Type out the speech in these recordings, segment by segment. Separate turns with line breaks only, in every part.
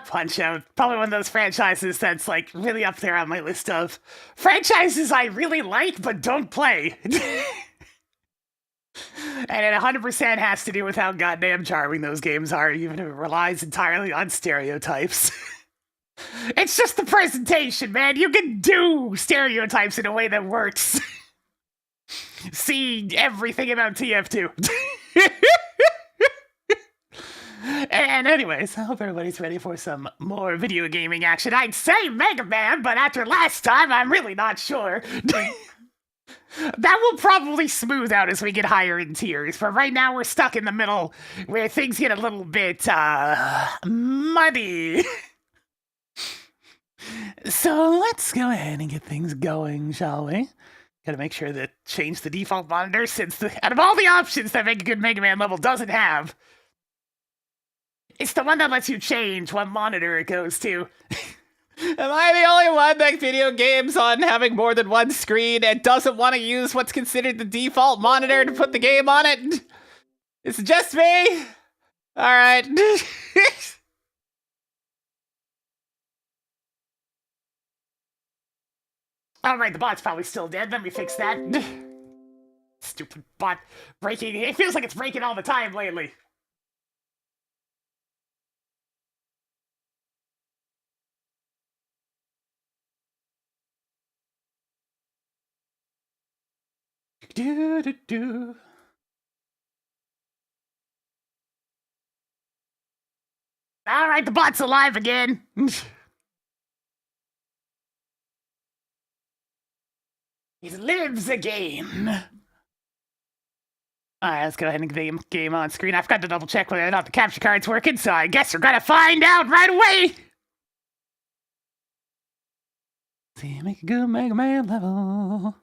Punch-Out! Probably one of those franchises that's, like, really up there on my list of franchises I really like but don't play. And it 100% has to do with how goddamn charming those games are, even if it relies entirely on stereotypes. It's just the presentation, man! You can do stereotypes in a way that works. See everything about TF2. And anyways, I hope everybody's ready for some more video gaming action. I'd say Mega Man, but after last time, I'm really not sure. That will probably smooth out as we get higher in tiers, but right now we're stuck in the middle where things get a little bit, muddy. So let's go ahead and get things going, shall we? Gotta make sure to change the default monitor, since out of all the options that make a good Mega Man level doesn't have, it's the one that lets you change what monitor it goes to.
Am I the only one that video games on having more than one screen and doesn't want to use what's considered the default monitor to put the game on it? Is it just me? Alright.
Alright, the bot's probably still dead. Let me fix that. Stupid bot breaking. It feels like it's breaking all the time lately. Do. Alright, the bot's alive again. He lives again. Alright, let's go ahead and get the game on screen. I forgot to double check whether or not the capture card's working, so I guess we're gonna find out right away! See, make a good Mega Man level.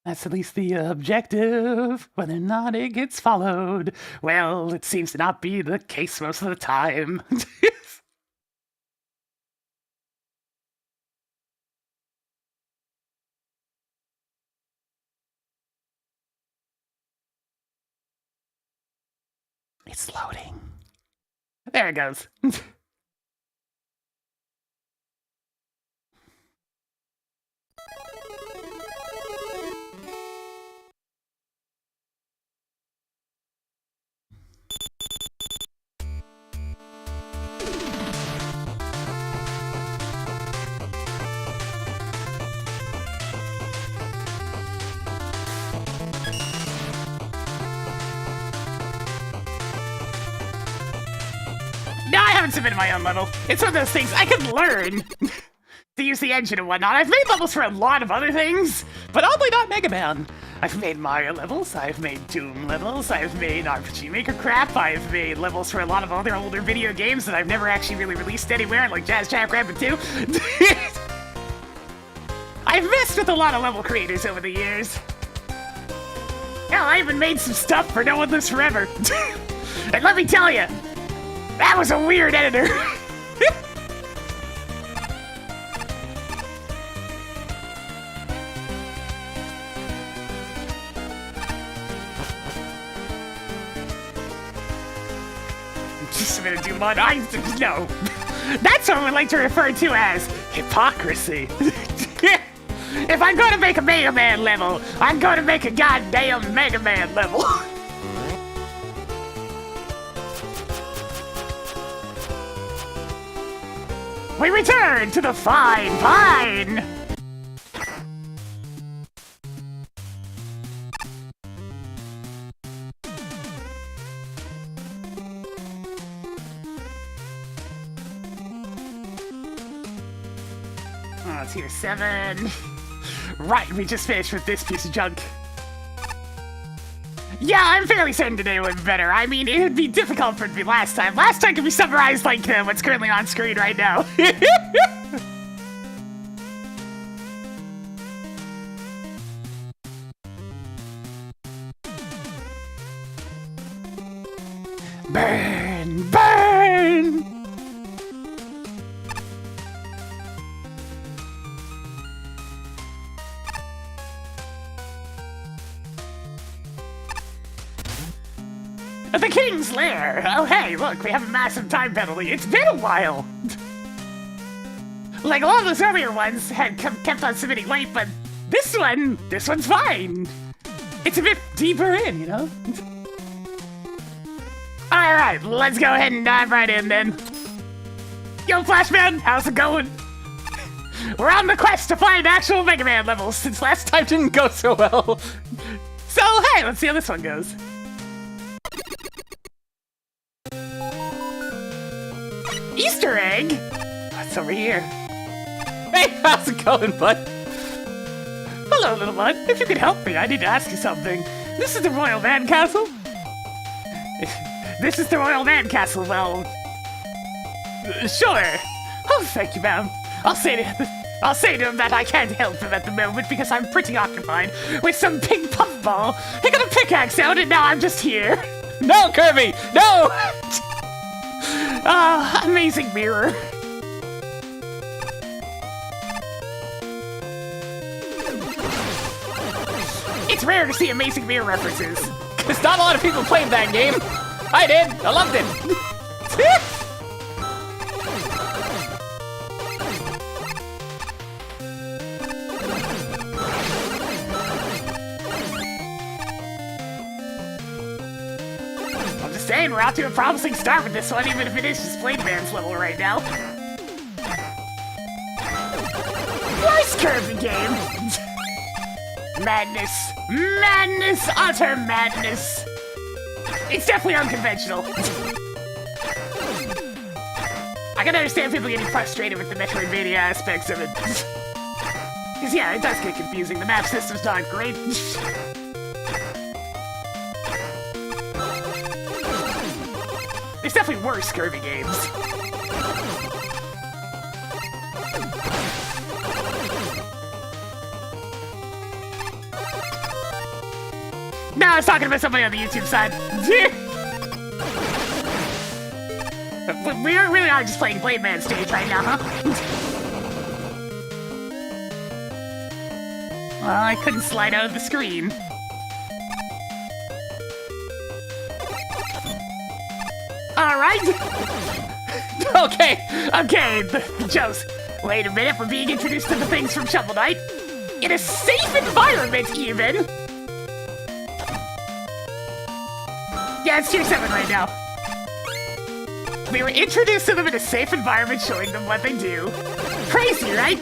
That's at least the objective. Whether or not it gets followed, well, it seems to not be the case most of the time. It's loading. There it goes. No, I haven't submitted my own level. It's one of those things I can learn to use the engine and whatnot. I've made levels for a lot of other things, but oddly not Mega Man. I've made Mario levels, I've made Doom levels, I've made RPG Maker crap, I've made levels for a lot of other older video games that I've never actually really released anywhere, like Jazz Jackrabbit 2. I've messed with a lot of level creators over the years. Hell, I even made some stuff for No One Lives Forever. And let me tell you, that was a weird editor. Just a minute, do mod. No. That's what I would like to refer to as hypocrisy. If I'm going to make a Mega Man level, I'm going to make a goddamn Mega Man level. We return to the fine pine! Oh, it's here 7. Right, we just finished with this piece of junk. Yeah, I'm fairly certain today would be better. I mean, it would be difficult for it to be last time. Last time can be summarized like what's currently on screen right now. Burn! Burn! The King's Lair! Oh hey, look, we have a massive time penalty. It's been a while! Like a lot of those earlier ones had kept on submitting late, but this one's fine! It's a bit deeper in, you know? Alright, let's go ahead and dive right in then. Yo, Flashman, how's it going? We're on the quest to find actual Mega Man levels, since last time didn't go so well. So, hey, let's see how this one goes. Easter egg? What's over here?
Hey, how's it going, bud?
Hello, little one. If you could help me, I need to ask you something. This is the Royal Man Castle? This is the Royal Man Castle, well... Sure. Oh, thank you, ma'am. I'll say to him that I can't help him at the moment because I'm pretty occupied with some pink puffball. He got a pickaxe out and now I'm just here.
No, Kirby! No!
Ah, amazing mirror. It's rare to see amazing mirror references.
Because not a lot of people played that game. I did. I loved it.
I'm just saying, we're out to a promising start with this one, even if it is just Blade Man's level right now. Nice Kirby game! Madness. Madness! Utter madness! It's definitely unconventional. I can understand people getting frustrated with the Metroidvania aspects of it. Because yeah, it does get confusing. The map system's not great. There's definitely worse Kirby games. No, I was talking about somebody on the YouTube side. We really are just playing Blade Man stage right now, huh? Well, I couldn't slide out of the screen. Alright! Okay, the jokes. Wait a minute, we're being introduced to the things from Shovel Knight. In a safe environment, even! Yeah, it's tier 7 right now. We were introduced to them in a safe environment, showing them what they do. Crazy, right?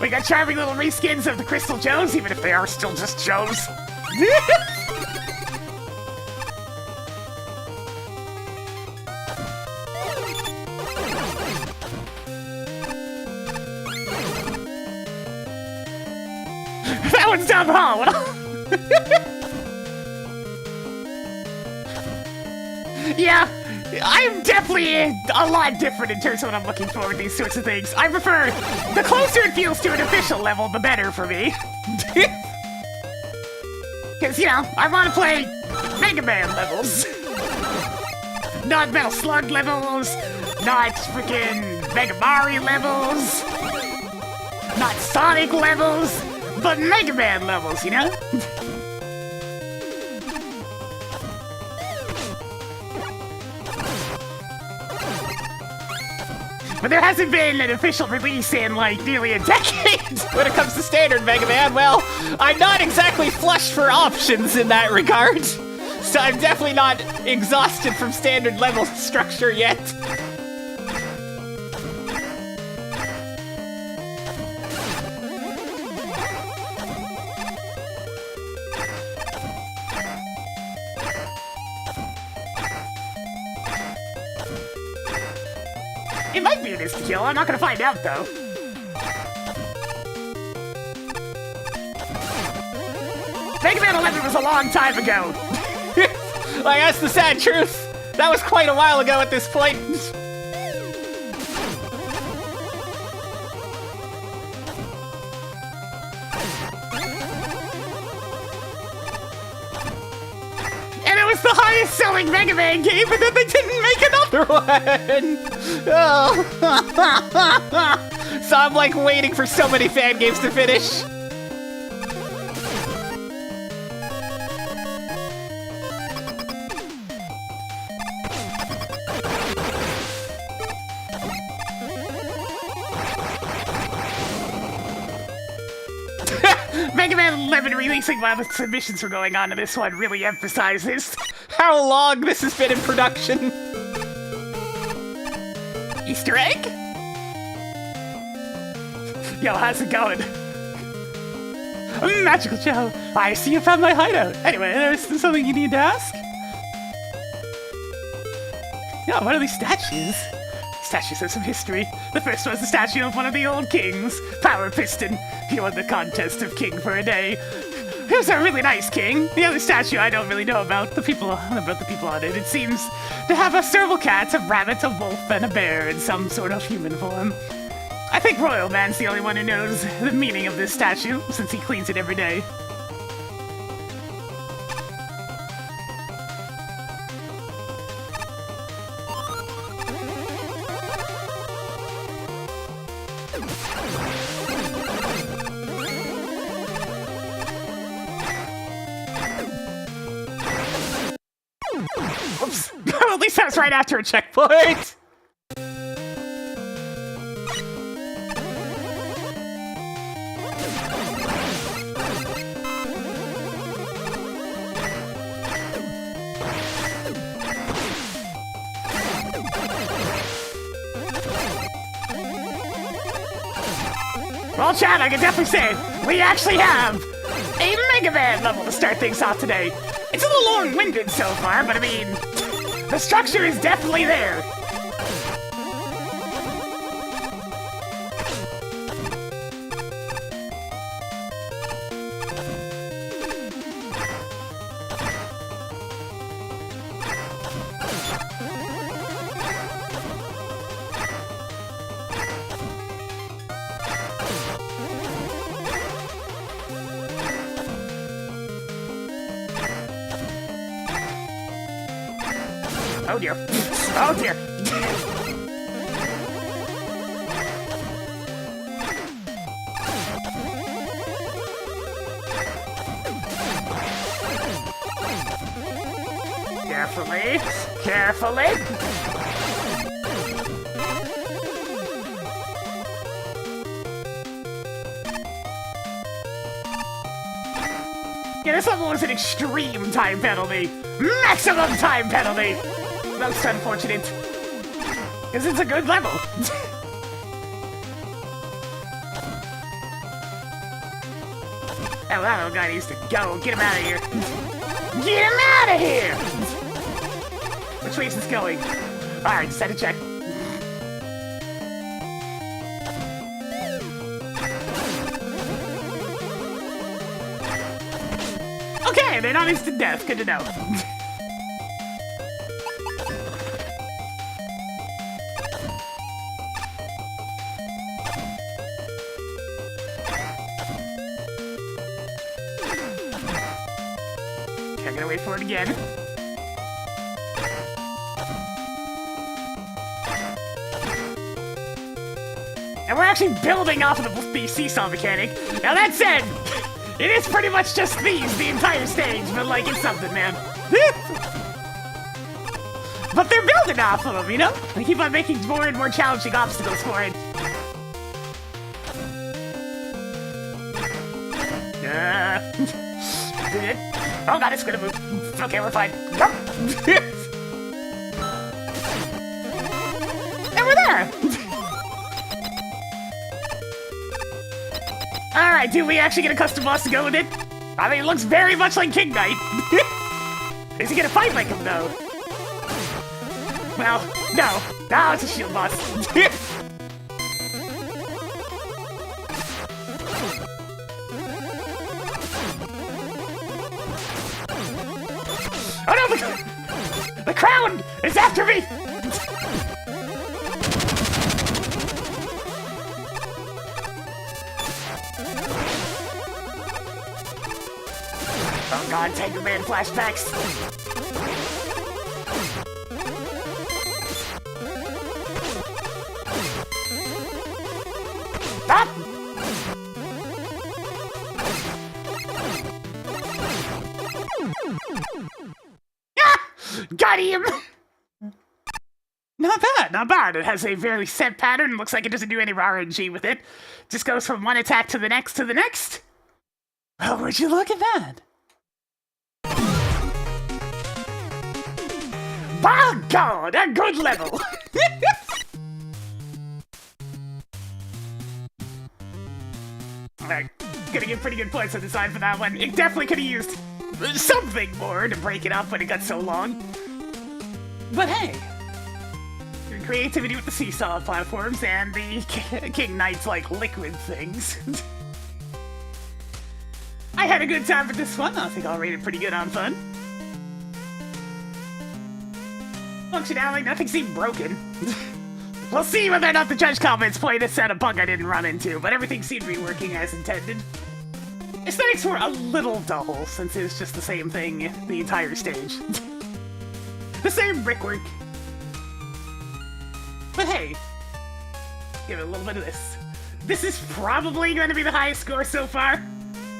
We got charming little reskins of the Crystal Joes, even if they are still just Joes. That one's down the hall. Yeah, I'm definitely a lot different in terms of what I'm looking for in these sorts of things. I prefer, the closer it feels to an official level, the better for me. Because, you know, I want to play Mega Man levels. Not Metal Slug levels, not freaking Mega Mario levels, not Sonic levels, but Mega Man levels, you know? But there hasn't been an official release in, like, nearly a decade.
When it comes to standard Mega Man, well, I'm not exactly flush for options in that regard. So I'm definitely not exhausted from standard level structure yet.
It might be an insta-kill, I'm not gonna find out, though. Mega Man 11 was a long time ago.
Like, that's the sad truth. That was quite a while ago at this point.
And it was the highest selling Mega Man game, but then they didn't make another
one. Oh. So I'm like waiting for so many fan games to finish.
Mega Man 11 releasing while the submissions were going on, and this one really emphasizes
how long this has been in production.
Easter egg? Yo, how's it going? Magical Joe, I see you found my hideout. Anyway, there's something you need to ask? Yeah, what are these statues? Statues have some history. The first was the statue of one of the old kings, Power Piston. He won the contest of king for a day. He was a really nice king. The other statue I don't really know about the people on it. It seems to have a several cats, a rabbit, a wolf, and a bear in some sort of human form. I think Royal Man's the only one who knows the meaning of this statue, since he cleans it every day. Oops. At least that was right after a checkpoint. Well, Chad, I can definitely say we actually have a Mega Man level to start things off today. It's a little long-winded so far, but I mean, the structure is definitely there. Oh dear. Oh dear. Carefully. Carefully. Yeah, this level was an extreme time penalty. Maximum time penalty. Most unfortunate. Because it's a good level. Oh, that little guy needs to go. Get him out of here. Get him out of here! Which way is this going? Alright, just had to check. Okay, they're not instant death. Good to know. I'm gonna wait for it again. And we're actually building off of the seesaw mechanic. Now that said, it is pretty much just these the entire stage, but like it's something, man. But they're building off of them, you know? They keep on making more and more challenging obstacles for it. Oh god, it's gonna move. Okay, we're fine. Go! And we're there! Alright, do we actually get a custom boss to go with it? I mean, it looks very much like King Knight. Is he gonna fight like him, though? Well, no. No, it's a shield boss. Oh no, the crown is after me! Oh god, Tango Man flashbacks. Stop! Got him! Not bad, not bad. It has a very set pattern. Looks like it doesn't do any RNG with it. Just goes from one attack to the next to the next. Oh, would you look at that? By God, a good level! Alright, gonna give pretty good points on design for that one. It definitely could have used something more to break it up when it got so long. But hey, your creativity with the seesaw platforms and the King Knight's like liquid things. I had a good time with this one. I think I'll rate it pretty good on fun. Functionality, nothing seemed broken. We'll see whether or not the judge comments play this set of bug I didn't run into, but everything seemed to be working as intended. Aesthetics were a little dull, since it was just the same thing the entire stage. The same brickwork. But hey, give it a little bit of this. This is probably going to be the highest score so far.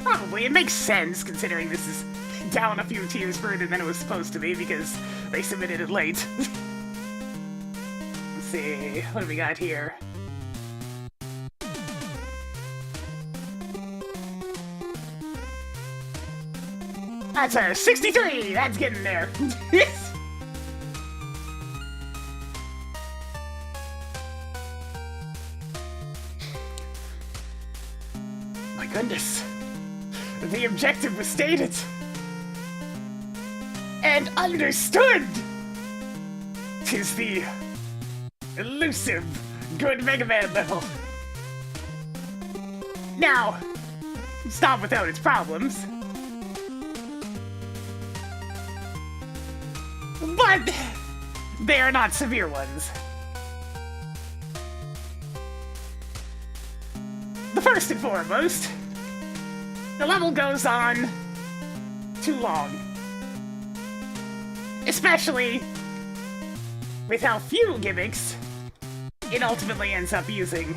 Probably. It makes sense, considering this is down a few tiers further than it was supposed to be, because they submitted it late. Let's see, what do we got here? That's a 63! That's getting there! My goodness. The objective was stated. And understood! 'Tis the elusive good Mega Man level. Now, it's not without its problems. But they are not severe ones. The first and foremost, the level goes on too long. Especially with how few gimmicks it ultimately ends up using.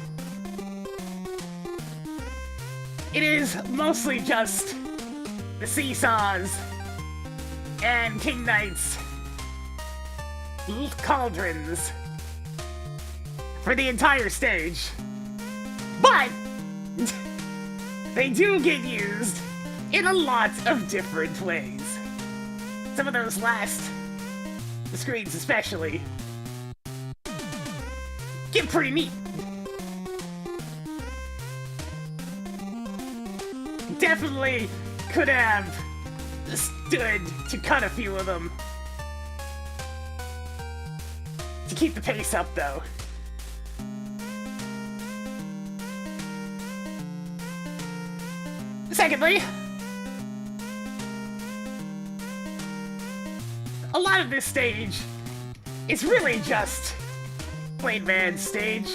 It is mostly just the seesaws and King Knight's cauldrons for the entire stage. But they do get used in a lot of different ways. Some of those last screens especially get pretty neat. Definitely could have stood to cut a few of them. To keep the pace up, though. Secondly, a lot of this stage is really just Blade Man's stage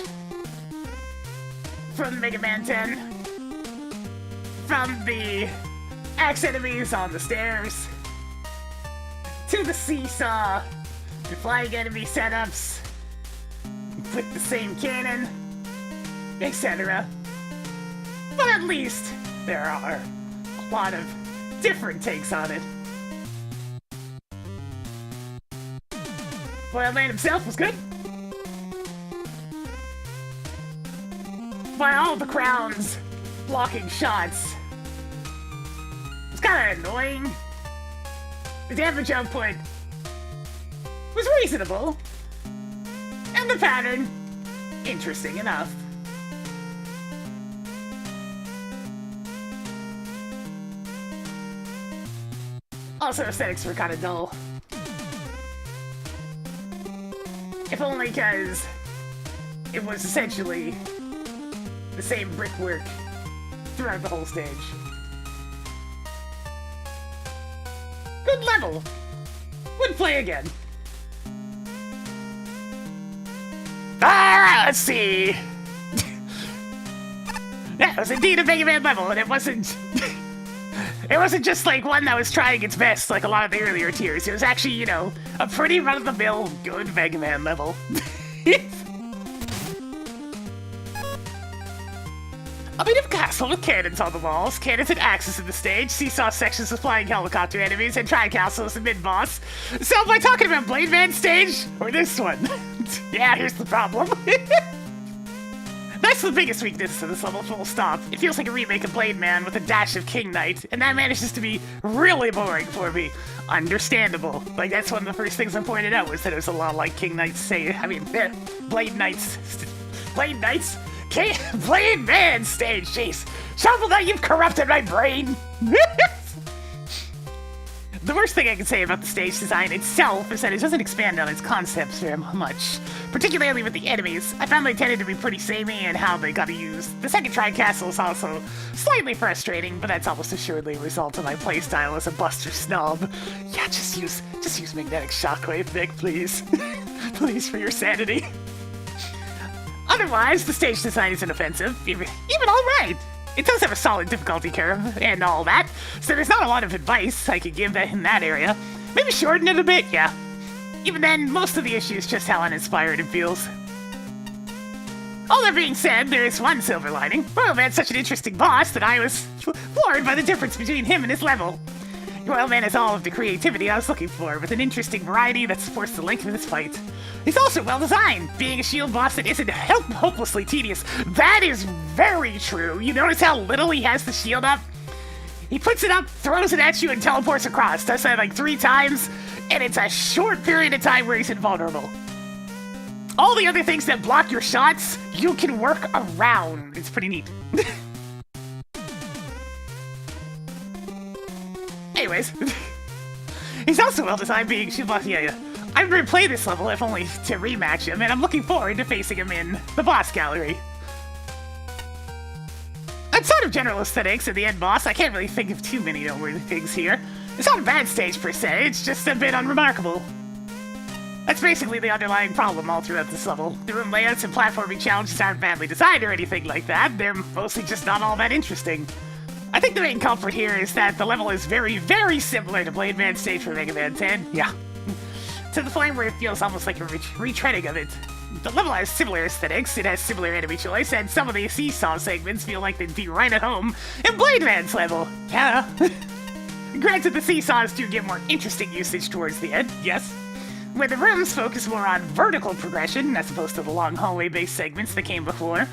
from Mega Man 10. From the axe enemies on the stairs to the seesaw, the flying enemy setups with the same cannon, etc. But at least there are a lot of different takes on it. Wild Man himself was good. By all the crowns blocking shots, it's kind of annoying. The damage output was reasonable, and the pattern interesting enough. Also, aesthetics were kind of dull. If only because it was essentially the same brickwork throughout the whole stage. Good level! Would play again. Alright, let's see. That was indeed a Mega Man level, and it wasn't... It wasn't just like one that was trying its best like a lot of the earlier tiers. It was actually, you know, a pretty run-of-the-mill good Mega Man level. A bit of castle with cannons on the walls, cannons and axes in the stage, seesaw sections with flying helicopter enemies, and tri-castles and mid-boss. So am I talking about Blade Man stage, or this one? Yeah, here's the problem. The That's the biggest weakness of this level, full stop. It feels like a remake of Blade Man with a dash of King Knight, and that manages to be really boring for me. Understandable. Like, that's one of the first things I pointed out, was that it was a lot like King Knight's Blade Knight's... Blade Knight's... Blade Man stage, jeez. Shovel Knight, you've corrupted my brain! The worst thing I can say about the stage design itself is that it doesn't expand on its concepts very much. Particularly with the enemies. I found they tended to be pretty samey in how they got used. The second try castle is also slightly frustrating, but that's almost assuredly a result of my playstyle as a Buster snob. Yeah, just use magnetic shockwave, Vic, please. Please, for your sanity. Otherwise, the stage design isn't offensive, even alright. It does have a solid difficulty curve and all that, so there's not a lot of advice I could give in that area. Maybe shorten it a bit, yeah. Even then, most of the issue is just how uninspired it feels. All that being said, there is one silver lining. Royal Man's such an interesting boss that I was floored by the difference between him and his level. Royal Man has all of the creativity I was looking for, with an interesting variety that supports the length of this fight. He's also well designed, being a shield boss that isn't hopelessly tedious. That is very true. You notice how little he has the shield up? He puts it up, throws it at you, and teleports across. Does that like 3 times, and it's a short period of time where he's invulnerable. All the other things that block your shots, you can work around. It's pretty neat. Anyways, he's also well designed being shield boss. Yeah. I've replayed this level if only to rematch him, and I'm looking forward to facing him in the boss gallery. Outside of general aesthetics and the end boss, I can't really think of too many noteworthy things here. It's not a bad stage per se, it's just a bit unremarkable. That's basically the underlying problem all throughout this level. The room layouts and platforming challenges aren't badly designed or anything like that, they're mostly just not all that interesting. I think the main culprit here is that the level is very, very similar to Blade Man stage for Mega Man 10, yeah. To the point where it feels almost like a retreading of it. The level has similar aesthetics, it has similar enemy choice, and some of the seesaw segments feel like they'd be right at home in Blade Man's level. Yeah. Granted, the seesaws do give more interesting usage towards the end, yes. Where the rooms focus more on vertical progression, as opposed to the long hallway-based segments that came before.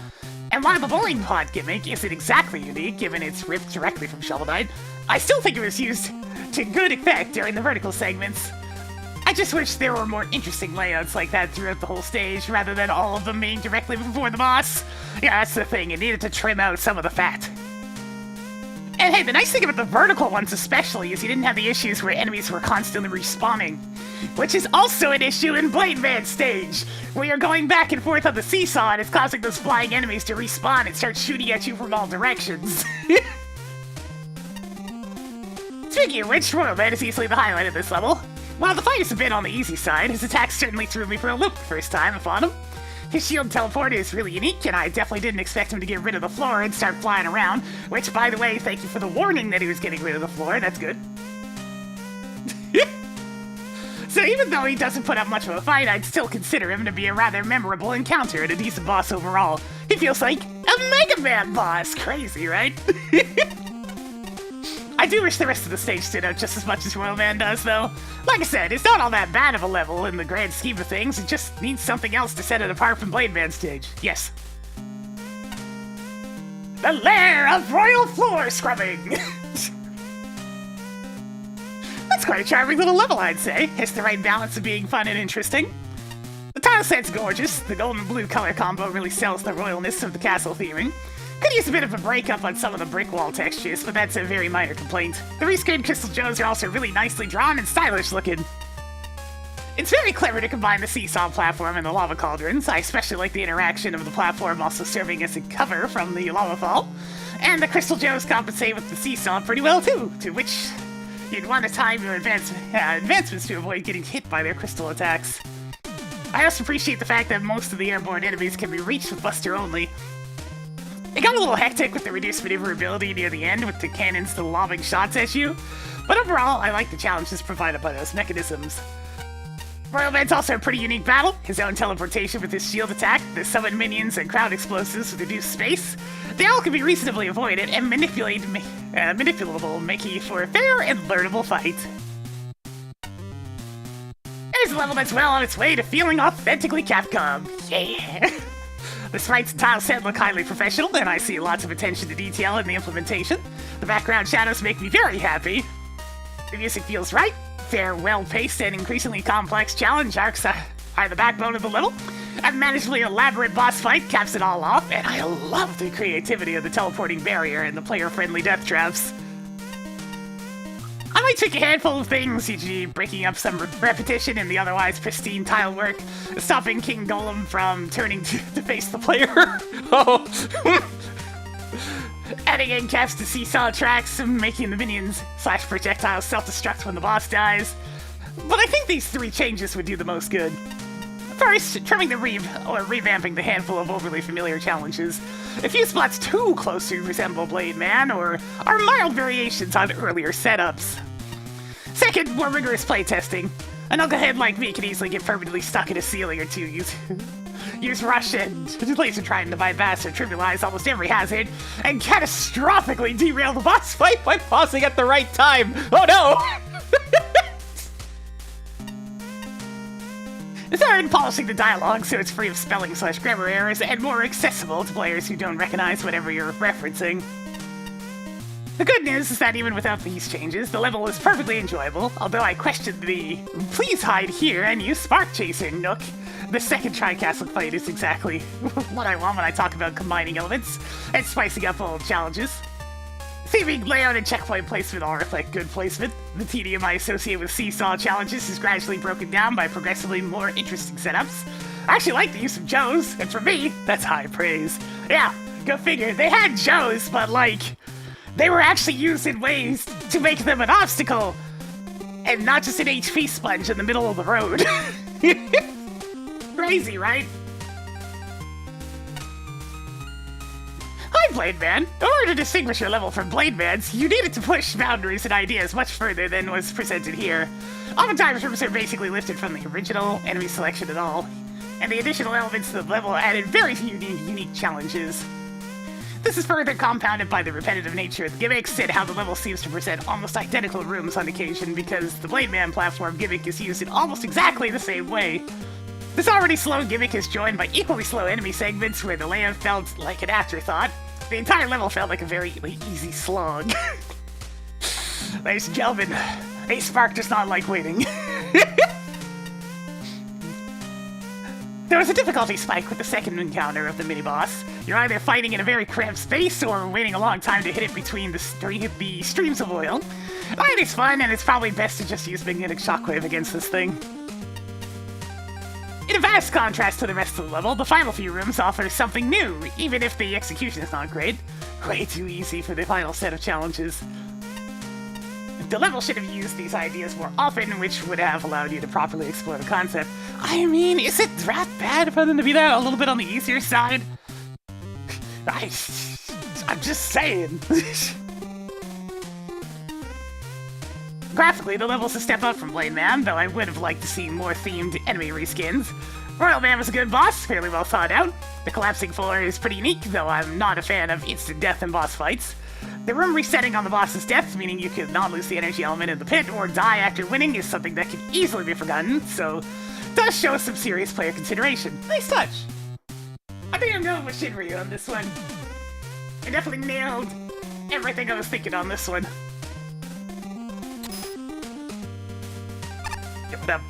And while the bowling pod gimmick isn't exactly unique, given it's ripped directly from Shovel Knight, I still think it was used to good effect during the vertical segments. I just wish there were more interesting layouts like that throughout the whole stage, rather than all of them being directly before the boss. Yeah, that's the thing, it needed to trim out some of the fat. And hey, the nice thing about the vertical ones especially is you didn't have the issues where enemies were constantly respawning. Which is also an issue in Blade Man stage, where you're going back and forth on the seesaw and it's causing those flying enemies to respawn and start shooting at you from all directions. Speaking of which, Royal Man is easily the highlight of this level. While the fight is a bit on the easy side, his attacks certainly threw me for a loop the first time I fought him. His shield teleport is really unique, and I definitely didn't expect him to get rid of the floor and start flying around, which, by the way, thank you for the warning that he was getting rid of the floor, that's good. So even though he doesn't put up much of a fight, I'd still consider him to be a rather memorable encounter and a decent boss overall. He feels like a Mega Man boss! Crazy, right? I do wish the rest of the stage stood out just as much as Royal Man does, though. Like I said, it's not all that bad of a level in the grand scheme of things, it just needs something else to set it apart from Blade Man stage. Yes. The lair of royal floor scrubbing! That's quite a charming little level, I'd say. It's the right balance of being fun and interesting. The tile set's gorgeous. The gold and blue color combo really sells the royalness of the castle theming. Could use a bit of a breakup on some of the brick wall textures, but that's a very minor complaint. The rescreened crystal gems are also really nicely drawn and stylish looking. It's very clever to combine the seesaw platform and the lava cauldrons. I especially like the interaction of the platform also serving as a cover from the lava fall. And the crystal gems compensate with the seesaw pretty well too, to which you'd want to time your advancements to avoid getting hit by their crystal attacks. I also appreciate the fact that most of the airborne enemies can be reached with Buster only. It got a little hectic with the reduced maneuverability near the end with the cannons still lobbing shots at you, but overall I like the challenges provided by those mechanisms. Royal Man's also a pretty unique battle. His own teleportation with his shield attack, the summon minions and crowd explosives with reduced space. They all can be reasonably avoided and manipulable, making for a fair and learnable fight. There's a level that's well on its way to feeling authentically Capcom. Yeah! The sprites and tile set look highly professional, and I see lots of attention to detail in the implementation. The background shadows make me very happy. The music feels right. Fair, well-paced, and increasingly complex challenge arcs are the backbone of the level. A manageably elaborate boss fight caps it all off, and I love the creativity of the teleporting barrier and the player-friendly death traps. I might tweak a handful of things, e.g. breaking up some repetition in the otherwise pristine tile work, stopping King Golem from turning to face the player. Oh. Adding in caps to seesaw tracks, making the minions / projectiles self-destruct when the boss dies. But I think these 3 changes would do the most good. First, trimming the revamping the handful of overly familiar challenges. A few spots too closely resemble Blade Man, or are mild variations on earlier setups. Second, more rigorous playtesting. An knucklehead like me can easily get permanently stuck in a ceiling or two. Use rush and laser trying to bypass or trivialize almost every hazard, and catastrophically derail the boss fight by pausing at the right time. Oh no! Third, polishing the dialogue so it's free of spelling / grammar errors and more accessible to players who don't recognize whatever you're referencing. The good news is that even without these changes, the level is perfectly enjoyable, although I questioned the please hide here and use Spark Chaser nook. The second Tri-Castle fight is exactly what I want when I talk about combining elements and spicing up old challenges. Theming, layout, and checkpoint placement all reflect good placement. The tedium I associate with seesaw challenges is gradually broken down by progressively more interesting setups. I actually like the use of Joes, and for me, that's high praise. Yeah, go figure, they had Joes, but like, they were actually used in ways to make them an obstacle, and not just an HP sponge in the middle of the road. Crazy, right? Hi, Blade Man! In order to distinguish your level from Blade Man's, you needed to push boundaries and ideas much further than was presented here. Oftentimes, rooms are basically lifted from the original enemy selection at all, and the additional elements to the level added very few unique challenges. This is further compounded by the repetitive nature of the gimmicks and how the level seems to present almost identical rooms on occasion because the Blade Man platform gimmick is used in almost exactly the same way. This already slow gimmick is joined by equally slow enemy segments where the layout felt like an afterthought. The entire level felt like a very easy slog. Ladies and gentlemen, a Spark does not like waiting. There was a difficulty spike with the second encounter of the mini-boss. You're either fighting in a very cramped space or waiting a long time to hit it between the streams of oil. Either's fun, and it's probably best to just use Magnetic Shockwave against this thing. In a vast contrast to the rest of the level, the final few rooms offer something new, even if the execution is not great. Way too easy for the final set of challenges. The level should have used these ideas more often, which would have allowed you to properly explore the concept. I mean, is it that bad for them to be there a little bit on the easier side? I'm just saying. Graphically, the level's a step up from Blade Man, though I would have liked to see more themed enemy reskins. Royal Man was a good boss, fairly well thought out. The collapsing floor is pretty unique, though I'm not a fan of instant death in boss fights. The room resetting on the boss's death, meaning you could not lose the energy element in the pit or die after winning, is something that can easily be forgotten, so does show some serious player consideration. Nice touch! I think I'm going with Shinryu on this one. I definitely nailed everything I was thinking on this one. Give it up.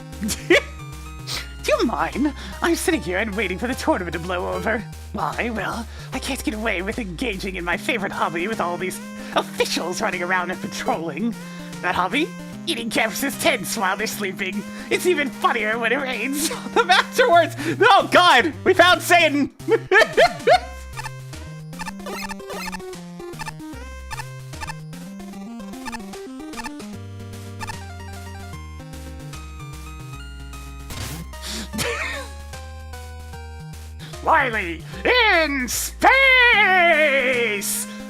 Do you mind? I'm sitting here and waiting for the tournament to blow over. Why? Well, I can't get away with engaging in my favorite hobby with all these officials running around and patrolling. That hobby? Eating campuses' tents while they're sleeping. It's even funnier when it rains. The afterwards! Oh god! We found Satan! Wily in space!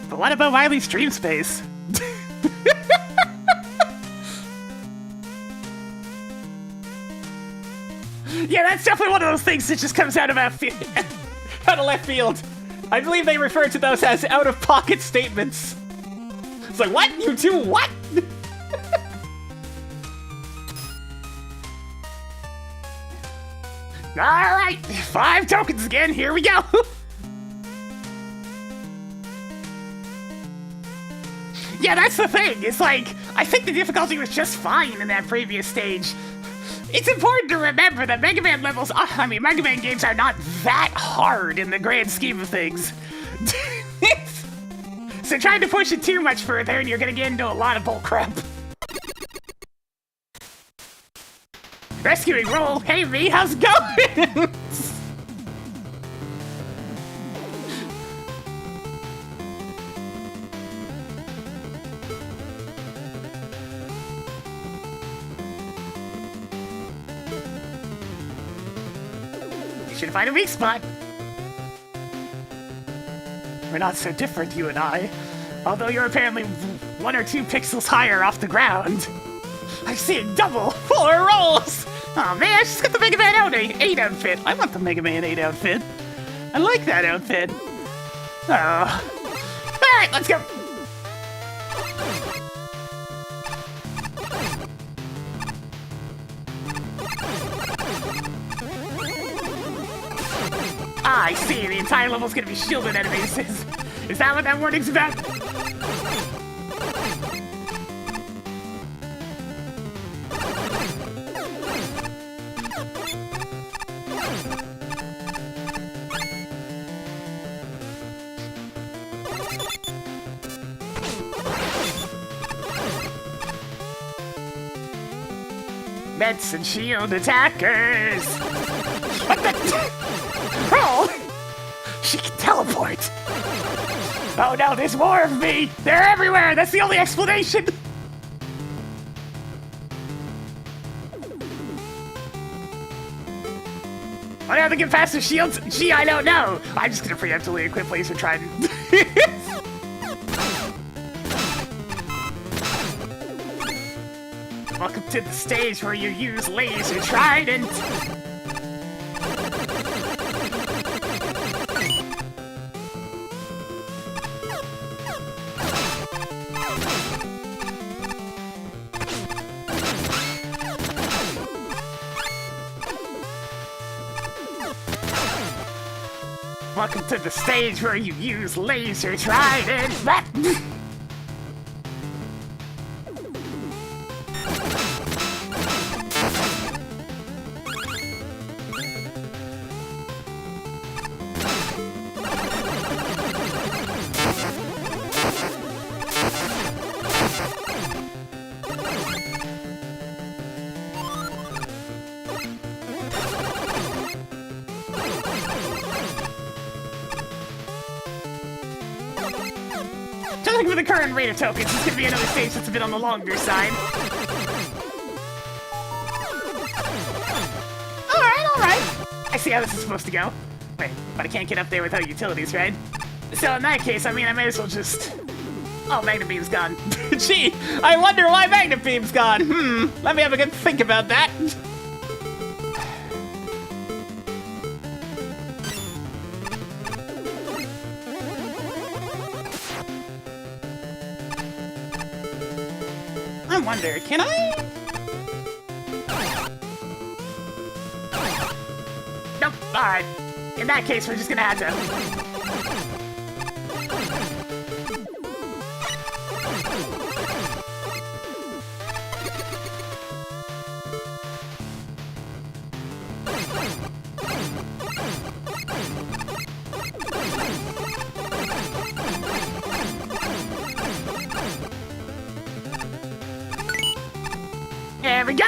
But what about Wily's dream space? Yeah, that's definitely one of those things that just comes out of out of left field. I believe they refer to those as out-of-pocket statements. It's like, what? You do what? Alright, 5 tokens again, here we go! Yeah, that's the thing, it's like, I think the difficulty was just fine in that previous stage. It's important to remember that Mega Man levels, Mega Man games are not that hard in the grand scheme of things. So trying to push it too much further and you're gonna get into a lot of bullcrap. Rescuing roll, hey me, how's it going? You should find a weak spot. We're not so different, you and I. Although you're apparently 1 or 2 pixels higher off the ground. I see it double! 4 rolls! Oh man, I just got the Mega Man 8 outfit. I want the Mega Man 8 outfit. I like that outfit. Oh. Alright, let's go! I see, the entire level's gonna be shielded enemies. Is that what that warning's about? Mets and shield attackers! What the? Roll! She can teleport! Oh no, there's more of me! They're everywhere! That's the only explanation! What are they get past the shields? Gee, I don't know! I'm just gonna preemptively equip Laser Trident. Welcome to the stage where you use Laser Trident! Welcome to the stage where you use Laser Trident! Judging for the current rate of tokens, it's gonna be another stage that's a bit on the longer side. Alright. I see how this is supposed to go. Wait, but I can't get up there without utilities, right? So in that case, I might as well just... Oh, Magnet Beam's gone.
Gee, I wonder why Magnet Beam's gone. Let me have a good think about that.
I wonder, can I? Nope, alright. In that case, we're just gonna have to... There we go!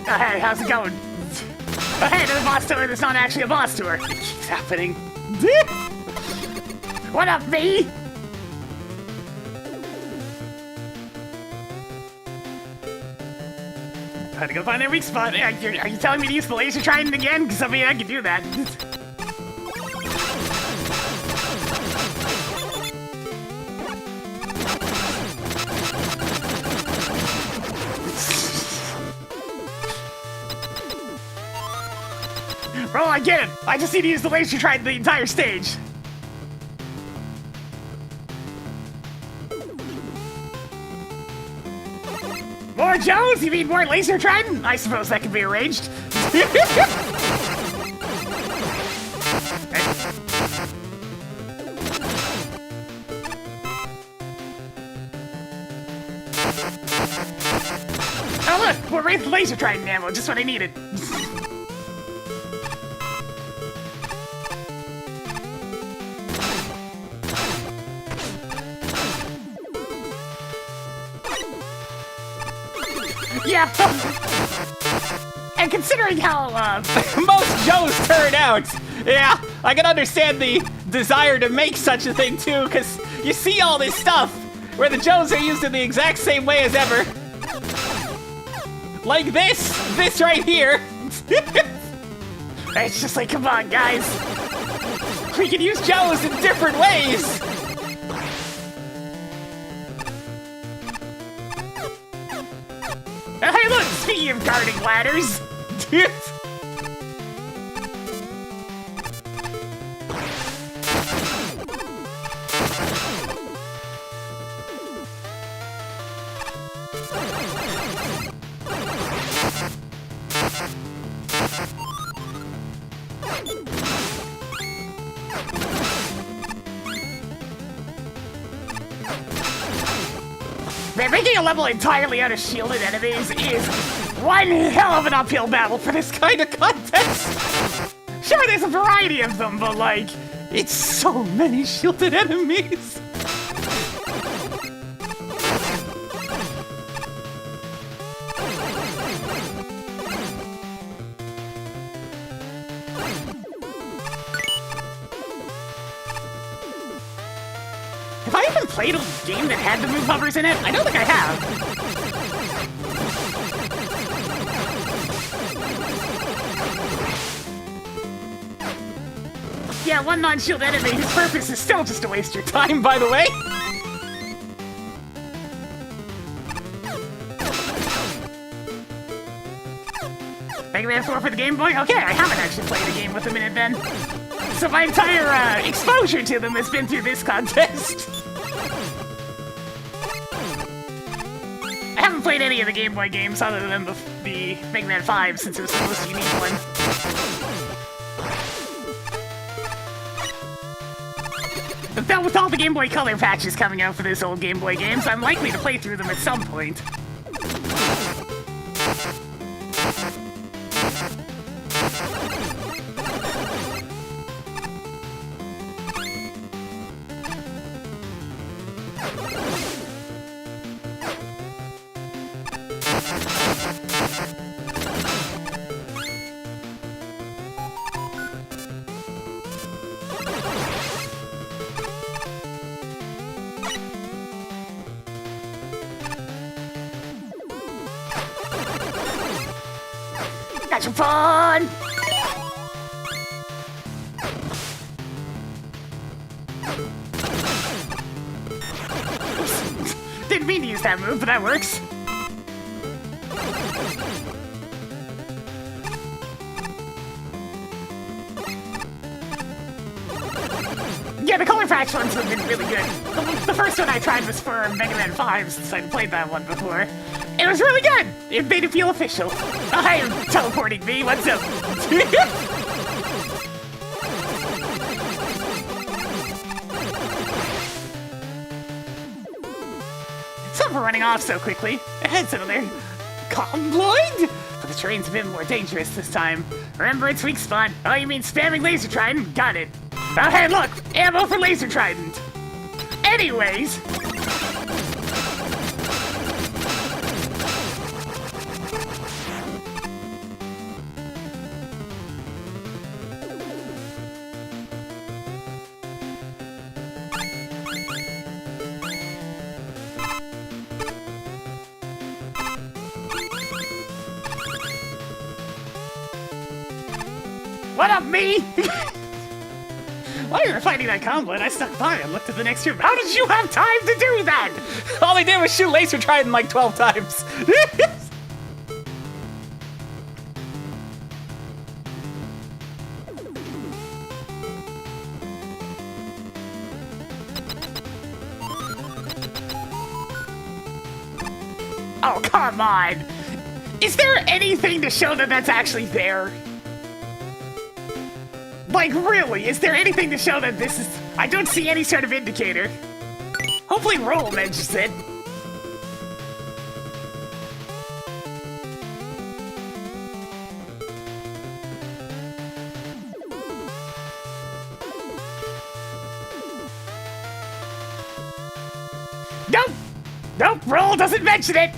Oh, hey, how's it going? Oh, hey, there's a boss tour that's not actually a boss tour. It keeps happening. What up, me? Had to go find their weak spot. Are you telling me to use the laser trident again? Because I mean, I can do that. Bro, I get it. I just need to use the laser trident the entire stage. More Joes? You mean more laser trident? I suppose that can be arranged. Oh look, more laser trident ammo, just what I needed. Yeah. And considering how
most Joes turn out, yeah, I can understand the desire to make such a thing too, because you see all this stuff where the Joes are used in the exact same way as ever. Like this right here.
It's just like, come on, guys.
We can use Joes in different ways.
Hey, look, speaking of guarding ladders. Man, making a level entirely out of shielded enemies is one hell of an uphill battle for this kind of contest. Sure, there's a variety of them, but like, it's so many shielded enemies. Have I even played a game that had the move hovers in it? I don't think I have. Yeah, one non-shield enemy whose purpose is still just to waste your time, by the way. Mega Man 4 for the Game Boy? Okay, I haven't actually played a game with them in it then. So my entire exposure to them has been through this contest. I haven't played any of the Game Boy games other than the Mega Man 5 since it was the most unique one. But then with all the Game Boy Color patches coming out for this old Game Boy games, I'm likely to play through them at some point. Got some fun! Didn't mean to use that move, but that works. Yeah, the color patch ones have been really good. The first one I tried was for Mega Man 5, since I'd played that one before. It was really good! It made it feel official. Hi, teleporting me, what's up? Some for running off so quickly. Ahead's another Comboid? But the train's a bit more dangerous this time. Remember its weak spot. Oh, you mean spamming laser trident? Got it. Oh, hey, look! Ammo for laser trident! Anyways... What up, me? While you were fighting that combo, I stuck by and looked at the next room. How did you have time to do that?
All they did was shoot laser trident like 12 times.
Oh, come on. Is there anything to show that that's actually there? Like, really, is there anything to show that this is... I don't see any sort of indicator. Hopefully Roll mentions it. Nope! Nope, Roll doesn't mention it!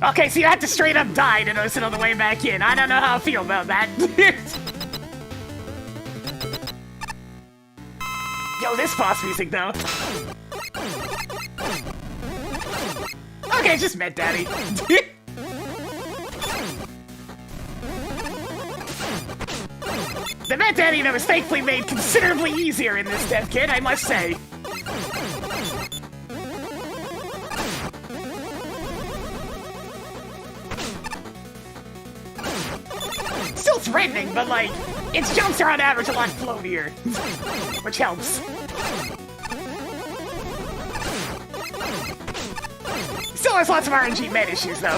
Okay, so you have to straight up die to notice it on the way back in. I don't know how I feel about that. Yo, this boss music, though. Okay, it's just Met Daddy. The Met Daddy that was thankfully made considerably easier in this dev kit, I must say. Still threatening, but like, its jumps are on average a lot floatier, which helps. Still has lots of RNG med issues, though.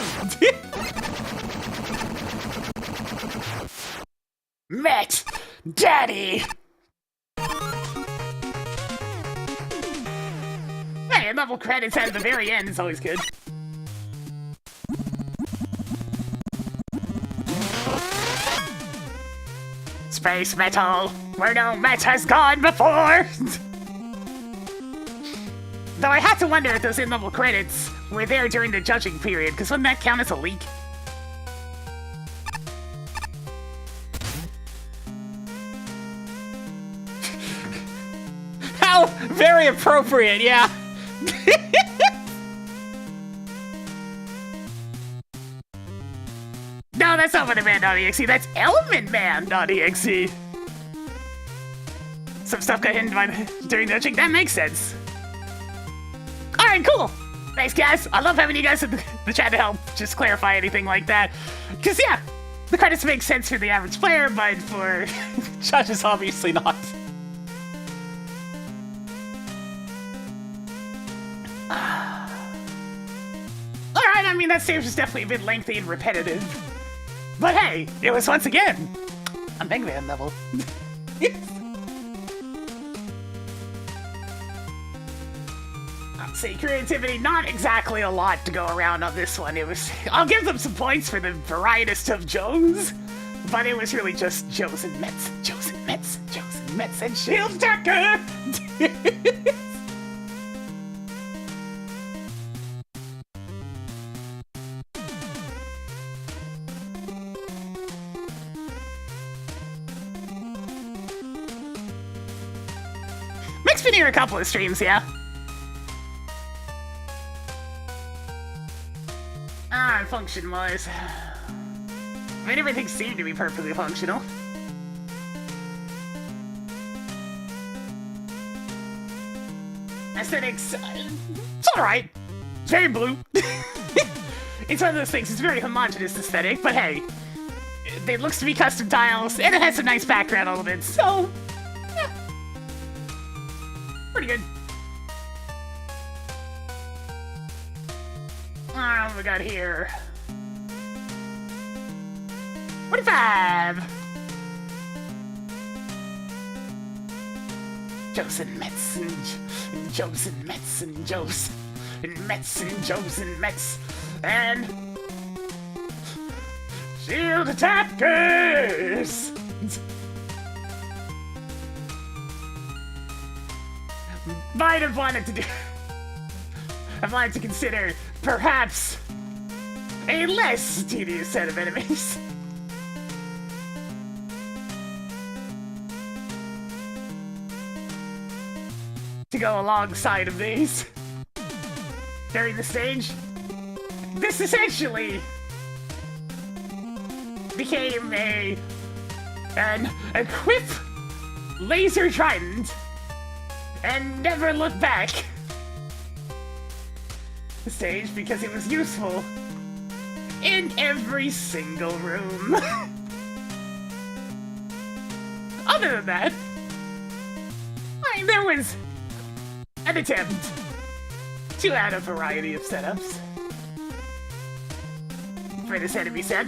Met Daddy! Hey, level credits at the very end is always good. Space metal, where no Met has gone before! Though I have to wonder if those in-level credits were there during the judging period, because wouldn't that count as a leak?
How very appropriate, yeah.
No, that's not Element.exe, that's Elementman.exe. Some stuff got hidden during the judging, that makes sense. Alright, cool. Thanks, guys. I love having you guys in the chat to help just clarify anything like that. Because, yeah, the credits make sense for the average player, but for
Judges, obviously not.
Alright, I mean, that stage was definitely a bit lengthy and repetitive. But hey, it was once again a Mega Man level. I'd say creativity, not exactly a lot to go around on this one. It was, I'll give them some points for the varietist of Joes, but it was really just Joes and Mets, Joes and Mets, Joes and Mets, and Shield Tucker! Mike's been here a couple of streams, yeah? Ah, function-wise. I mean, everything seemed to be perfectly functional. Aesthetics, it's alright. It's very blue. It's one of those things, it's very homogeneous aesthetic, but hey, it looks to be custom tiles, and it has some nice background elements, so, yeah. Pretty good. What we got here? 45! Joes and Mets and Joes and Mets and Joes and Mets and Joes and Mets and Shield Attackers! Might have wanted to do... I've wanted to consider, perhaps, a less tedious set of enemies. To go alongside of these. During the stage. This essentially became an equip laser trident and never looked back stage because it was useful in every single room. Other than that, I mean, there was an attempt to add a variety of setups for this enemy set.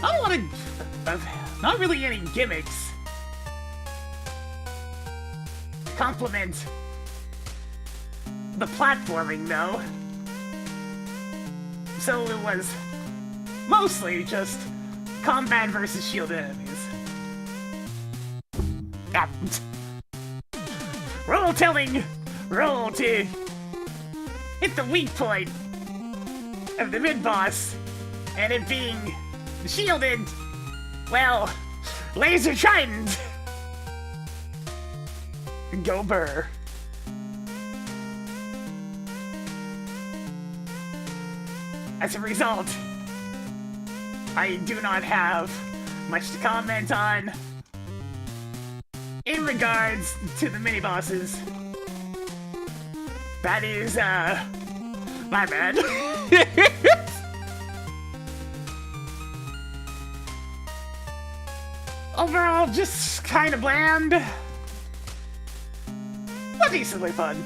I don't want to... not really any gimmicks. Complement the platforming, though. So it was mostly just combat versus shielded enemies. Ah. Roll to hit the weak point of the mid-boss, and it being shielded, well, laser trident. Go burr. As a result, I do not have much to comment on in regards to the mini-bosses. That is, my bad. Overall, just kind of bland, but decently fun.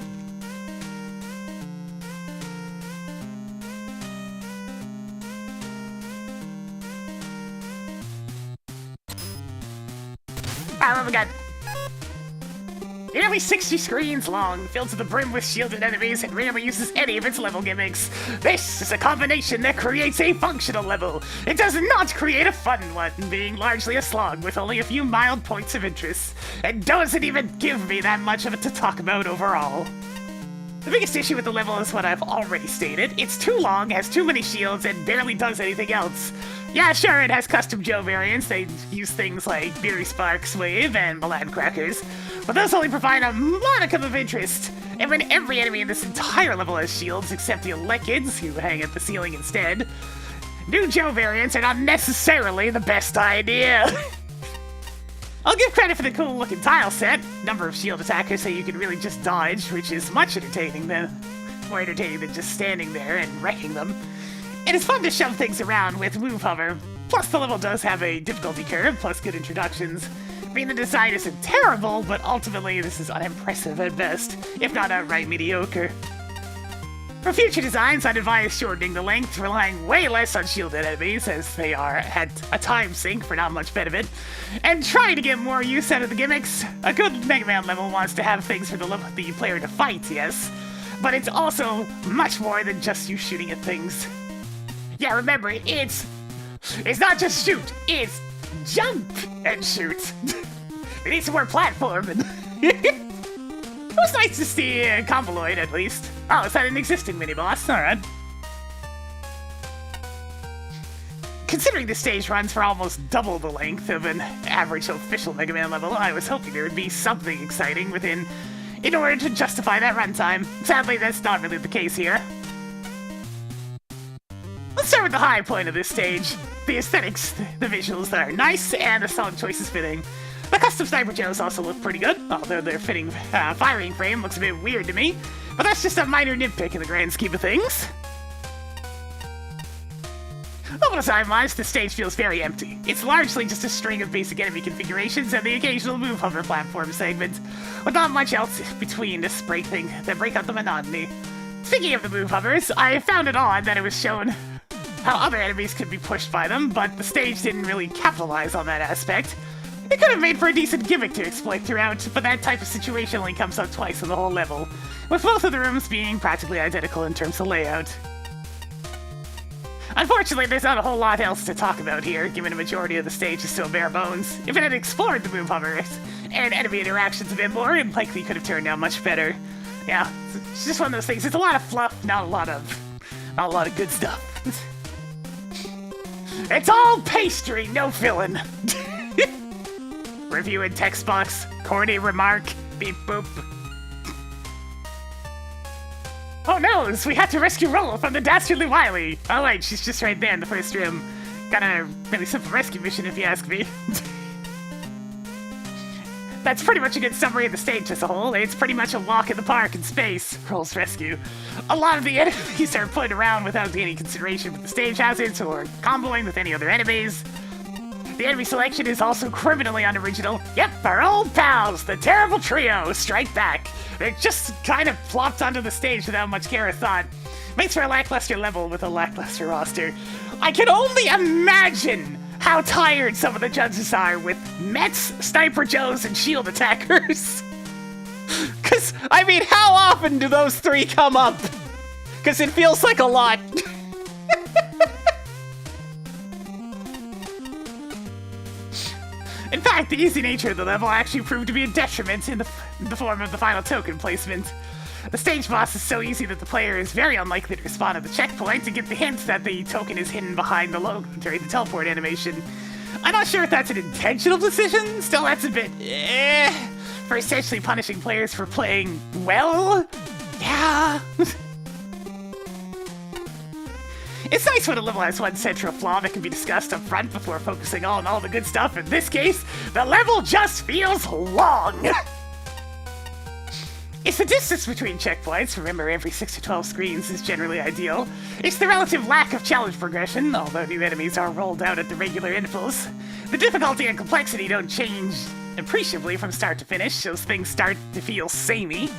Oh my god. Nearly 60 screens long, filled to the brim with shielded enemies, and rarely uses any of its level gimmicks. This is a combination that creates a functional level. It does not create a fun one, being largely a slog with only a few mild points of interest, and doesn't even give me that much of it to talk about overall. The biggest issue with the level is what I've already stated. It's too long, has too many shields, and barely does anything else. Yeah, sure, it has custom Joe variants. They use things like Beery Sparks Wave and Milan Crackers, but those only provide a modicum of interest. And when every enemy in this entire level has shields, except the Alekids, who hang at the ceiling instead, new Joe variants are not necessarily the best idea. I'll give credit for the cool looking tile set, number of shield attackers so you can really just dodge, which is much more entertaining than just standing there and wrecking them. And it's fun to shove things around with Move Hover. Plus the level does have a difficulty curve, plus good introductions. I mean, the design isn't terrible, but ultimately this is unimpressive at best, if not outright mediocre. For future designs, I'd advise shortening the length, relying way less on shielded enemies, as they are at a time sink for not much benefit, and trying to get more use out of the gimmicks. A good Mega Man level wants to have things for the player to fight, yes, but it's also much more than just you shooting at things. Yeah, remember, it's not just shoot, it's jump and shoot. We need some more platforming. It was nice to see Compilation, at least. Oh, is that an existing mini-boss? Alright. Considering the stage runs for almost double the length of an average official Mega Man level, I was hoping there would be something exciting in order to justify that runtime. Sadly, that's not really the case here. Let's start with the high point of this stage. The aesthetics, the visuals that are nice, and the solid choices fitting. The custom sniper Joes also look pretty good, although their fitting firing frame looks a bit weird to me, but that's just a minor nitpick in the grand scheme of things. Over the timelines, the stage feels very empty. It's largely just a string of basic enemy configurations and the occasional move hover platform segment, with not much else between to break up the monotony. Speaking of the move hovers, I found it odd that it was shown how other enemies could be pushed by them, but the stage didn't really capitalize on that aspect. It could have made for a decent gimmick to exploit throughout, but that type of situation only comes up twice in the whole level, with both of the rooms being practically identical in terms of layout. Unfortunately, there's not a whole lot else to talk about here, given a majority of the stage is still bare bones. If it had explored the move hover and enemy interactions a bit more, it likely could have turned out much better. Yeah, it's just one of those things. It's a lot of fluff, not a lot of good stuff. It's all pastry, no filling. Review in text box, corny remark, beep boop. Oh no, we have to rescue Rollo from the dastardly Wily. Oh wait, she's just right there in the first room. Got a really simple rescue mission, if you ask me. That's pretty much a good summary of the stage as a whole. It's pretty much a walk in the park in space. Role's rescue. A lot of the enemies are put around without any consideration for the stage hazards or comboing with any other enemies. The enemy selection is also criminally unoriginal. Yep, our old pals, the terrible trio, strike back. They're just kind of plopped onto the stage without much care or thought. Makes for a lackluster level with a lackluster roster. I can only imagine how tired some of the judges are with Mets, Sniper Joes, and Shield attackers.
Cause, I mean, how often do those three come up? Cause it feels like a lot.
In fact, the easy nature of the level actually proved to be a detriment in the form of the final token placement. The stage boss is so easy that the player is very unlikely to respond at the checkpoint and get the hint that the token is hidden behind the during the teleport animation. I'm not sure if that's an intentional decision, still that's a bit for essentially punishing players for playing well. Yeah. It's nice when a level has one central flaw that can be discussed up front before focusing on all the good stuff. In this case, the level just feels long. It's the distance between checkpoints. Remember, every 6 to 12 screens is generally ideal. It's the relative lack of challenge progression, although new enemies are rolled out at the regular intervals. The difficulty and complexity don't change appreciably from start to finish, so things start to feel samey.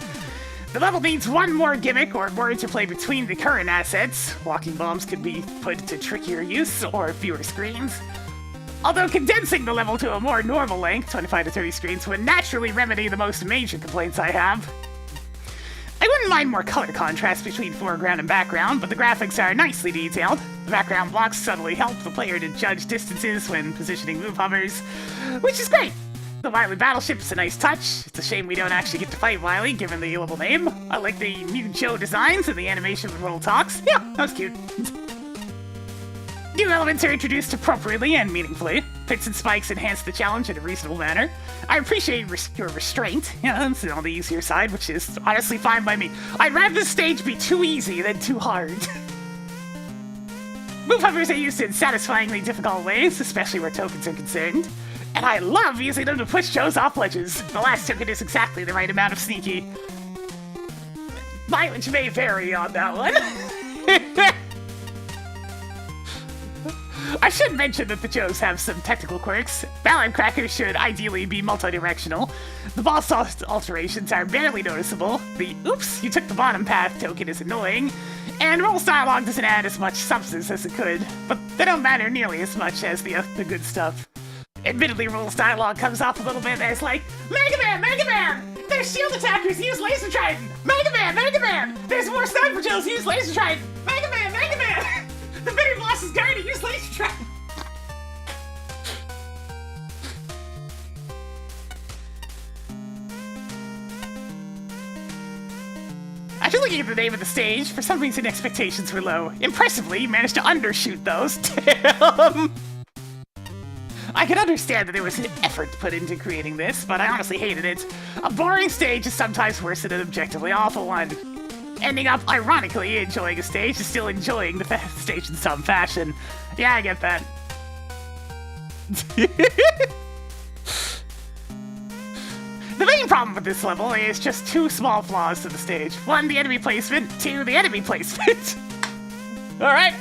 The level needs one more gimmick or more interplay between the current assets. Walking bombs could be put to trickier use or fewer screens. Although condensing the level to a more normal length, 25 to 30 screens, would naturally remedy the most major complaints I have. I wouldn't mind more color contrast between foreground and background, but the graphics are nicely detailed. The background blocks subtly help the player to judge distances when positioning move hovers, which is great. The Wily battleship is a nice touch. It's a shame we don't actually get to fight Wily, given the level name. I like the new Joe designs and the animation with Roll talks. Yeah, that was cute. New elements are introduced appropriately and meaningfully. Pits and spikes enhance the challenge in a reasonable manner. I appreciate your restraint. Yeah, it's on the easier side, which is honestly fine by me. I'd rather the stage be too easy than too hard. Move hovers are used in satisfyingly difficult ways, especially where tokens are concerned. And I love using them to push Joes off ledges. The last token is exactly the right amount of sneaky. Mileage may vary on that one. I should mention that the Joes have some technical quirks. Ballad crackers should ideally be multi-directional. The boss alterations are barely noticeable. The oops, you took the bottom path token is annoying. And Roll's dialogue doesn't add as much substance as it could, but they don't matter nearly as much as the good stuff. Admittedly, Roll's dialogue comes off a little bit as like, Mega Man, Mega Man! There's shield attackers, use laser trident! Mega Man, Mega Man! There's more sniper Joes, use laser trident! Mega Man, Mega Man! The bitter boss is guarding, use laser trident! After looking at the name of the stage, for some reason expectations were low. Impressively, you managed to undershoot those. Damn! I can understand that there was an effort put into creating this, but I honestly hated it. A boring stage is sometimes worse than an objectively awful one. Ending up ironically enjoying a stage is still enjoying the stage in some fashion. Yeah, I get that. The main problem with this level is just two small flaws to the stage. One, the enemy placement. Two, the enemy placement. Alright.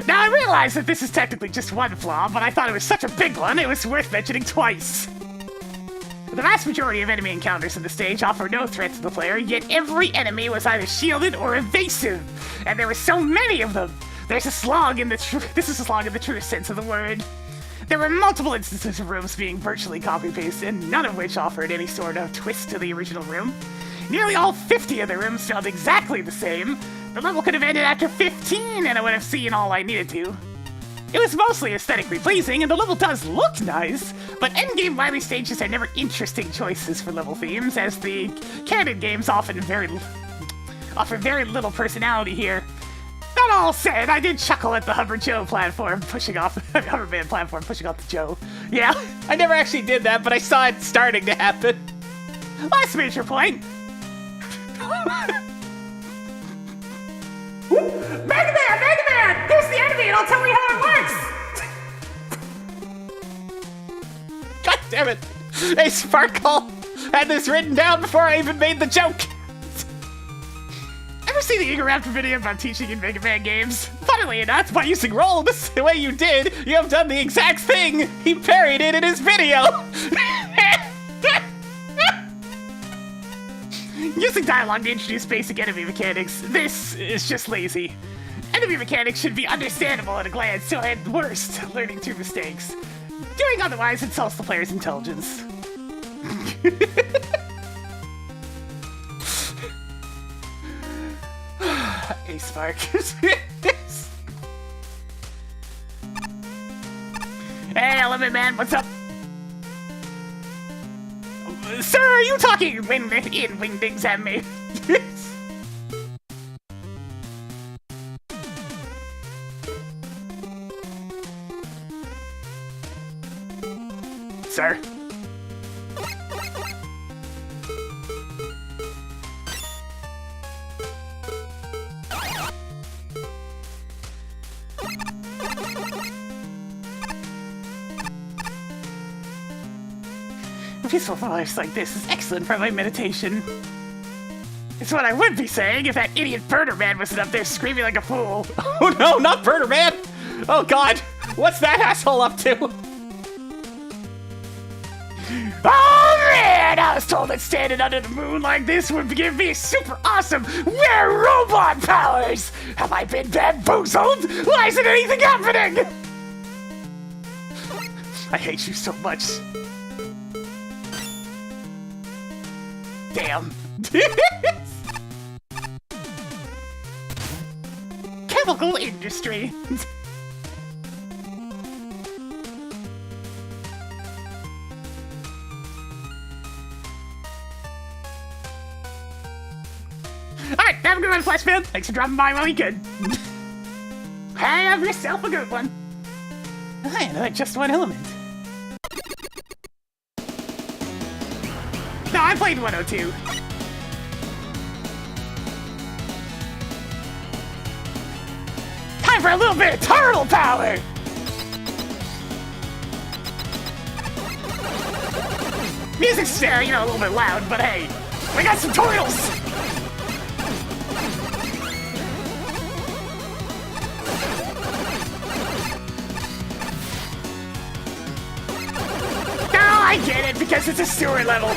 Now, I realize that this is technically just one flaw, but I thought it was such a big one, it was worth mentioning twice. The vast majority of enemy encounters in the stage offer no threat to the player, yet every enemy was either shielded or evasive, and there were so many of them. This is a slog in the truest sense of the word. There were multiple instances of rooms being virtually copy-pasted, none of which offered any sort of twist to the original room. Nearly all 50 of the rooms felt exactly the same. The level could have ended after 15 and I would have seen all I needed to. It was mostly aesthetically pleasing and the level does look nice, but endgame Wily stages are never interesting choices for level themes, as the canon games offer very little personality here. That all said, I did chuckle at the Hover Joe platform pushing off Hoverman platform pushing off the Joe. Yeah,
I never actually did that, but I saw it starting to happen.
Last major point. Mega Man! Mega Man! There's the enemy and I'll tell you how it works!
Damn it. Hey, Sparkle! Had this written down before I even made the joke!
Ever see the Eager Raptor video about teaching in Mega Man games?
Funnily enough, by using rolls the way you did, you have done the exact thing! He parried it in his video!
Using dialogue to introduce basic enemy mechanics. This is just lazy. Enemy mechanics should be understandable at a glance, so at worst, learning through mistakes. Doing otherwise insults the player's intelligence.
Hey, Spark.
Hey, Element Man, what's up? Sir, are you talking in Wingdings at me? Sir? A peaceful forest like this is excellent for my meditation. It's what I would be saying if that idiot Birder Man wasn't up there screaming like a fool.
Oh no, not Birder Man! Oh god, what's that asshole up to?
Oh man, I was told that standing under the moon like this would give me super awesome rare robot powers! Have I been bamboozled? Why isn't anything happening? I hate you so much. Damn. Chemical industry. Alright, have a good one, Flashman. Thanks for dropping by while you could. Have yourself a good one. I know just one element. No, I played 102. Time for a little bit of turtle power! Music's, a little bit loud, but hey, we got some turtles! I get it, because it's a sewer level.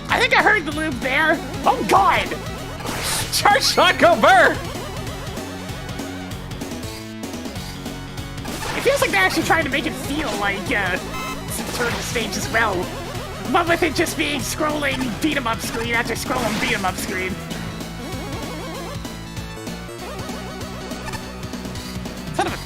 I think I heard the loop there. Oh god!
Charge shot, go Burr!
It feels like they're actually trying to make it feel like some turtle stage as well. But with it just being scrolling beat 'em up screen after scrolling beat 'em up screen. Son of a...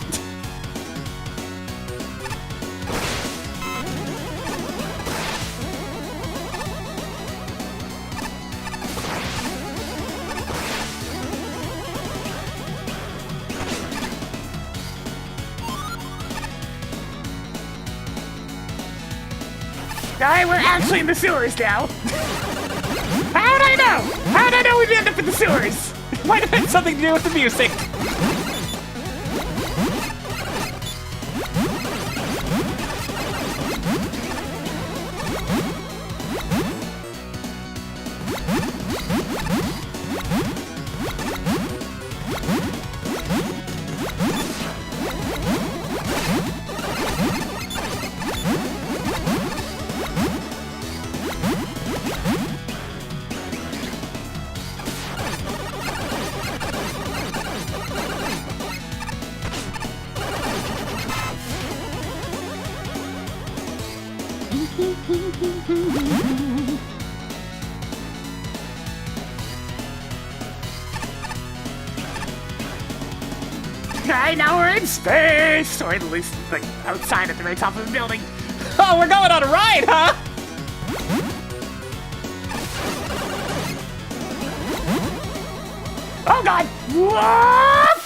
Alright, we're actually in the sewers now. How'd I know? How'd I know we'd end up in the sewers?
Might have had something to do with the music.
Alright, now we're in space! Or at least, like, outside at the very top of the building.
Oh, we're going on a ride, huh?
Oh god! What?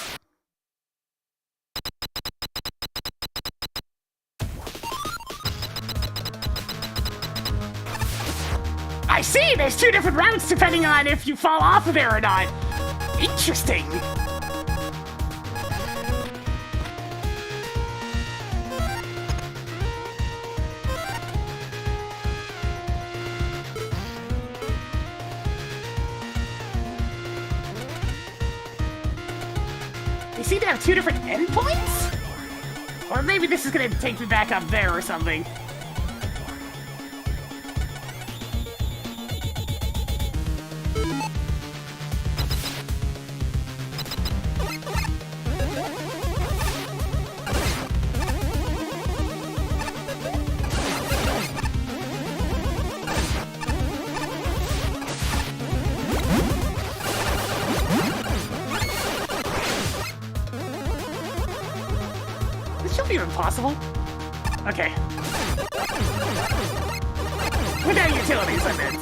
I see! There's two different routes depending on if you fall off of there or not. Interesting. They seem to have two different endpoints? Or maybe this is gonna take me back up there or something. This should be impossible. Okay. Without utilities, I meant.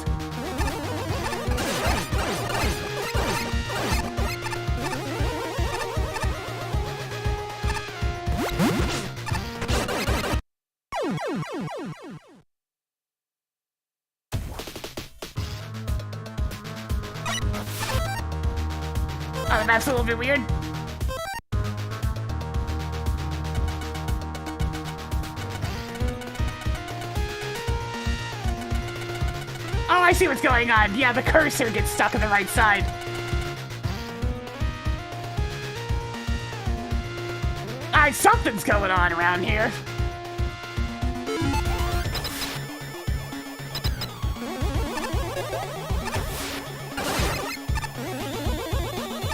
Oh, the map's a little bit weird. Oh, I see what's going on. Yeah, the cursor gets stuck on the right side. Alright, something's going on around here.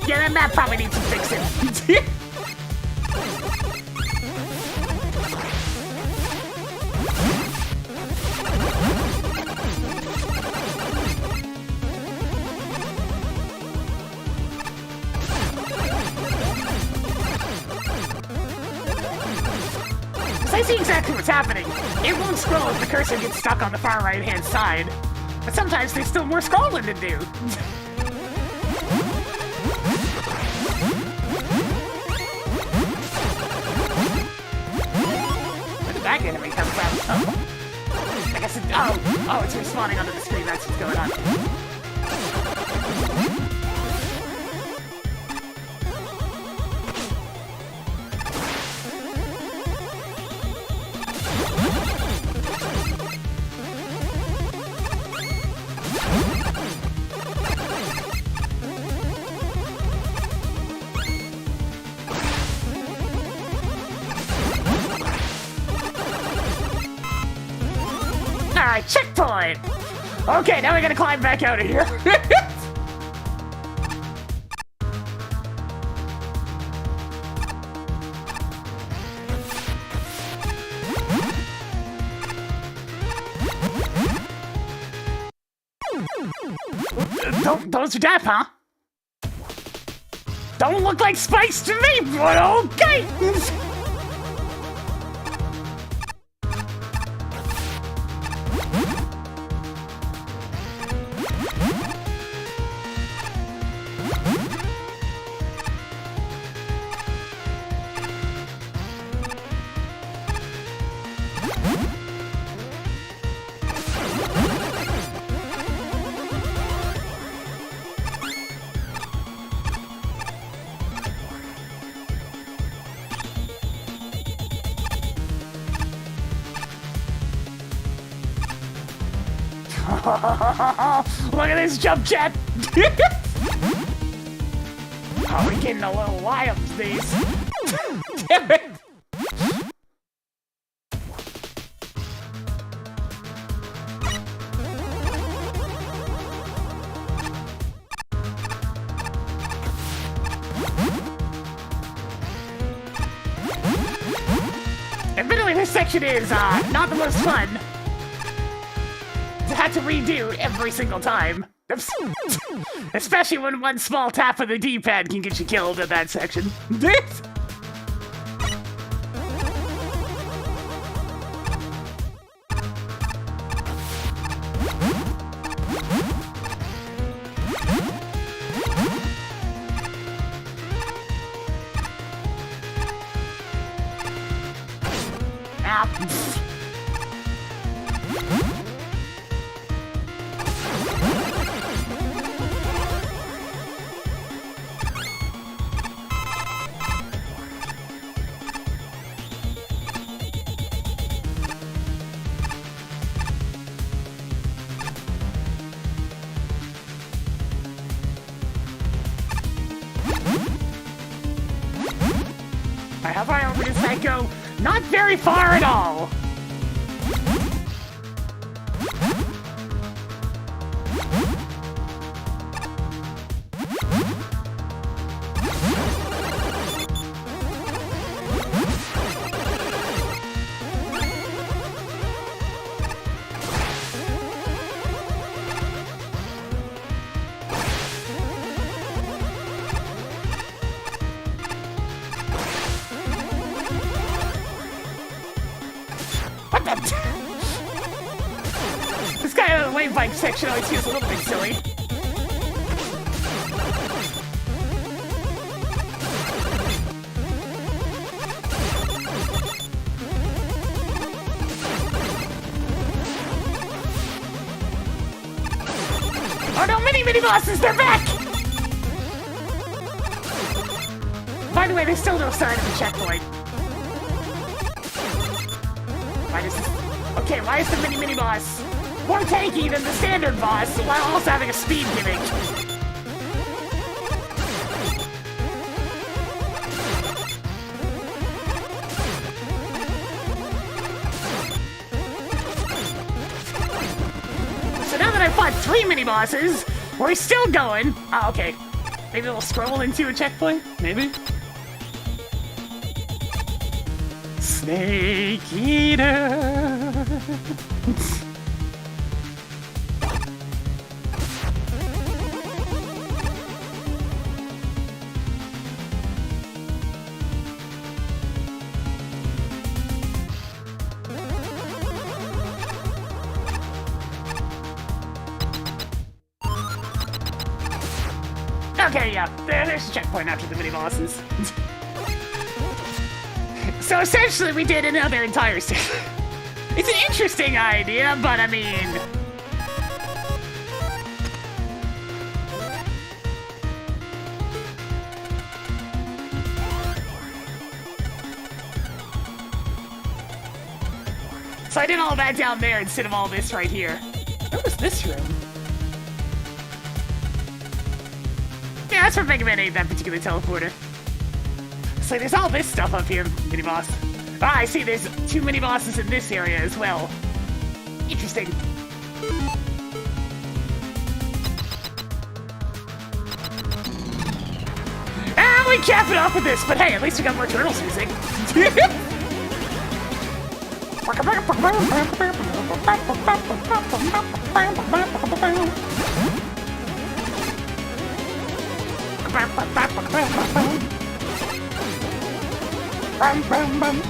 Yeah, that map probably needs some fixing. I see exactly what's happening. It won't scroll if the cursor gets stuck on the far right-hand side. But sometimes there's still more scrolling to do. Where did that enemy come from? Oh. I guess it... Oh, it's respawning onto the screen. That's what's going on. Alright, checkpoint! Okay, now we gotta climb back out of here. Those are death, huh? Don't look like spikes to me, but okay! Look at this jump jet! Oh, we're getting a little wild these. Damn it! Admittedly, this section is not the most fun. had to redo every single time. Oops. Especially when one small tap of the D-pad can get you killed in that section. How far over does that go? Not very far at all! What the? This guy on the wave bike section always feels a little bit silly. Oh no, mini bosses, they're back! By the way, there's still no sign of a checkpoint. Why does this... Okay, why is the mini boss more tanky than the standard boss while also having a speed gimmick? So now that I've fought 3 mini bosses, we're still going. Oh, okay. Maybe we'll scroll into a checkpoint? Maybe? Snake Eater. Okay, yeah, there's a checkpoint after the mini bosses. So essentially, we did another entire stage. It's an interesting idea, but I mean... So I did all that down there instead of all this right here. Where was this room? Yeah, that's where Mega Man ate that particular teleporter. So there's all this stuff up here, mini boss. Ah, I see there's 2 mini bosses in this area as well. Interesting. Ah, we cap it off with this, but hey, at least we got more Turtles music. Bum, bum, bum.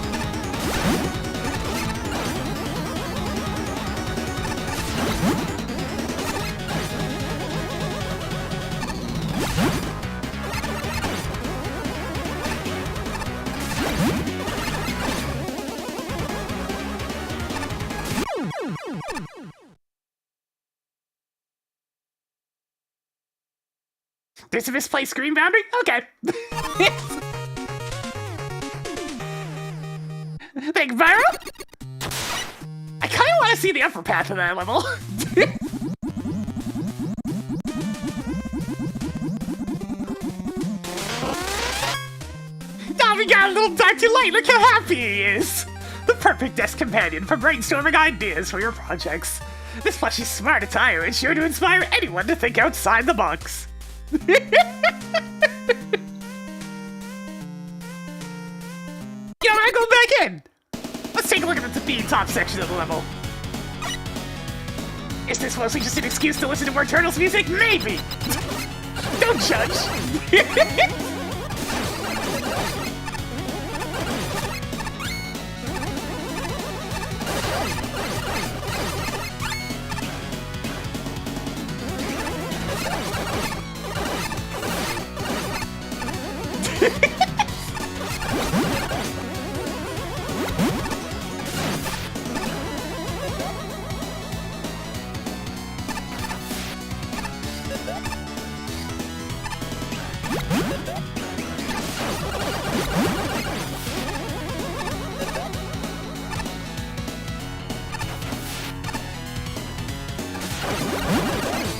There's a misplaced screen boundary? Okay. Thank you, Byron. I kind of want to see the upper path of that level. Now we got a little Dr. Light. Look how happy he is. The perfect desk companion for brainstorming ideas for your projects. This plushy smart attire is sure to inspire anyone to think outside the box. Yeah, I go back in. Let's take a look at the top section of the level. Is this mostly just an excuse to listen to more Turtles music? Maybe! Don't judge!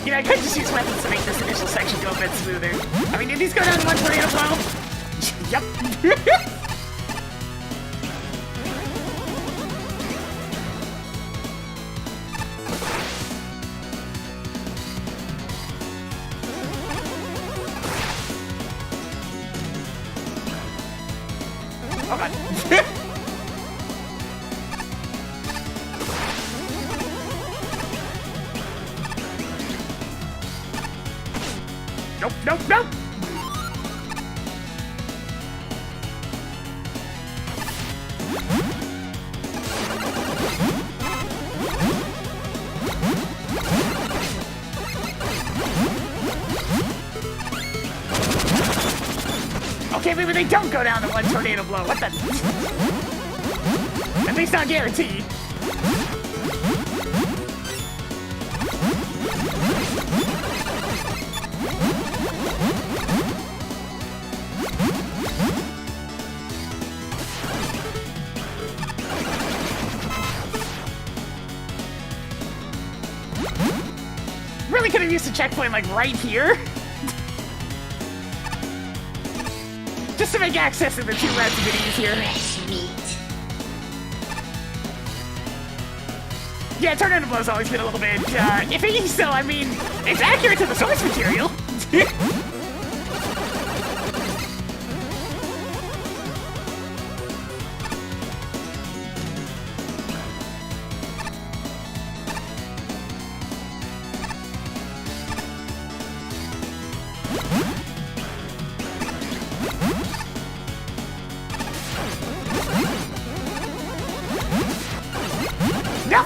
You know, I could just use weapons to make this initial section go a bit smoother. I mean, did these go down to one tornado flow? Yep. Oh god. Nope, nope, nope! Okay, maybe they don't go down to one tornado blow. What the? At least not guaranteed. Really could have used a checkpoint like right here. Just to make access to the two routes a bit easier. Yeah, tornado blow's always been a little bit iffy, so I mean, it's accurate to the source material. No!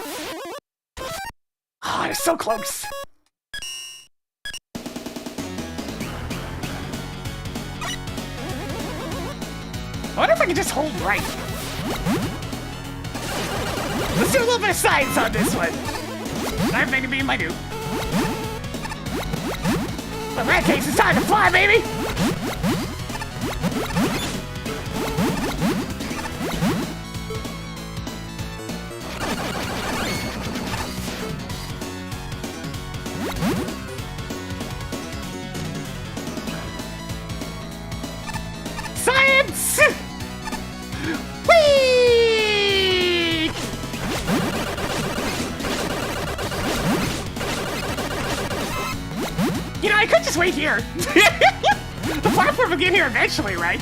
Oh, it's so close. I wonder if I can just hold right. Let's do a little bit of science on this one. I'm making me my do. But in that case, it's time to fly, baby! Science! Whee! You know, I could just wait here. The platform will get here eventually, right?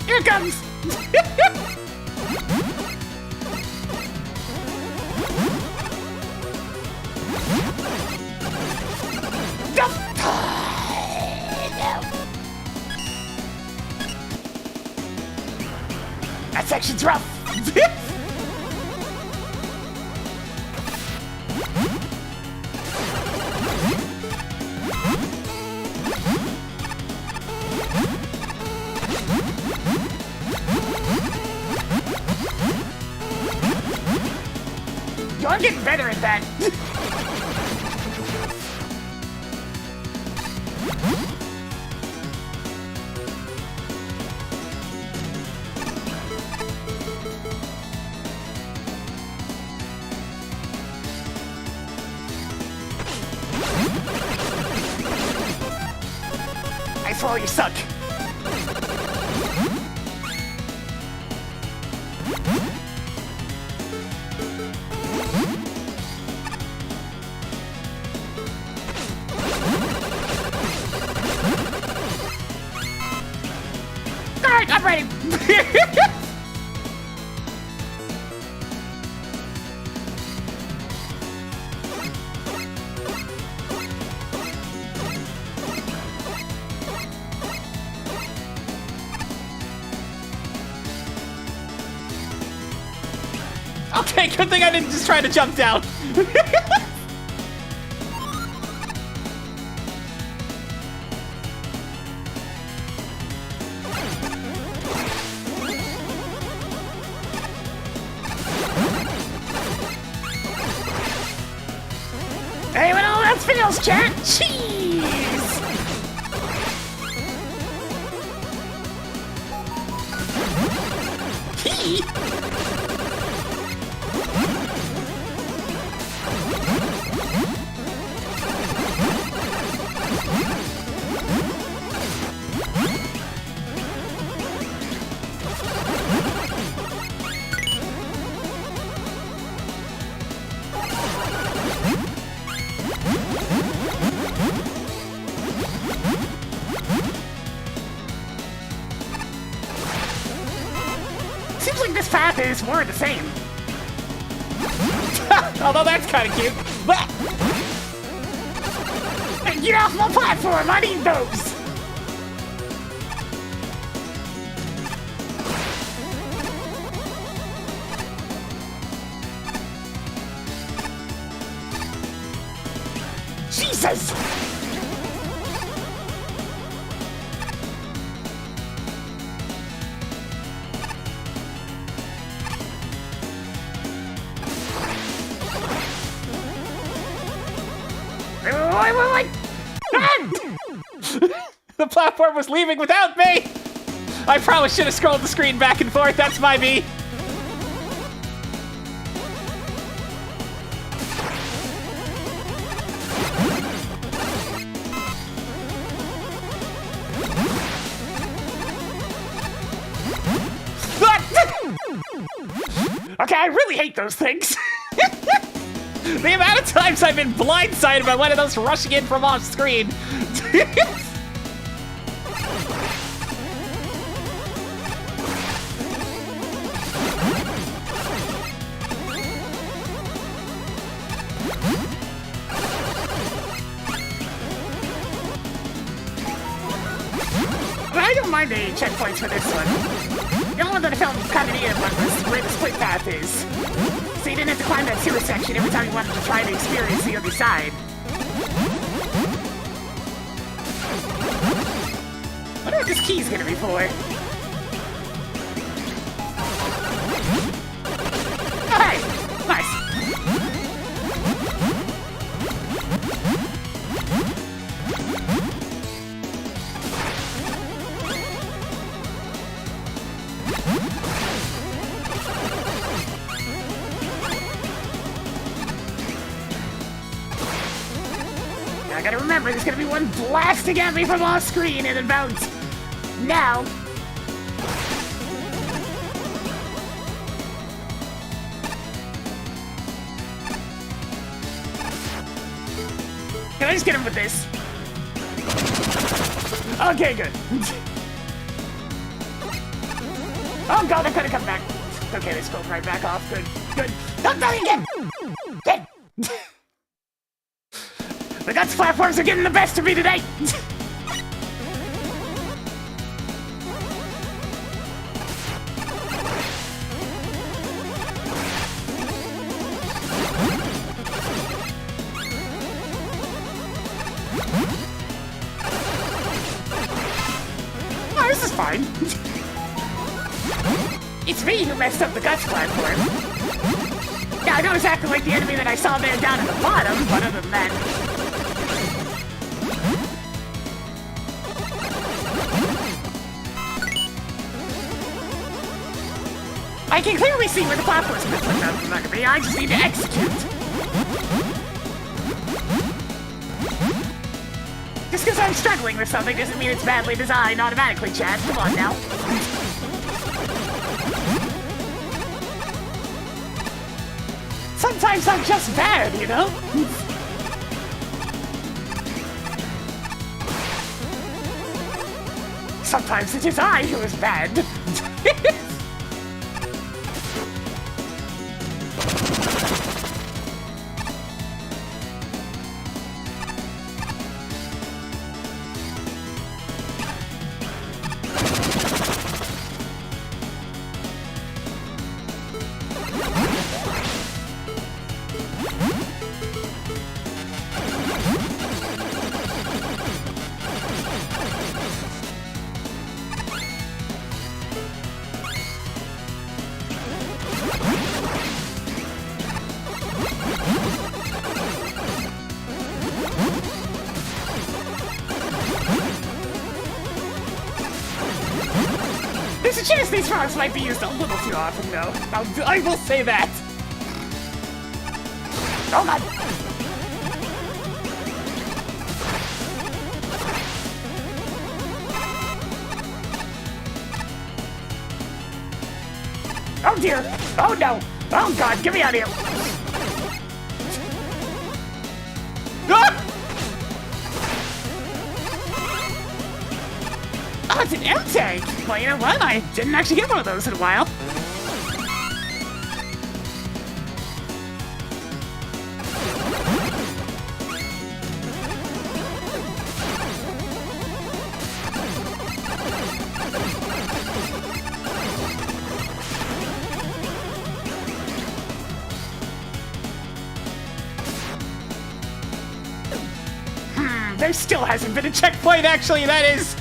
Here it comes! That section's rough. Yo, I'm getting better at that. I swear you suck.
Okay, good thing I didn't just try to jump down.
Anyone else feels, chat? Cheese! Tea? Seems like this path is more of the same.
Although that's kind of cute.
Hey, get off my platform! I need those! Jesus! Wait.
The platform was leaving without me! I probably should have scrolled the screen back and forth, that's my me.
Okay, I really hate those things.
The amount of times I've been blindsided by one of those rushing in from off screen.
But I don't mind the checkpoints for this one. The only one that I felt kind of needed was where the split path is. So you didn't have to climb that sewer section every time you wanted to try to experience the other side. I wonder what this key's gonna be for. Oh, hey! Nice! I gotta remember, there's gonna be one blasting at me from off screen in about now. Can I just get him with this? Okay, good. Oh god, I'm gonna come back. Okay, they spoke right back off. Good. Don't die again! Good. The guts platforms are getting the best of me today! Oh, this is fine. It's me who messed up the guts platform. Yeah, I don't exactly like the enemy that I saw there down at the bottom, but other than that... I can clearly see where the platform's gonna put up from under me. I just need to execute. Just because I'm struggling with something doesn't mean it's badly designed automatically, Chad. Come on now. Sometimes I'm just bad, you know? Sometimes it is I who is bad. guess these frogs might be used a little too often, though.
I will say that.
Oh god! Oh dear! Oh no! Oh god, get me out of here!
Ah!
Oh, it's an M-tank! Well, you know what? I didn't actually get one of those in a while.
There still hasn't been a checkpoint, actually, that is...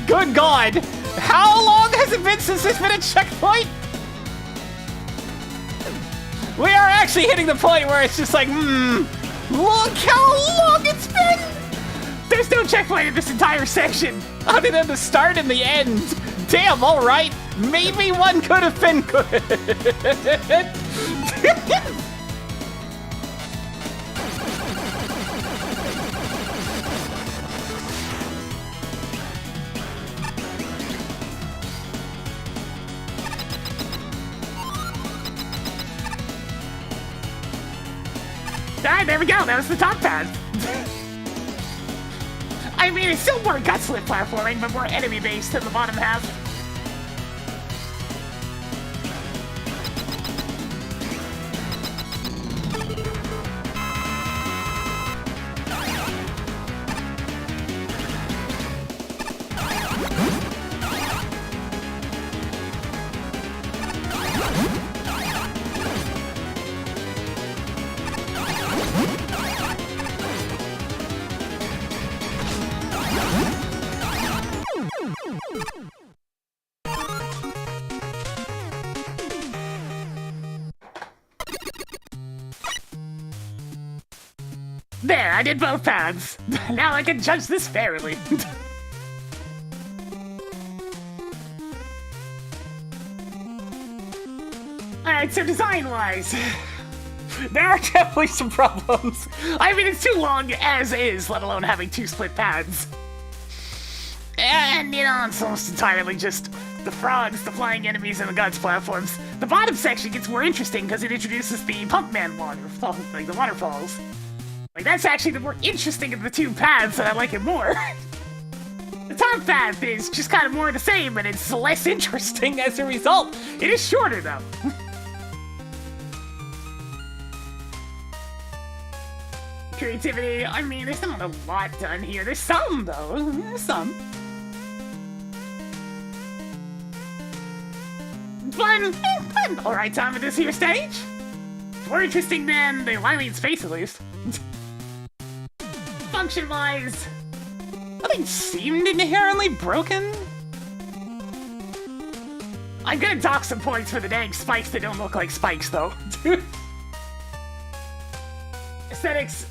Good God! How long has it been since there's been a checkpoint? We are actually hitting the point where it's just like, look how long it's been!
There's no checkpoint in this entire section!
Other than the start and the end. Damn, alright. Maybe one could have been good.
Alright, there we go, that was the top path. I mean, it's still more gut-slip platforming, but more enemy-based in the bottom half. There, I did both paths. Now I can judge this fairly. Alright, so design-wise, there are definitely some problems. I mean, it's too long as is, let alone having two split paths. And, you know, it's almost entirely just the frogs, the flying enemies, and the guts platforms. The bottom section gets more interesting because it introduces the Punkman waterfall, like the waterfalls. Like, that's actually the more interesting of the two paths, and I like it more. The top path is just kind of more the same, and it's less interesting as a result. It is shorter, though. Creativity, I mean, there's not a lot done here. There's some, though. There's some. Fun! Fun! Alright, time at this here stage. More interesting than the Lilene space, at least. Function-wise, nothing seemed inherently broken. I'm gonna dock some points for the dang spikes that don't look like spikes, though. Aesthetics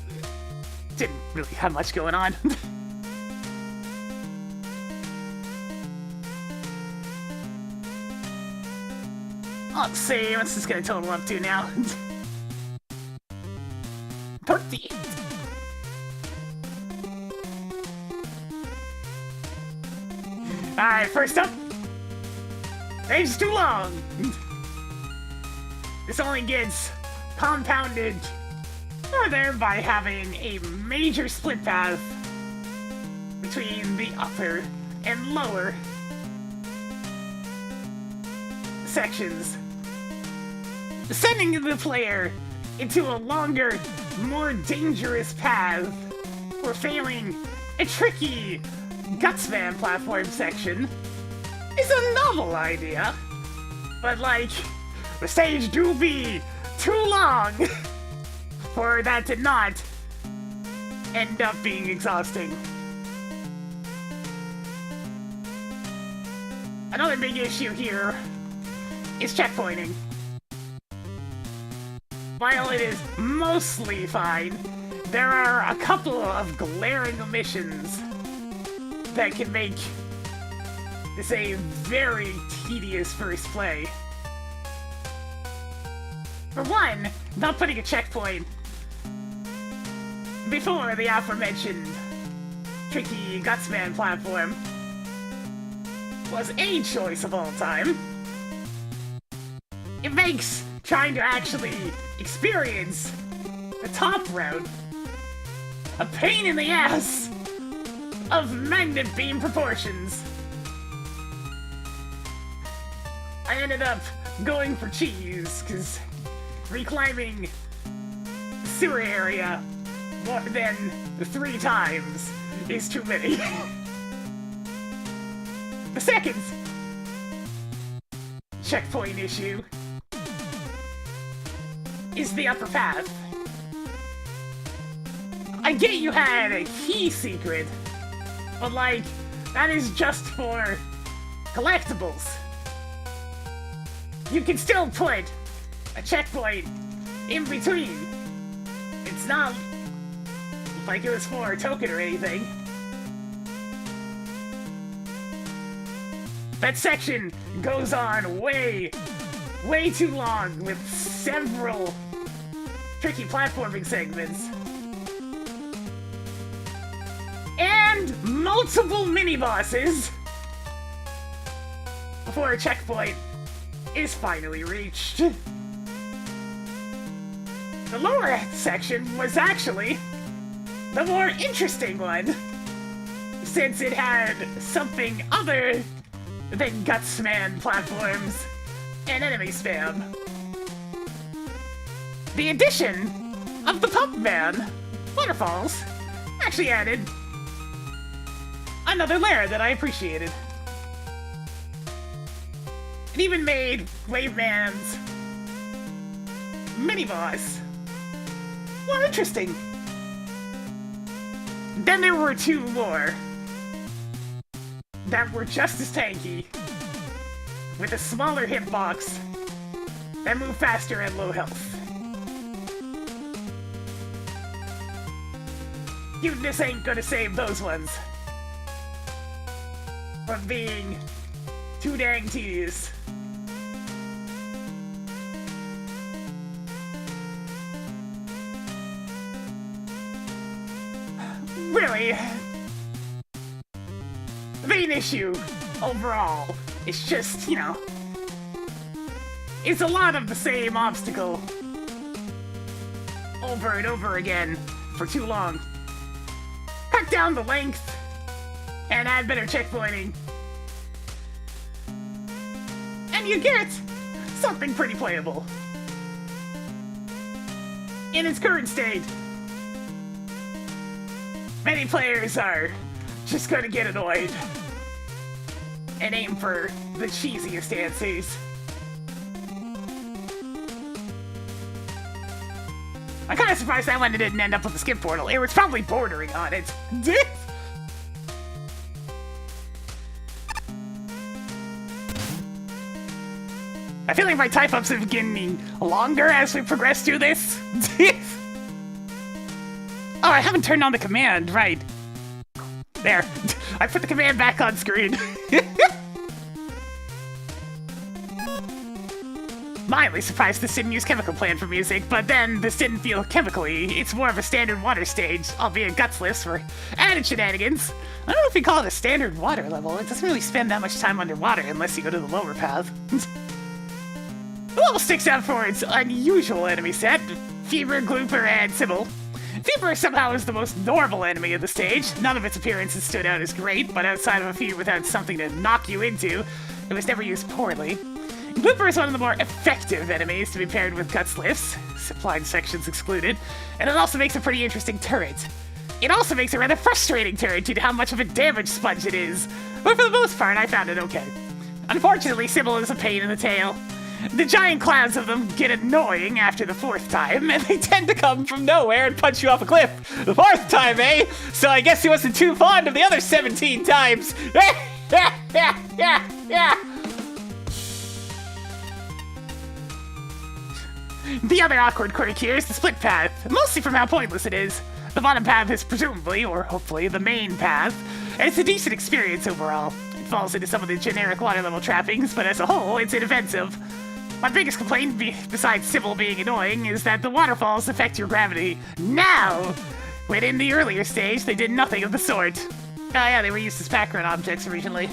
didn't really have much going on. Let's see, what's this gonna total up to now? 38. Alright, first up. Range is too long. This only gets compounded further by having a major split path between the upper and lower sections, sending the player into a longer, more dangerous path for failing a tricky Gutsman platform section is a novel idea, but like, the stage do be too long for that to not end up being exhausting. Another big issue here is checkpointing. While it is mostly fine, there are a couple of glaring omissions that can make is a very tedious first play. For one, not putting a checkpoint before the aforementioned tricky Gutsman platform was a choice of all time. It makes trying to actually experience the top route a pain in the ass of magnet beam proportions. I ended up going for cheese, because reclimbing the sewer area more than 3 times is too many. The second checkpoint issue is the upper path. I get you had a key secret, but like, that is just for collectibles. You can still put a checkpoint in between. It's not like it was for a token or anything. That section goes on way too long with several tricky platforming segments. And multiple mini-bosses before a checkpoint is finally reached. The lower section was actually the more interesting one, since it had something other than Gutsman platforms and enemy spam. The addition of the Pump Man waterfalls actually added another layer that I appreciated. It even made Waveman's mini-boss more interesting. Then there were 2 more that were just as tanky, with a smaller hitbox that moved faster at low health. Cuteness ain't gonna save those ones from being too dang tedious. Really, the main issue overall is just, you know, it's a lot of the same obstacle over and over again for too long. Cut down the length and add better checkpointing, and you get something pretty playable. In its current state, many players are just gonna get annoyed and aim for the cheesiest answers. I'm kinda surprised that one didn't end up with a skip portal. It was probably bordering on it. I feel like my type-ups are getting longer as we progress through this. Oh, I haven't turned on the command, right. There. I put the command back on screen. Mildly surprised this didn't use chemical plant for music, but then this didn't feel chemically. It's more of a standard water stage, albeit gutsless for added shenanigans. I don't know if you call it a standard water level. It doesn't really spend that much time underwater unless you go to the lower path. The level sticks out for its unusual enemy set: Fever, Glooper, and Sybil. Fever somehow is the most normal enemy of the stage. None of its appearances stood out as great, but outside of a few without something to knock you into, it was never used poorly. Glooper is one of the more effective enemies to be paired with Gutslifts, supplied sections excluded, and it also makes a pretty interesting turret. It also makes a rather frustrating turret due to how much of a damage sponge it is, but for the most part I found it okay. Unfortunately, Sybil is a pain in the tail. The giant clouds of them get annoying after the 4th time, and they tend to come from nowhere and punch you off a cliff. The 4th time, eh? So I guess he wasn't too fond of the other 17 times. The other awkward quirk here is the split path, mostly from how pointless it is. The bottom path is presumably, or hopefully, the main path, and it's a decent experience overall. falls into some of the generic water level trappings, but as a whole, it's inoffensive. My biggest complaint, besides Sybil being annoying, is that the waterfalls affect your gravity now, when in the earlier stage, they did nothing of the sort. Oh yeah, they were used as background objects originally.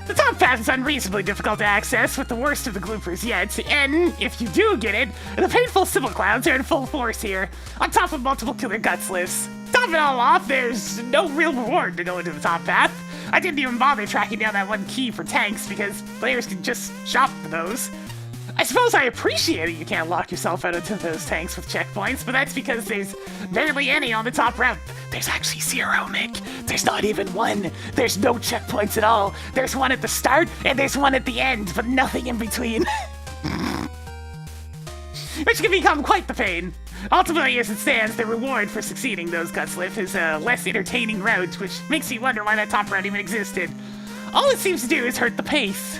The top path is unreasonably difficult to access, with the worst of the gloopers yet, and if you do get it, the painful Sybil clouds are in full force here, on top of multiple killer guts lists. Top it all off, there's no real reward to go into the top path. I didn't even bother tracking down that one key for tanks, because players can just shop for those. I suppose I appreciate it you can't lock yourself out into those tanks with checkpoints, but that's because there's barely any on the top route. There's actually 0, Nick. There's not even one. There's no checkpoints at all. There's one at the start, and there's one at the end, but nothing in between. Which can become quite the pain. Ultimately, as it stands, the reward for succeeding those Gutsliff is a less entertaining route, which makes you wonder why that top route even existed. All it seems to do is hurt the pace.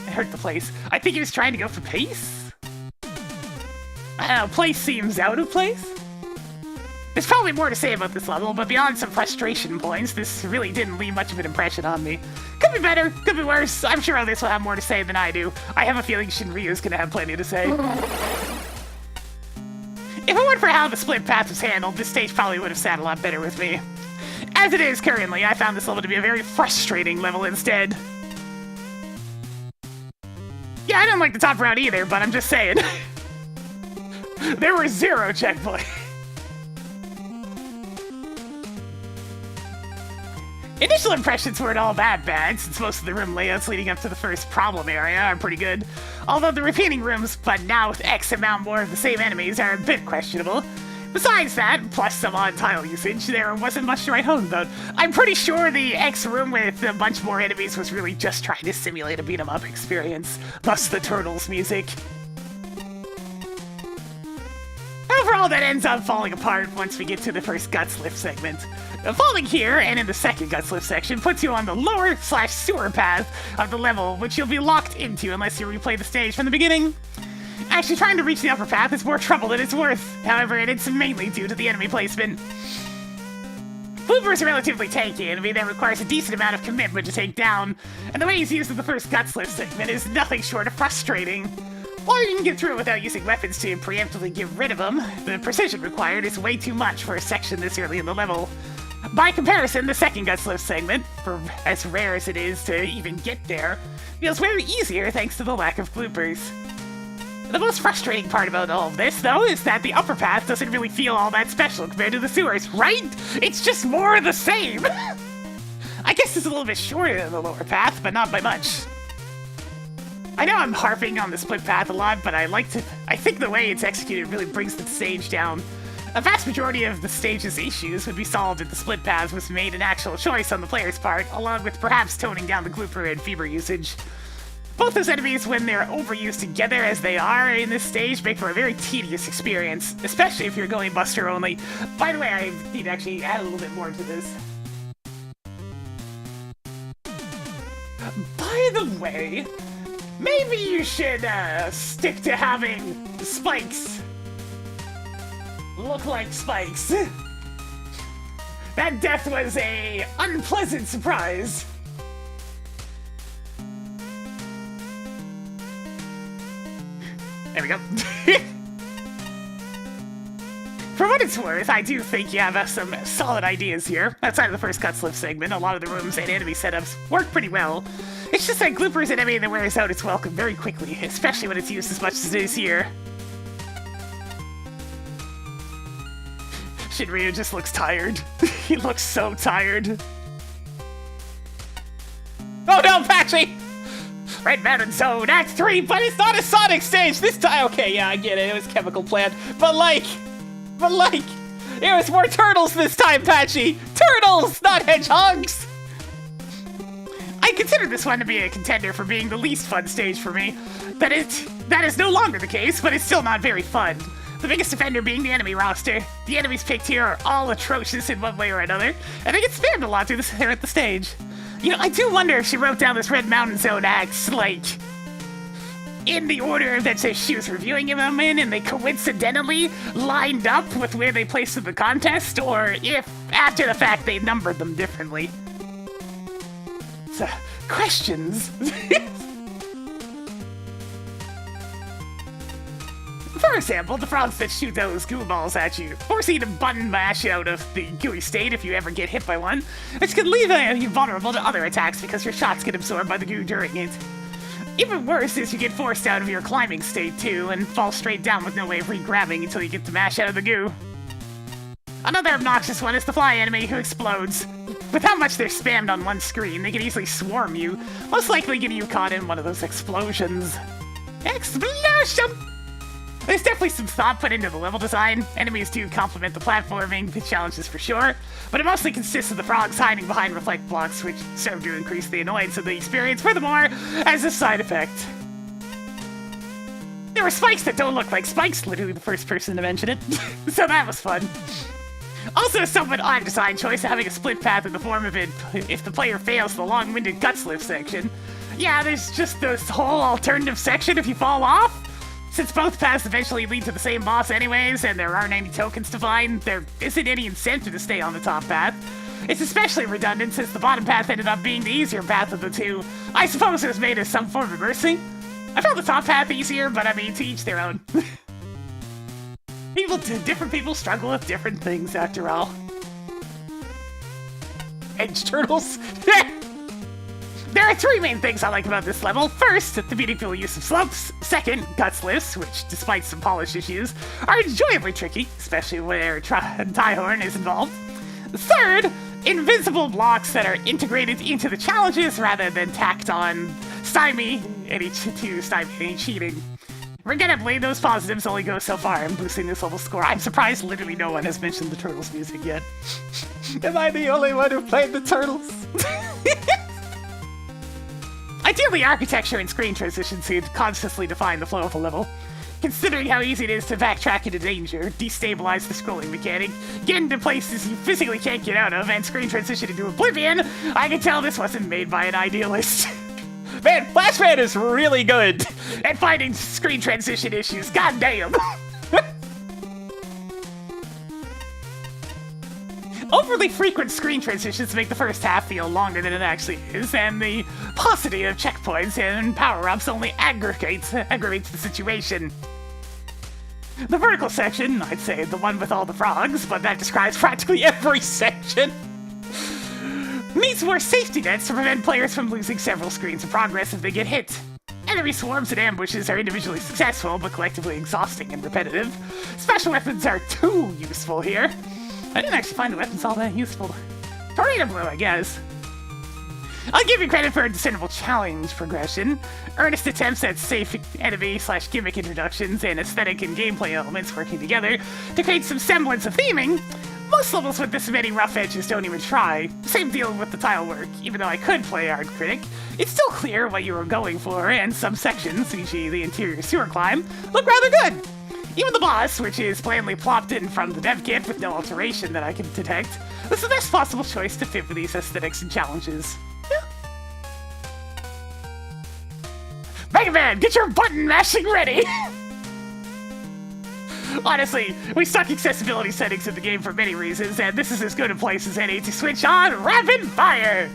Hurt the place. I think he was trying to go for pace? I don't know, place seems out of place? There's probably more to say about this level, but beyond some frustration points, this really didn't leave much of an impression on me. Could be better, could be worse. I'm sure others will have more to say than I do. I have a feeling Shinryu's gonna have plenty to say. If it weren't for how the split path was handled, this stage probably would have sat a lot better with me. As it is currently, I found this level to be a very frustrating level instead. Yeah, I didn't like the top route either, but I'm just saying. There were 0 checkpoints. Initial impressions weren't all that bad, since most of the room layouts leading up to the first problem area are pretty good. Although the repeating rooms, but now with X amount more of the same enemies, are a bit questionable. Besides that, plus some odd tile usage, there wasn't much to write home about. I'm pretty sure the X room with a bunch more enemies was really just trying to simulate a beat-em-up experience, thus the Turtles music. Overall, that ends up falling apart once we get to the first Gutslift segment. Falling here, and in the second Gutslift section, puts you on the lower/sewer path of the level, which you'll be locked into unless you replay the stage from the beginning. Actually, trying to reach the upper path is more trouble than it's worth. However, it's mainly due to the enemy placement. Blooper is a relatively tanky enemy that requires a decent amount of commitment to take down, and the way he's used in the first Gutslift segment is nothing short of frustrating. While you can get through it without using weapons to preemptively get rid of him, the precision required is way too much for a section this early in the level. By comparison, the second Gutslift segment, for as rare as it is to even get there, feels way easier thanks to the lack of bloopers. The most frustrating part about all of this, though, is that the upper path doesn't really feel all that special compared to the sewers, right? It's just more of the same! I guess it's a little bit shorter than the lower path, but not by much. I know I'm harping on the split path a lot, but I think the way it's executed really brings the stage down. A vast majority of the stage's issues would be solved if the split path was made an actual choice on the player's part, along with perhaps toning down the glooper and fever usage. Both those enemies, when they're overused together as they are in this stage, make for a very tedious experience, especially if you're going Buster only. By the way, I need to actually add a little bit more to this. By the way, maybe you should stick to having spikes look like spikes. That death was a unpleasant surprise. There we go. For what it's worth, I do think you have some solid ideas here. Outside of the first Gutslift segment, a lot of the rooms and enemy setups work pretty well. It's just that Glooper is an enemy that wears out its welcome very quickly, especially when it's used as much as it is here. Shinryu just looks tired. He looks so tired. Oh no, Patchy! Red Mountain Zone, Act 3, but it's not a Sonic stage this time! Okay, yeah, I get it, it was Chemical Plant. But like, it was more turtles this time, Patchy! Turtles, not hedgehogs! I consider this one to be a contender for being the least fun stage for me. That is no longer the case, but it's still not very fun. The biggest offender being the enemy roster. The enemies picked here are all atrocious in one way or another, and they get spammed a lot through the stage. You know, I do wonder if she wrote down this Red Mountain Zone acts, like, in the order that she was reviewing them in, and they coincidentally lined up with where they placed in the contest, or if, after the fact, they numbered them differently. questions. For example, the frogs that shoot those goo balls at you, force you to button mash out of the gooey state if you ever get hit by one, which can leave you vulnerable to other attacks because your shots get absorbed by the goo during it. Even worse is you get forced out of your climbing state too, and fall straight down with no way of re-grabbing until you get to mash out of the goo. Another obnoxious one is the fly enemy who explodes. With how much they're spammed on one screen, they can easily swarm you, most likely getting you caught in one of those explosions. Explosion! There's definitely some thought put into the level design. Enemies do complement the platforming, the challenges for sure, but it mostly consists of the frogs hiding behind reflect blocks, which serve to increase the annoyance of the experience furthermore as a side effect. There were spikes that don't look like spikes, literally the first person to mention it, so that was fun. Also a somewhat odd design choice, having a split path in the form of it if the player fails the long-winded guts lift section. Yeah, there's just this whole alternative section if you fall off. Since both paths eventually lead to the same boss anyways, and there aren't any tokens to find, there isn't any incentive to stay on the top path. It's especially redundant since the bottom path ended up being the easier path of the two. I suppose it was made as some form of mercy. I found the top path easier, but I mean, to each their own. Different people struggle with different things after all. Edge turtles? There are three main things I like about this level. First, the beautiful use of slopes. Second, guts lifts, which, despite some polish issues, are enjoyably tricky, especially where Tyhorn is involved. Third, invisible blocks that are integrated into the challenges rather than tacked on stymie to stymie any cheating. Regrettably, those positives only go so far in boosting this level score. I'm surprised literally no one has mentioned the Turtles music yet. Am I the only one who played the Turtles? Ideally, architecture and screen transitions should consciously define the flow of a level. Considering how easy it is to backtrack into danger, destabilize the scrolling mechanic, get into places you physically can't get out of, and screen transition into oblivion, I can tell this wasn't made by an idealist. Man, Flashman is really good at finding screen transition issues, goddamn! Overly frequent screen transitions make the first half feel longer than it actually is, and the paucity of checkpoints and power-ups only aggravates the situation. The vertical section, I'd say the one with all the frogs, but that describes practically every section, needs more safety nets to prevent players from losing several screens of progress if they get hit. Enemy swarms and ambushes are individually successful, but collectively exhausting and repetitive. Special weapons are too useful here. I didn't actually find the weapons all that useful. Tornado Blow, I guess. I'll give you credit for a discernible challenge progression, earnest attempts at safe enemy/gimmick introductions, and aesthetic and gameplay elements working together to create some semblance of theming. Most levels with this many rough edges don't even try. Same deal with the tile work. Even though I could play Hard Critic, it's still clear what you were going for, and some sections, e.g. the interior sewer climb, look rather good. Even the boss, which is blandly plopped in from the dev kit with no alteration that I can detect, was the best possible choice to fit for these aesthetics and challenges. Yeah. Mega Man, get your button mashing ready! Honestly, we suck accessibility settings in the game for many reasons, and this is as good a place as any to switch on Rapid Fire!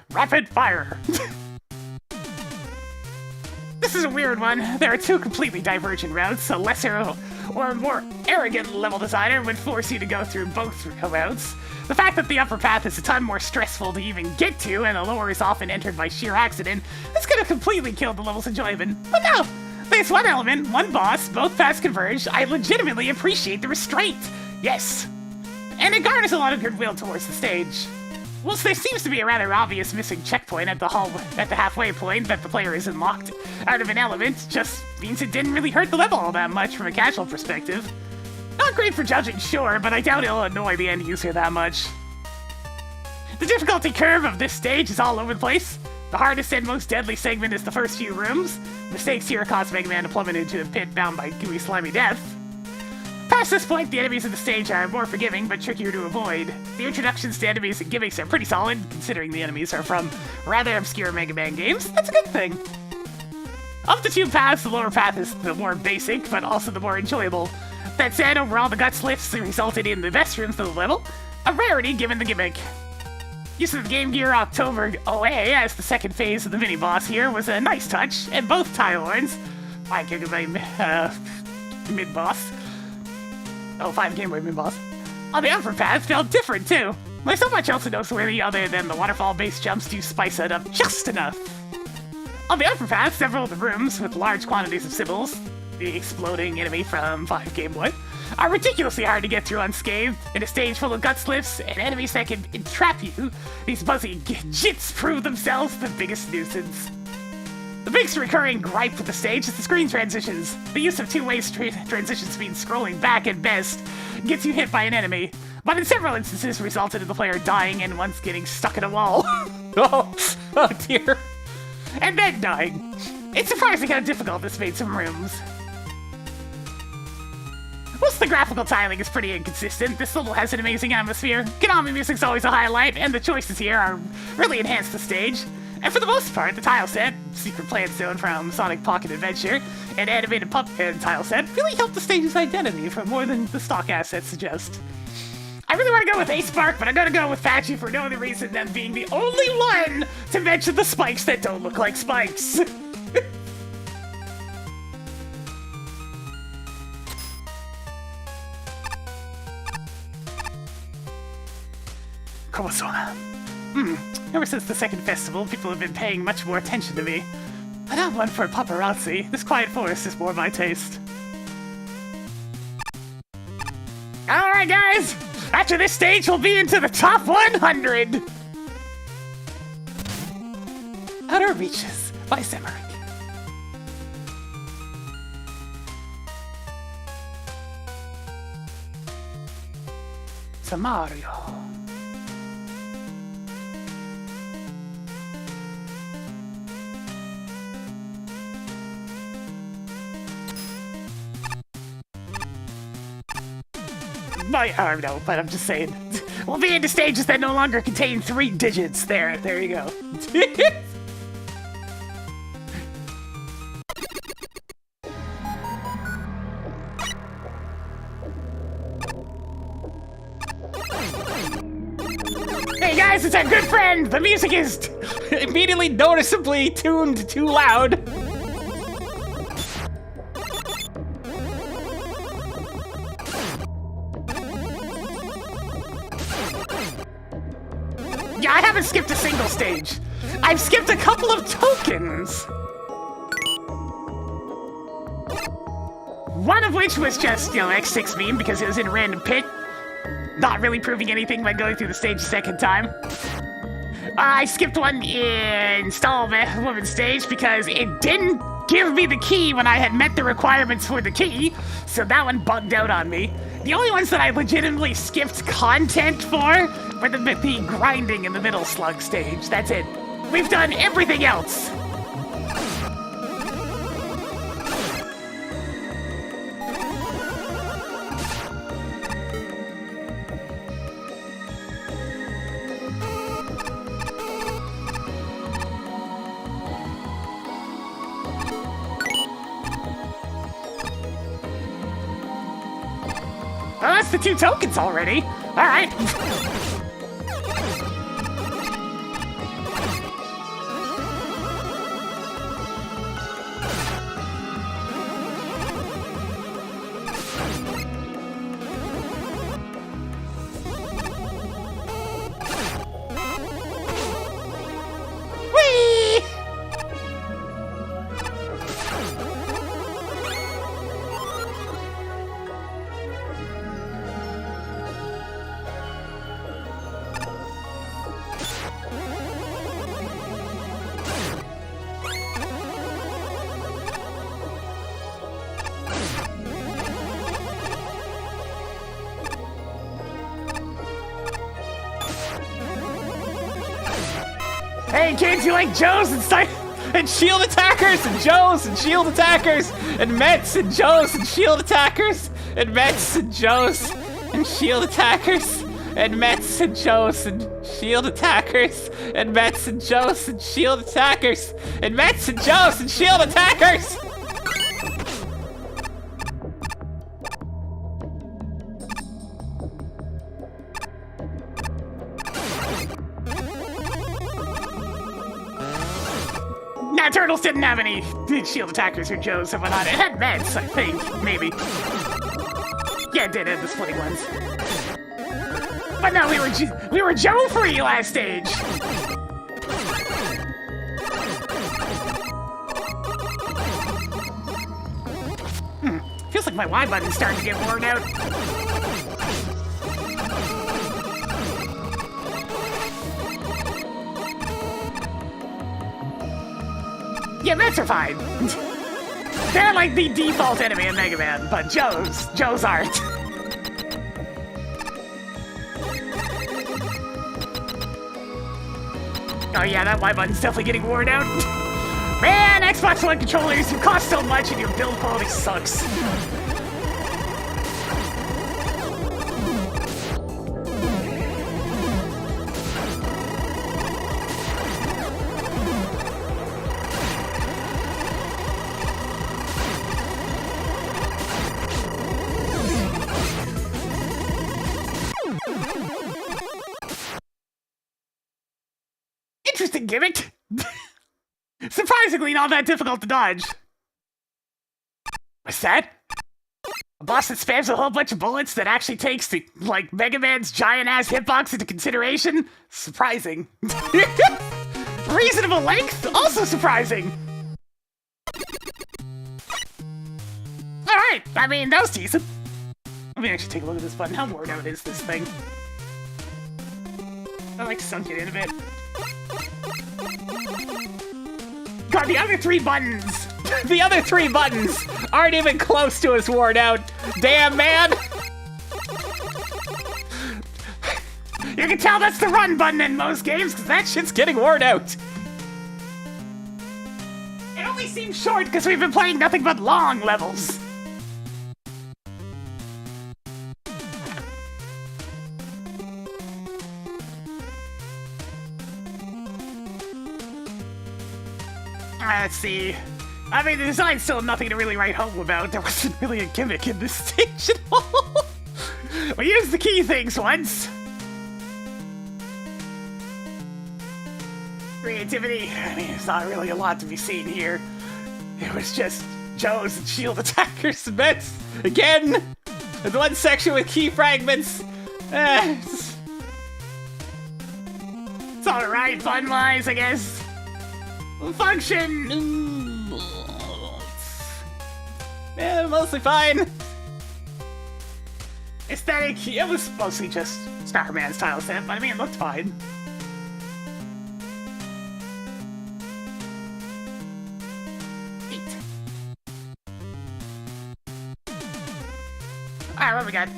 Rapid Fire! This is a weird one. There are two completely divergent routes. A lesser or more arrogant level designer would force you to go through both routes. The fact that the upper path is a ton more stressful to even get to, and the lower is often entered by sheer accident, is gonna completely kill the level's enjoyment. But no! There's one element, one boss, both paths converge. I legitimately appreciate the restraint. Yes. And it garners a lot of goodwill towards the stage. Whilst there seems to be a rather obvious missing checkpoint at the halfway point that the player isn't locked out of an element, just means it didn't really hurt the level all that much from a casual perspective. Not great for judging, sure, but I doubt it'll annoy the end user that much. The difficulty curve of this stage is all over the place. The hardest and most deadly segment is the first few rooms. Mistakes here cause Mega Man to plummet into a pit bound by gooey, slimy death. Past this point, the enemies of the stage are more forgiving, but trickier to avoid. The introductions to enemies and gimmicks are pretty solid, considering the enemies are from rather obscure Mega Man games. That's a good thing. Of the two paths, the lower path is the more basic, but also the more enjoyable. That said, overall, the guts lifts resulted in the best rooms of the level, a rarity given the gimmick. Use of the Game Gear October OA as the second phase of the mini-boss here was a nice touch, and both tile lines, 5 gigabyte mid-boss, 5 Game Boy mid-boss, on the upper path felt different too. There's so much else noteworthy other than the waterfall-based jumps to spice it up just enough. On the upper path, several of the rooms with large quantities of Sybils, the exploding enemy from 5 Game Boy, are ridiculously hard to get through unscathed. In a stage full of gut slips and enemies that can entrap you, these buzzy jits prove themselves the biggest nuisance. The biggest recurring gripe with the stage is the screen transitions. The use of two-way transition speed scrolling back at best gets you hit by an enemy, but in several instances resulted in the player dying and once getting stuck in a wall.
Oh dear.
And then dying. It's surprising how difficult this made some rooms. Most of the graphical tiling is pretty inconsistent. This level has an amazing atmosphere. Konami music's always a highlight, and the choices here are really enhance the stage. And for the most part, the tile set, Secret Plant Zone from Sonic Pocket Adventure, and Animated Puppet tile set really help the stage's identity for more than the stock assets suggest. I really want to go with Ace Spark, but I'm gonna go with Patchy for no other reason than being the only one to mention the spikes that don't look like spikes. Kawasona. Ever since the second festival, people have been paying much more attention to me. I'm not one for paparazzi. This quiet forest is more my taste. Alright guys! After this stage, we'll be into the top 100! Outer Reaches by Semeric. Samario. My arm, no, but I'm just saying. We'll be into stages that no longer contain 3 digits. There you go. Hey guys, it's our good friend! The music is
Immediately noticeably tuned too loud.
Yeah, I haven't skipped a single stage. I've skipped a couple of tokens. One of which was just, X6 meme because it was in a random pit. Not really proving anything by going through the stage a second time. I skipped one in Stall Woman stage because it didn't give me the key when I had met the requirements for the key, so that one bugged out on me. The only ones that I legitimately skipped content for were the grinding in the middle slug stage. That's it. We've done everything else. Oh, that's the 2 tokens already. All right. Whee! Hey kids, you like Joes
And shield attackers and Joes and shield attackers and Mets and Joes and shield attackers and Mets and Joes and shield attackers and Mets and Joes and shield attackers and Mets and Joes and shield attackers and Mets and Joes and shield attackers?
Yeah, Turtles didn't have any shield attackers or Joes and whatnot. It had Mets, I think, maybe. Yeah, it did have the splitting ones. But no, we were Joe free last stage. Feels like my Y button's starting to get worn out. Yeah, Mets are fine. They're like the default enemy in Mega Man, but Joes aren't. Oh yeah, that Y button's definitely getting worn out. Man, Xbox One controllers, you cost so much and your build quality sucks. Interesting gimmick. Surprisingly not that difficult to dodge. What's that? A boss that spams a whole bunch of bullets that actually takes the, like, Mega Man's giant-ass hitbox into consideration? Surprising. Reasonable length? Also surprising. Alright, I mean, that was decent. Let me actually take a look at this button. How worn out is this thing? I like sunk it in a bit. God, the other three buttons! The other three buttons aren't even close to as worn out. Damn, man! You can tell that's the run button in most games, because that shit's getting worn out. It only seems short because we've been playing nothing but long levels. Let's see. I mean, the design's still nothing to really write home about. There wasn't really a gimmick in this stage at all. We used the key things once. Creativity. I mean, there's not really a lot to be seen here. It was just Joes and shield attackers and Mets. Again, the one section with key fragments. It's alright, fun-wise, I guess. Function! Yeah, mostly fine. Aesthetic, it was mostly just Starman style set, but I mean, it looked fine. Alright, what we got?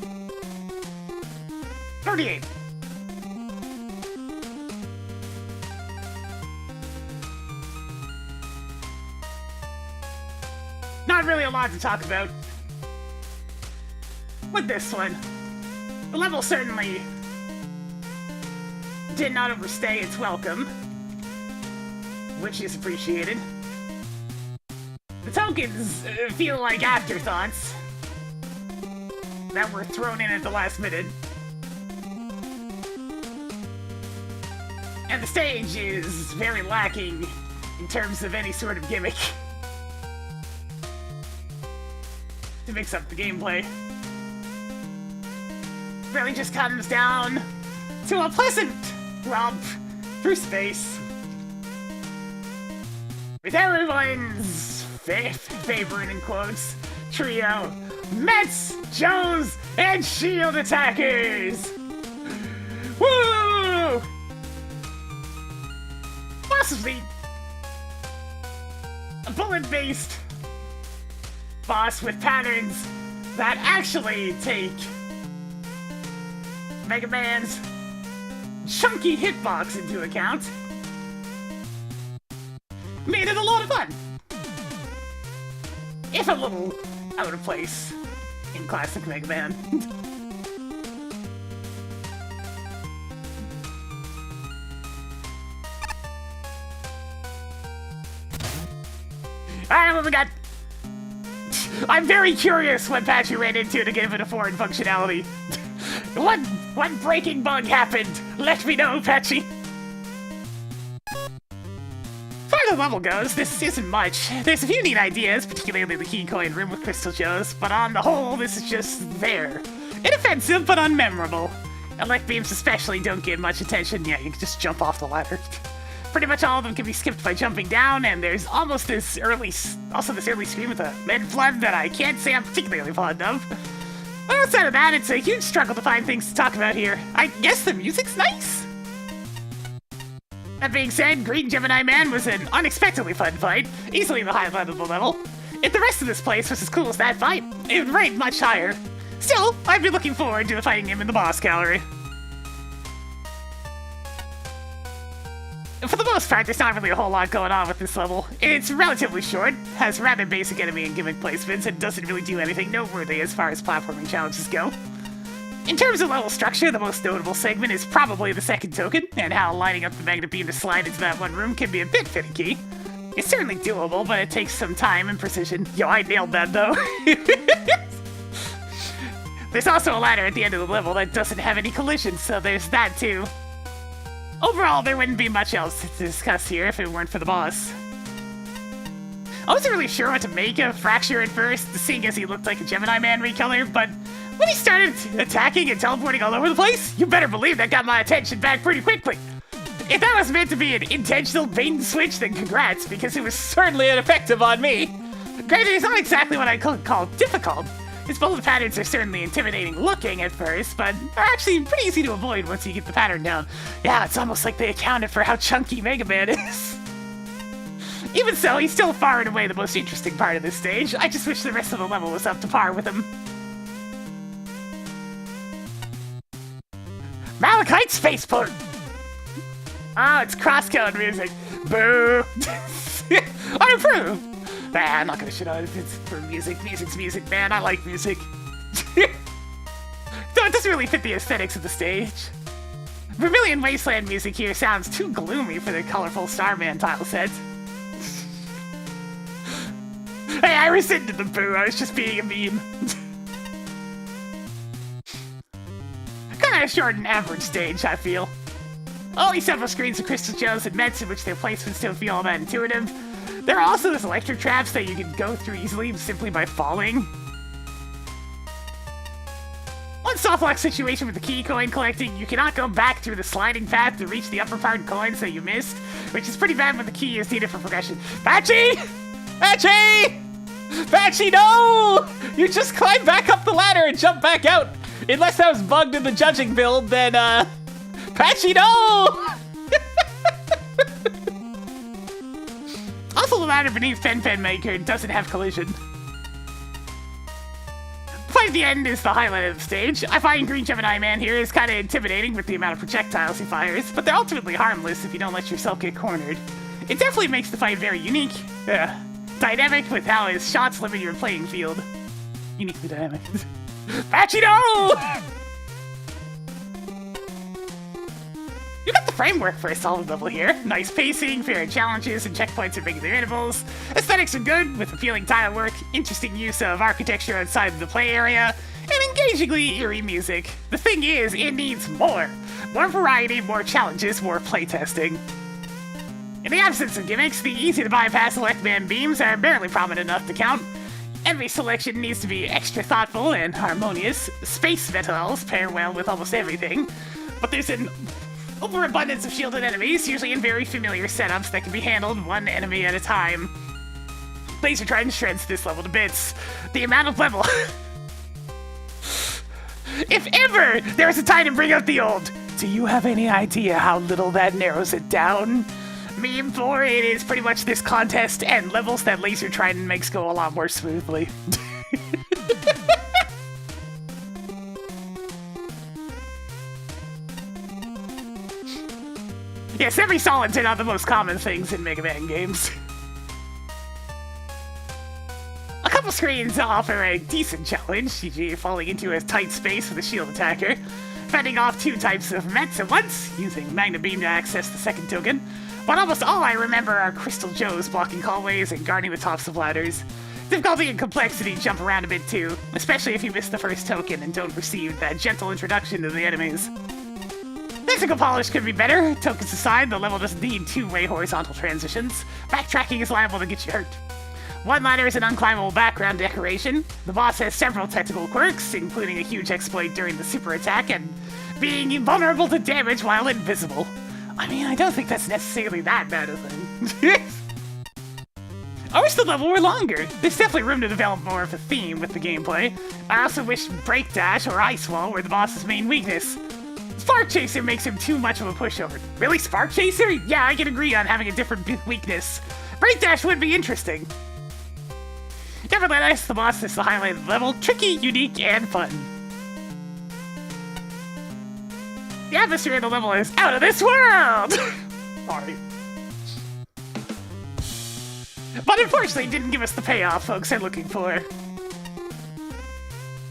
38. Not really a lot to talk about with this one. The level certainly did not overstay its welcome, which is appreciated. The tokens feel like afterthoughts that were thrown in at the last minute. And the stage is very lacking in terms of any sort of gimmick to mix up the gameplay. Really just comes down to a pleasant romp through space with everyone's favorite, in quotes, trio: Mets, Joes, and shield attackers! Woo! Possibly a bullet-based boss with patterns that actually take Mega Man's chunky hitbox into account. Made it a lot of fun. If a little out of place in classic Mega Man. Alright, what we got? I'm very curious what patch you ran into to give it a foreign functionality. What breaking bug happened? Let me know, Patchy. Finally, the level goes, this isn't much. There's a few neat ideas, particularly the key coin room with Crystal Joes, but on the whole, this is just there. Inoffensive, but unmemorable. Elect beams especially don't get much attention. Yeah, you can just jump off the ladder. Pretty much all of them can be skipped by jumping down, and there's almost this early screen with a med flood that I can't say I'm particularly fond of. But outside of that, it's a huge struggle to find things to talk about here. I guess the music's nice? That being said, Green Gemini Man was an unexpectedly fun fight, easily the highlight of the level. If the rest of this place was as cool as that fight, it would rate much higher. Still, I'd be looking forward to fighting him in the boss gallery. For the most part, there's not really a whole lot going on with this level. It's relatively short, has rather basic enemy and gimmick placements, and doesn't really do anything noteworthy as far as platforming challenges go. In terms of level structure, the most notable segment is probably the second token, and how lining up the magnet beam to slide into that one room can be a bit finicky. It's certainly doable, but it takes some time and precision. Yo, I nailed that though. There's also a ladder at the end of the level that doesn't have any collisions, so there's that too. Overall, there wouldn't be much else to discuss here if it weren't for the boss. I wasn't really sure what to make of Fracture at first, seeing as he looked like a Gemini Man recolor, but when he started attacking and teleporting all over the place, you better believe that got my attention back pretty quickly. If that was meant to be an intentional bait and switch, then congrats, because it was certainly ineffective on me. Granted, it's not exactly what I could call difficult. His bullet patterns are certainly intimidating looking at first, but are actually pretty easy to avoid once you get the pattern down. Yeah, it's almost like they accounted for how chunky Mega Man is. Even so, he's still far and away the most interesting part of this stage. I just wish the rest of the level was up to par with him. Malachite Spaceport! Oh, it's crosscode music. Boo! I approve! Nah, I'm not gonna shit on it. It's for music. Music's music, man. I like music. Though it doesn't really fit the aesthetics of the stage. Vermilion Wasteland music here sounds too gloomy for the colorful Starman tile set. Hey, I rescinded the boo. I was just being a meme. Kinda a short and average stage, I feel. Only several screens of Crystal Joes and Mets in which their placements don't feel all that intuitive. There are also those electric traps that you can go through easily simply by falling. One softlock situation with the key coin collecting, you cannot go back through the sliding path to reach the upper part coins that you missed, which is pretty bad when the key is needed for progression. Patchy! Patchy! Patchy, no! You just climb back up the ladder and jump back out! Unless that was bugged in the judging build, then, Patchy, no! Also, the ladder beneath Fen Maker doesn't have collision. The fight at the end is the highlight of the stage. I find Green Gemini Man here is kind of intimidating with the amount of projectiles he fires, but they're ultimately harmless if you don't let yourself get cornered. It definitely makes the fight very unique. Dynamic with how his shots limit your playing field. Uniquely dynamic. Patchy, no! You got the framework for a solid level here. Nice pacing, fair challenges, and checkpoints at regular intervals. Aesthetics are good, with appealing tile work, interesting use of architecture outside of the play area, and engagingly eerie music. The thing is, it needs more. More variety, more challenges, more playtesting. In the absence of gimmicks, the easy-to-bypass Elect Man beams are barely prominent enough to count. Enemy selection needs to be extra thoughtful and harmonious. Space metals pair well with almost everything, but there's an overabundance of shielded enemies, usually in very familiar setups that can be handled one enemy at a time. Laser Trident shreds this level to bits. The amount of level... If ever there was a time to bring out the old, do you have any idea how little that narrows it down? Meme for it is pretty much this contest and levels that Laser Trident makes go a lot more smoothly. Yeah, semi-solids are not the most common things in Mega Man games. A couple screens offer a decent challenge, e.g. falling into a tight space with a shield attacker, fending off two types of Mets at once, using Magna Beam to access the second token, but almost all I remember are Crystal Joes blocking hallways and guarding the tops of ladders. Difficulty and complexity jump around a bit too, especially if you miss the first token and don't receive that gentle introduction to the enemies. Lexical polish could be better. Tokens aside, the level doesn't need two-way horizontal transitions. Backtracking is liable to get you hurt. One-liner is an unclimbable background decoration. The boss has several technical quirks, including a huge exploit during the super attack and being invulnerable to damage while invisible. I mean, I don't think that's necessarily that bad a thing. I wish the level were longer. There's definitely room to develop more of a theme with the gameplay. I also wish Break Dash or Ice Wall were the boss's main weakness. Spark Chaser makes him too much of a pushover. Really, Spark Chaser? Yeah, I can agree on having a different weakness. Break Dash would be interesting. Nevertheless, the boss is the highlight of the level. Tricky, unique, and fun. The atmosphere of the level is out of this world! Sorry. But unfortunately, it didn't give us the payoff folks are looking for.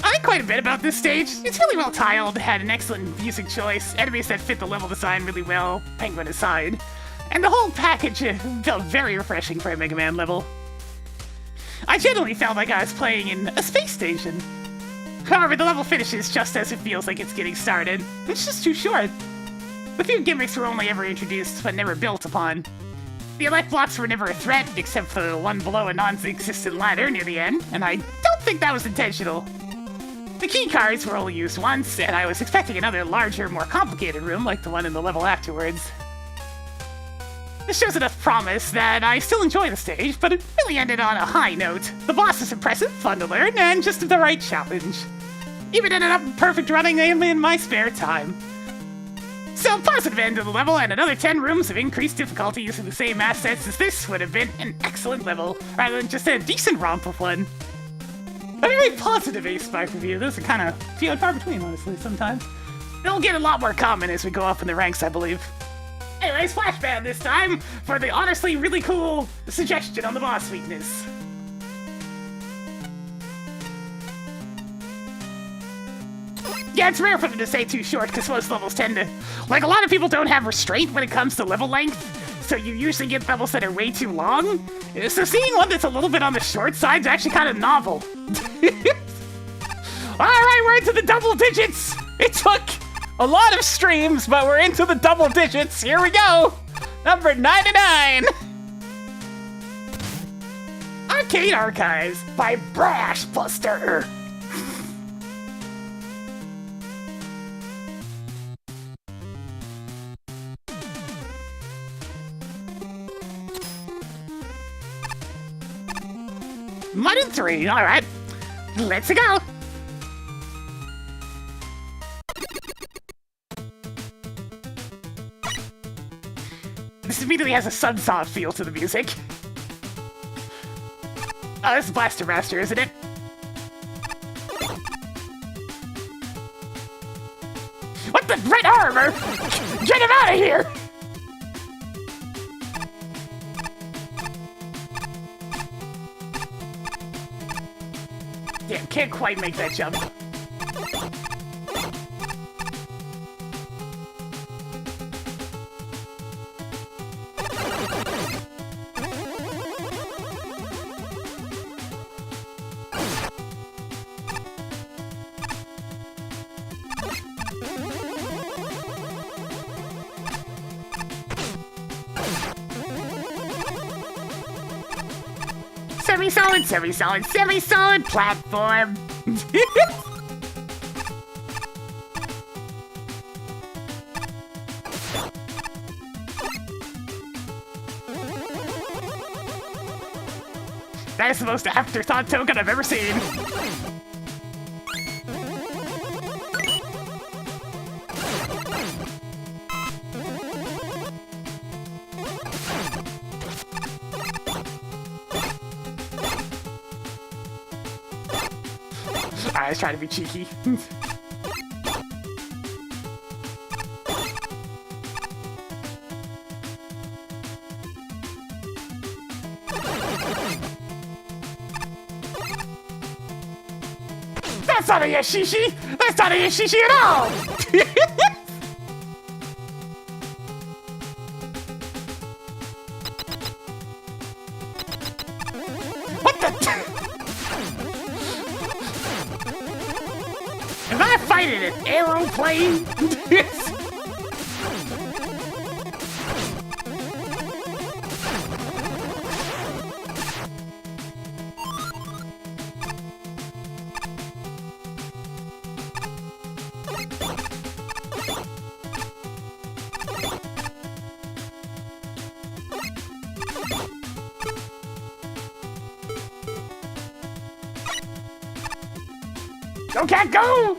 I like quite a bit about this stage. It's really well tiled, had an excellent music choice, enemies that fit the level design really well, Penguin aside. And the whole package felt very refreshing for a Mega Man level. I generally felt like I was playing in a space station. However, the level finishes just as it feels like it's getting started. It's just too short. The few gimmicks were only ever introduced, but never built upon. The elect blocks were never a threat, except for the one below a non-existent ladder near the end, and I don't think that was intentional. The key cards were only used once, and I was expecting another larger, more complicated room like the one in the level afterwards. This shows enough promise that I still enjoy the stage, but it really ended on a high note. The boss is impressive, fun to learn, and just the right challenge. Even ended up perfect running in my spare time. So, positive end of the level, and another 10 rooms of increased difficulty using the same assets as this would have been an excellent level, rather than just a decent romp of fun. A very positive Ace Spike review. Those are kind of few and far between, honestly, sometimes. They'll get a lot more common as we go up in the ranks, I believe. Anyways, flashback this time for the honestly really cool suggestion on the boss weakness. Yeah, it's rare for them to stay too short, because most levels tend to... Like, a lot of people don't have restraint when it comes to level length, so you usually get levels that are way too long. So seeing one that's a little bit on the short side is actually kind of novel. Alright, we're into the double digits! It took a lot of streams, but we're into the double digits. Here we go! Number 99! Arcade Archives by Brash Buster. Mud 3, alright. Let's go! This immediately has a Sunsaw feel to the music. Oh, this is Blaster Master, isn't it? What the red armor? Get him out of here! Damn, can't quite make that jump. Semi-solid, semi-solid, semi-solid platform. That is the most afterthought token I've ever seen. I was trying to be cheeky. That's not a Yashishi! That's not a Yashishi at all! What the? Am I fighting an aeroplane? Go, cat, go!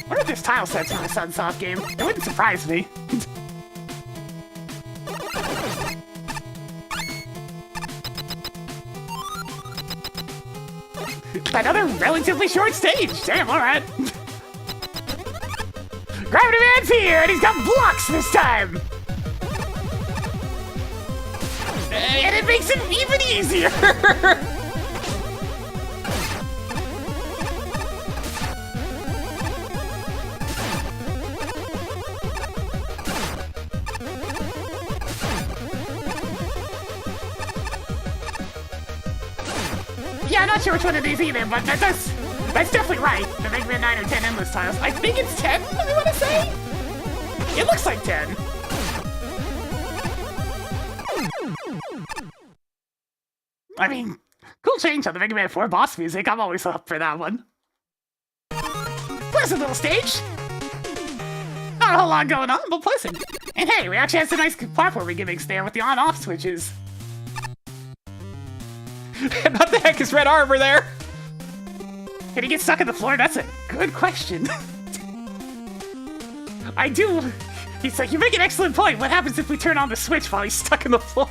What if there's tile sets for the Sunsoft game? It wouldn't surprise me. Another relatively short stage. Damn, alright. Gravity Man's here, and he's got blocks this time! And it makes it even easier! Yeah, I'm not sure which one of these either, but that's definitely right. The Mega Man 9 or 10 endless tiles. I think it's 10, I want to say? It looks like 10. I mean, cool change on the Mega Man 4 boss music. I'm always up for that one. Pleasant little stage. Not a whole lot going on, but pleasant. And hey, we actually had some nice platforming gimmicks there with the on-off switches.
What the heck is Red Arbor there?
Can he get stuck in the floor? That's a good question. I do. He's like, you make an excellent point. What happens if we turn on the switch while he's stuck in the floor?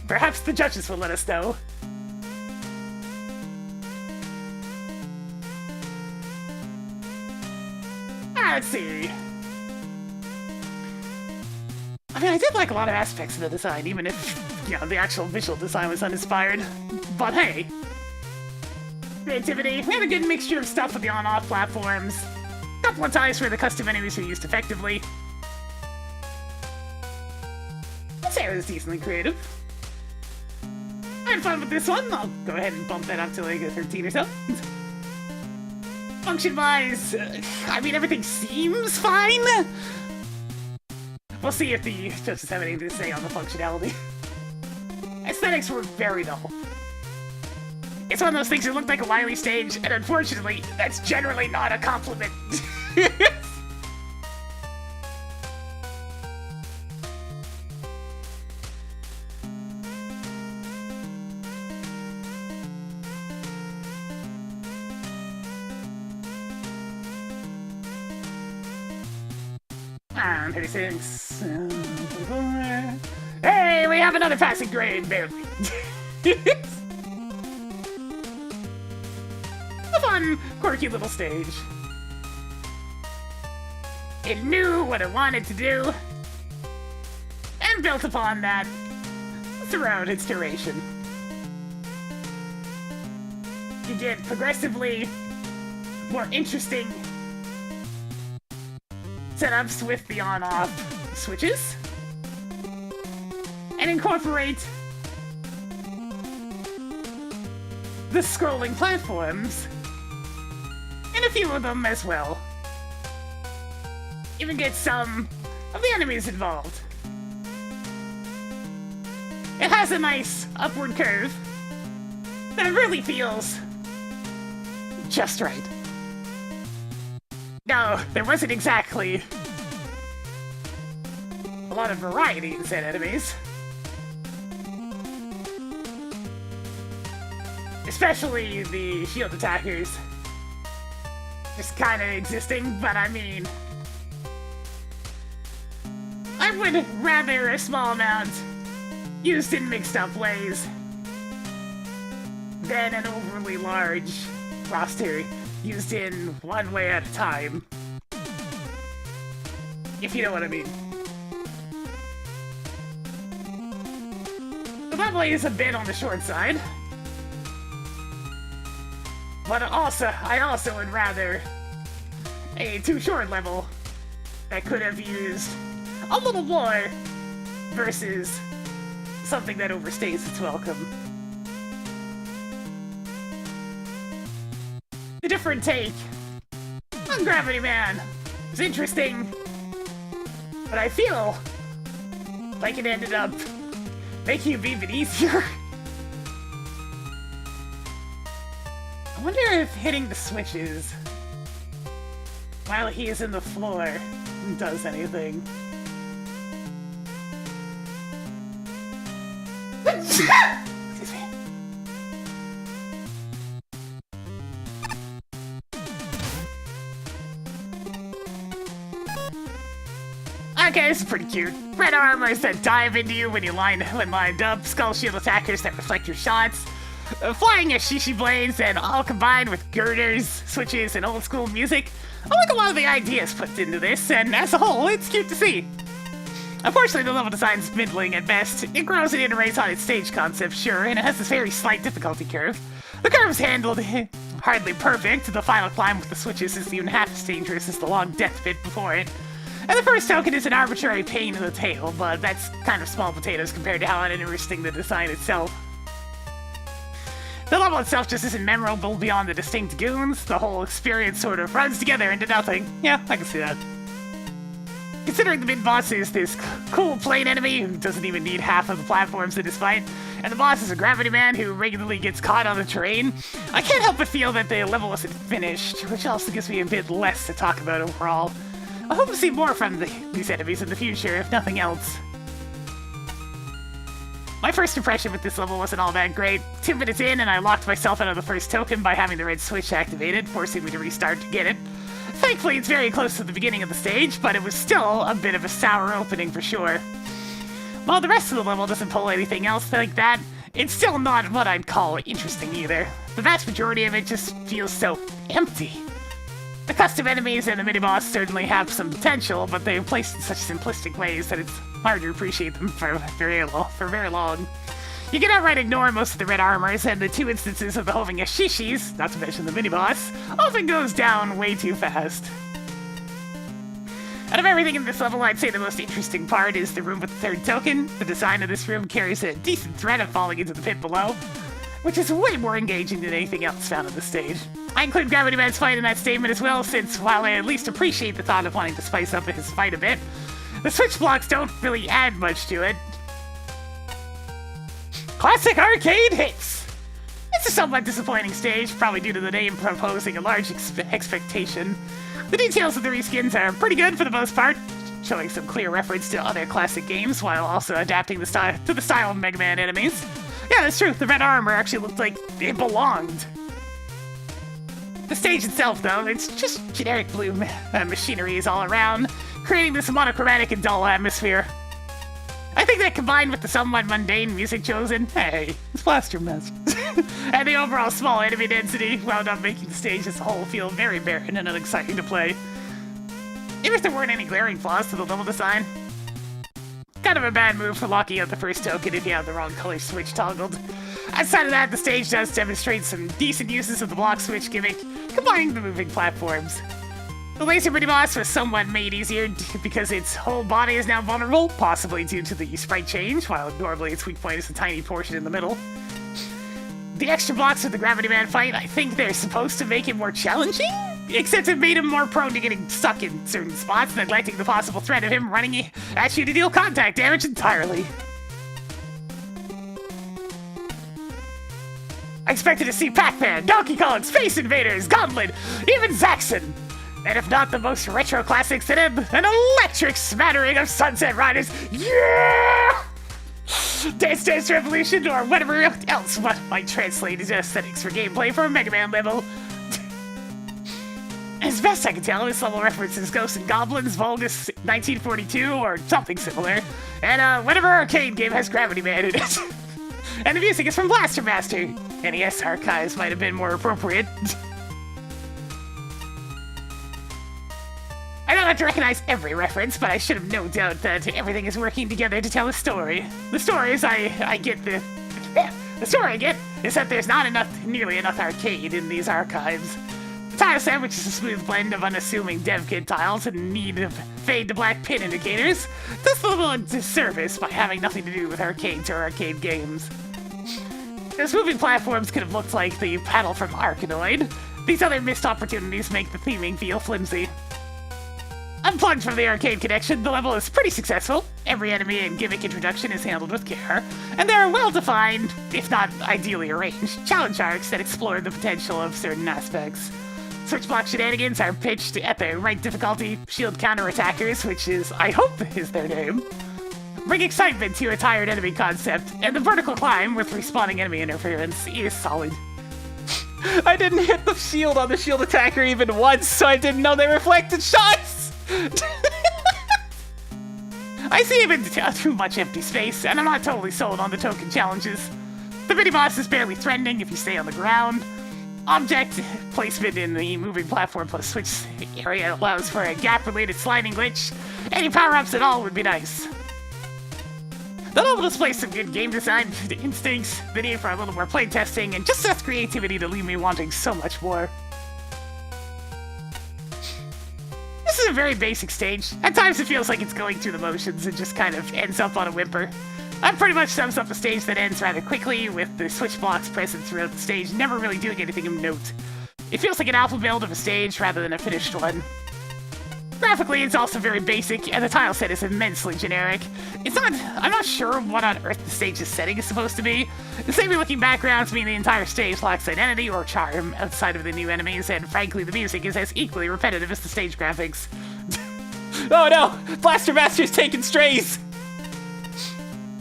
Perhaps the judges will let us know. Let's see. I mean, I did like a lot of aspects of the design, even if, you know, the actual visual design was uninspired. But hey, creativity. We had a good mixture of stuff with the on-off platforms. A couple of times where the custom enemies were used effectively. I'd say it was decently creative. I had fun with this one. I'll go ahead and bump that up to like a 13 or so. Function-wise, I mean, everything seems fine. We'll see if the judges have anything to say on the functionality. Aesthetics were very dull. It's one of those things that look like a Wily stage, and unfortunately, that's generally not a compliment. Ah, 36. Hey, we have another passing grade, barely. A fun, quirky little stage. It knew what it wanted to do, and built upon that throughout its duration. You get progressively more interesting setups with the on-off switches, and incorporate the scrolling platforms, and a few of them as well. Even get some of the enemies involved. It has a nice upward curve that really feels just right. No, there wasn't exactly a lot of variety in said enemies. Especially the shield attackers. Just kinda existing, but I mean, I would rather a small amount used in mixed up ways than an overly large roster used in one way at a time. If you know what I mean. The level is a bit on the short side. But I also would rather a too short level that could have used a little more versus something that overstays its welcome. A different take on Gravity Man was interesting, but I feel like it ended up making it even easier. I wonder if hitting the switches while he is in the floor does anything. Excuse me. Okay, this is pretty cute. Red armors that dive into you when lined up, skull shield attackers that reflect your shots, flying Ashishi blades, and all combined with girders, switches, and old school music. I like a lot of the ideas put into this, and as a whole, it's cute to see. Unfortunately, the level design's middling at best. It grows and iterates on its stage concept, sure, and it has this very slight difficulty curve. The curve's handled hardly perfect. The final climb with the switches isn't even half as dangerous as the long death bit before it. And the first token is an arbitrary pain in the tail, but that's kind of small potatoes compared to how uninteresting the design itself. The level itself just isn't memorable beyond the distinct goons. The whole experience sort of runs together into nothing. Yeah, I can see that. Considering the mid-boss is this cool plane enemy who doesn't even need half of the platforms in his fight, and the boss is a gravity man who regularly gets caught on the terrain, I can't help but feel that the level isn't finished, which also gives me a bit less to talk about overall. I hope to see more from these enemies in the future, if nothing else. My first impression with this level wasn't all that great. 2 minutes in and I locked myself out of the first token by having the red switch activated, forcing me to restart to get it. Thankfully, it's very close to the beginning of the stage, but it was still a bit of a sour opening for sure. While the rest of the level doesn't pull anything else like that, it's still not what I'd call interesting either. The vast majority of it just feels so empty. The custom enemies and the mini-boss certainly have some potential, but they're placed in such simplistic ways that it's hard to appreciate them for very long. You can outright ignore most of the red armors, and the 2 instances of the hoving Ashishis, not to mention the mini-boss, often goes down way too fast. Out of everything in this level, I'd say the most interesting part is the room with the 3rd token. The design of this room carries a decent threat of falling into the pit below, which is way more engaging than anything else found on the stage. I include Gravity Man's fight in that statement as well, since while I at least appreciate the thought of wanting to spice up his fight a bit, the switch blocks don't really add much to it. Classic arcade hits! It's a somewhat disappointing stage, probably due to the name proposing a large expectation. The details of the reskins are pretty good for the most part, showing some clear reference to other classic games while also adapting the style to the style of Mega Man enemies. Yeah, that's true, the red armor actually looked like it belonged. The stage itself, though, it's just generic blue machineries all around, creating this monochromatic and dull atmosphere. I think that combined with the somewhat mundane music chosen, hey, it's plaster mess, and the overall small enemy density wound up making the stage as a whole feel very barren and unexciting to play. Even if there weren't any glaring flaws to the level design. Kind of a bad move for locking out the first token if you have the wrong color switch toggled. Outside of that, the stage does demonstrate some decent uses of the block switch gimmick, combining the moving platforms. The laser mini-boss was somewhat made easier because its whole body is now vulnerable, possibly due to the sprite change, while normally its weak point is a tiny portion in the middle. The extra blocks of the Gravity Man fight, I think they're supposed to make it more challenging? Except it made him more prone to getting stuck in certain spots, neglecting the possible threat of him running at you to deal contact damage entirely. I expected to see Pac-Man, Donkey Kong, Space Invaders, Gauntlet, even Zaxxon. And if not the most retro classics, then an electric smattering of Sunset Riders. Yeah! Dance Dance Revolution, or whatever else what might translate into aesthetics for gameplay for a Mega Man level. As best I can tell, this level references Ghosts and Goblins, Vulgus 1942, or something similar. And whatever arcade game has Gravity Man in it. And the music is from Blaster Master. NES archives might have been more appropriate. I don't have to recognize every reference, but I should have no doubt that everything is working together to tell a story. The story I get is that there's not nearly enough arcade in these archives. The tile set, which is a smooth blend of unassuming dev kit tiles in need of fade to black pin indicators, does the level a disservice by having nothing to do with arcades or arcade games. Those moving platforms could have looked like the paddle from Arkanoid. These other missed opportunities make the theming feel flimsy. Unplugged from the arcade connection, the level is pretty successful. Every enemy and gimmick introduction is handled with care, and there are well-defined, if not ideally arranged, challenge arcs that explore the potential of certain aspects. Switch block shenanigans are pitched at the right difficulty. Shield counter-attackers, which is, I hope, is their name, bring excitement to a tired enemy concept, and the vertical climb with respawning enemy interference is solid.
I didn't hit the shield on the shield attacker even once, so I didn't know they reflected shots!
I see even too much empty space, and I'm not totally sold on the token challenges. The mini-boss is barely threatening if you stay on the ground. Object placement in the moving platform plus switch area allows for a gap-related sliding glitch. Any power-ups at all would be nice. The level displays some good game design instincts, the need for a little more playtesting, and just enough creativity to leave me wanting so much more. This is a very basic stage. At times it feels like it's going through the motions and just kind of ends up on a whimper. That pretty much sums up a stage that ends rather quickly, with the switch blocks present throughout the stage, never really doing anything of note. It feels like an alpha build of a stage rather than a finished one. Graphically, it's also very basic, and the tile set is immensely generic. I'm not sure what on earth the stage's setting is supposed to be. The samey-looking backgrounds mean the entire stage lacks identity or charm outside of the new enemies, and frankly, the music is as equally repetitive as the stage graphics.
Oh no! Blaster Master's taking strays!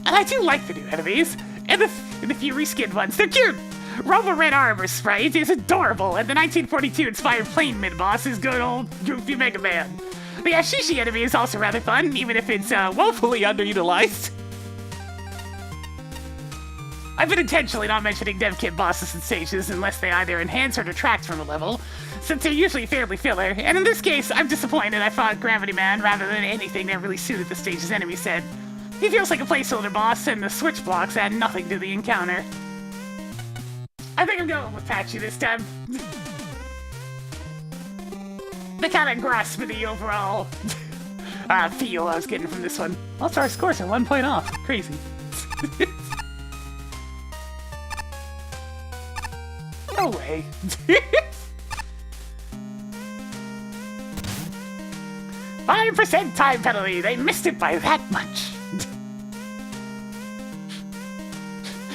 And I do like the new enemies, and the few reskinned ones. They're cute! Robo Red Armor Sprite is adorable, and the 1942-inspired plane mid-boss is good old goofy Mega Man. The Ashishi enemy is also rather fun, even if it's woefully underutilized. I've been intentionally not mentioning dev kit bosses and stages unless they either enhance or detract from a level, since they're usually fairly filler, and in this case, I'm disappointed I fought Gravity Man rather than anything that really suited the stage's enemy set. He feels like a placeholder boss, and the switch blocks add nothing to the encounter. I think I'm going with Patchy this time. They kind of grasp the overall feel I was getting from this one. Also, our scores are 1 point off. Crazy. No way. 5% time penalty. They missed it by that much.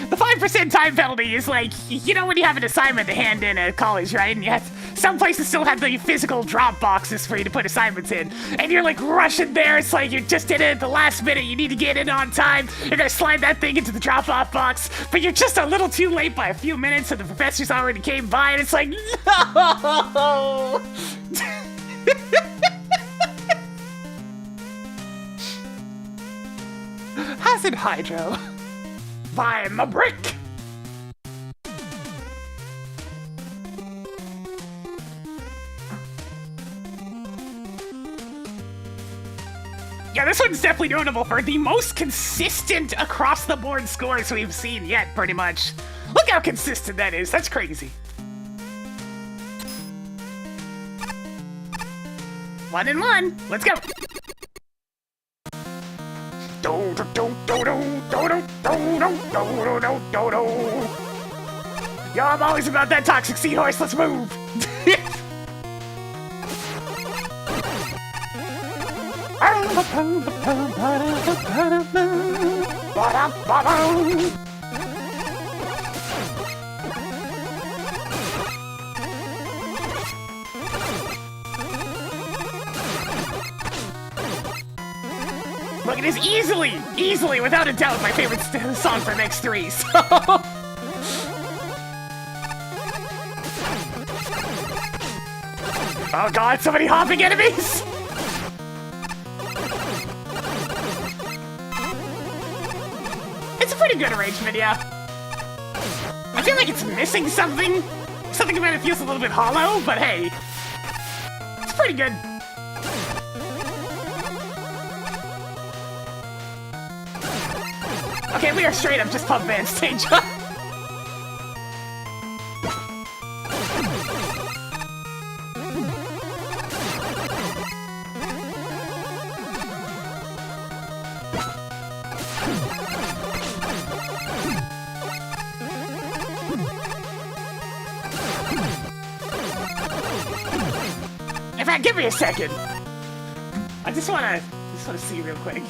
The 5% time penalty is like, you know when you have an assignment to hand in at college, right? And yet some places still have the physical drop boxes for you to put assignments in. And you're like rushing there. It's like you just did it at the last minute. You need to get in on time. You're going to slide that thing into the drop-off box. But you're just a little too late by a few minutes and the professors already came by. And it's like, no! Acid Hydro. Buy my brick! Yeah, this one's definitely notable for the most consistent across-the-board scores we've seen yet, pretty much. Look how consistent that is, that's crazy. 1 and 1, let's go! Yo, I'm always about that toxic seahorse, let's move! Look, it is easily, without a doubt, my favorite song from X3, so... Oh god, so many hopping enemies! It's a pretty good arrangement, yeah. I feel like it's missing something. Something about it feels a little bit hollow, but hey. It's pretty good. Okay, we are straight up just pump band stage. In fact, give me a second. I just wanna see real quick.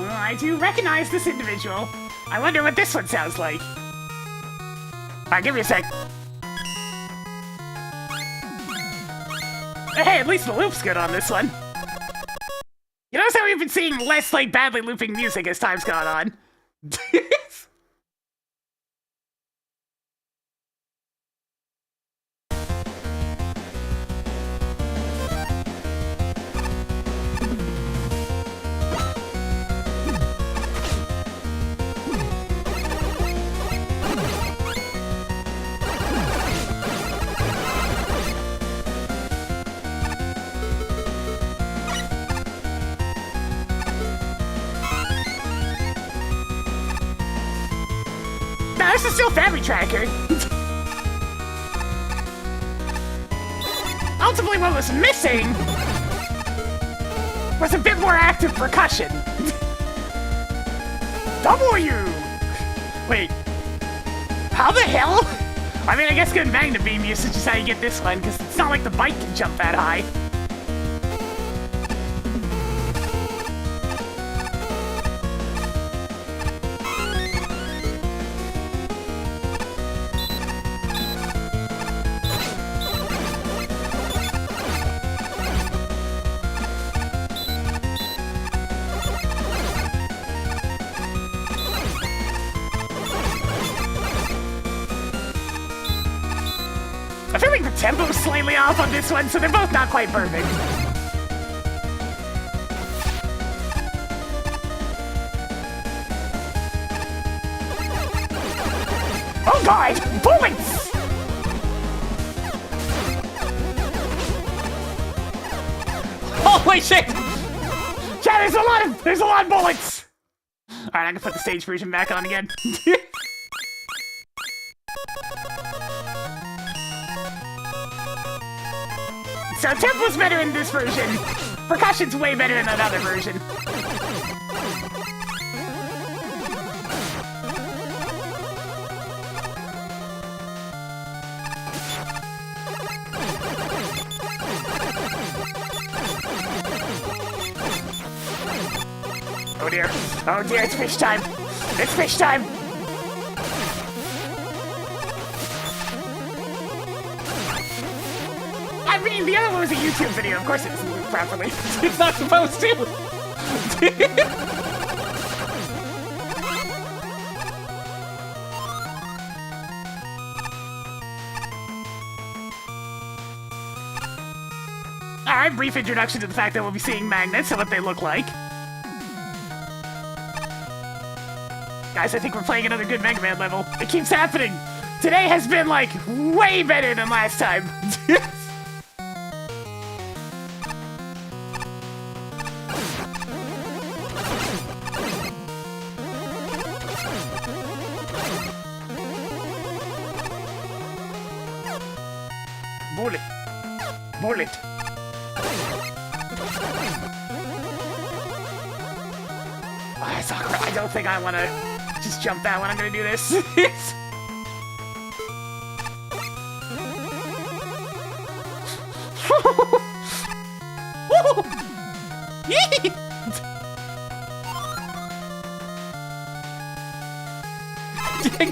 I do recognize this individual. I wonder what this one sounds like. Alright, give me a sec. Hey, at least the loop's good on this one. You notice how we've been seeing less, like, badly looping music as time's gone on? This is still Family Tracker. Ultimately, what was missing was a bit more active percussion. W! Wait. How the hell? I mean, I guess good magnet beam usage is how you get this one, because it's not like the bike can jump that high. I feel like the tempo's slightly off on this one, so they're both not quite perfect. Oh god! Bullets!
Holy shit!
Yeah, there's a lot of bullets! Alright, I can put the stage version back on again. So tempo's better in this version. Percussion's way better in another version. Oh dear. Oh dear, it's fish time. It's fish time. I mean, the other one was a YouTube video. Of course it doesn't move properly.
It's not supposed to!
Alright, brief introduction to the fact that we'll be seeing magnets and what they look like. Guys, I think we're playing another good Mega Man level. It keeps happening. Today has been, like, way better than last time. Bullet. Bullet. Oh, it's awkward. I don't think I want to just jump that when I'm going to do this.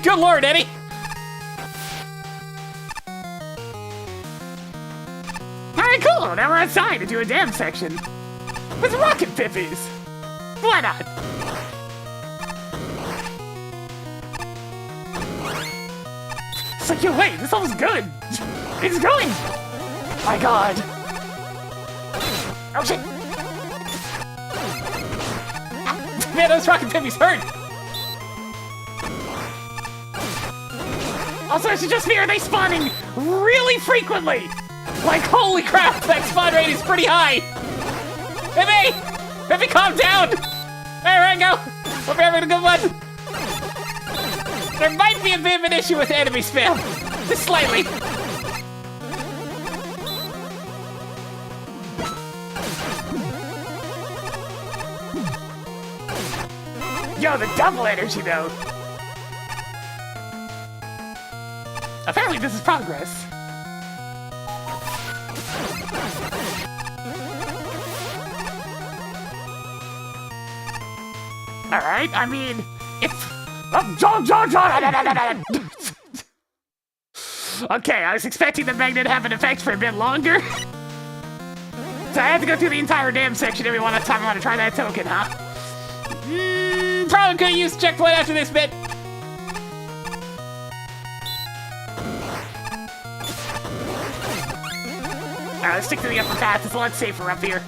Good lord, Eddie!
Alright, cool. Now we're outside to do a dam section. With rocket pippies. Why not? It's like, yo, wait, this level's good. It's going. My god. Oh, shit.
Man, those rocket pippies hurt!
Also, I should just be, are they spawning really frequently?
Like, holy crap, that spawn rate is pretty high! Hippie! Hippie, calm down! There I go! Hope you're having a good one! There might be a bit of an issue with enemy spam. Just slightly.
Yo, the double energy though. Apparently this is progress. Alright, I mean, if... Okay, I was expecting the magnet to have an effect for a bit longer. So I had to go through the entire damn section every time I want to try that token, huh?
Probably could use checkpoint after this bit.
Alright, let's stick to the upper path. It's a lot safer up here.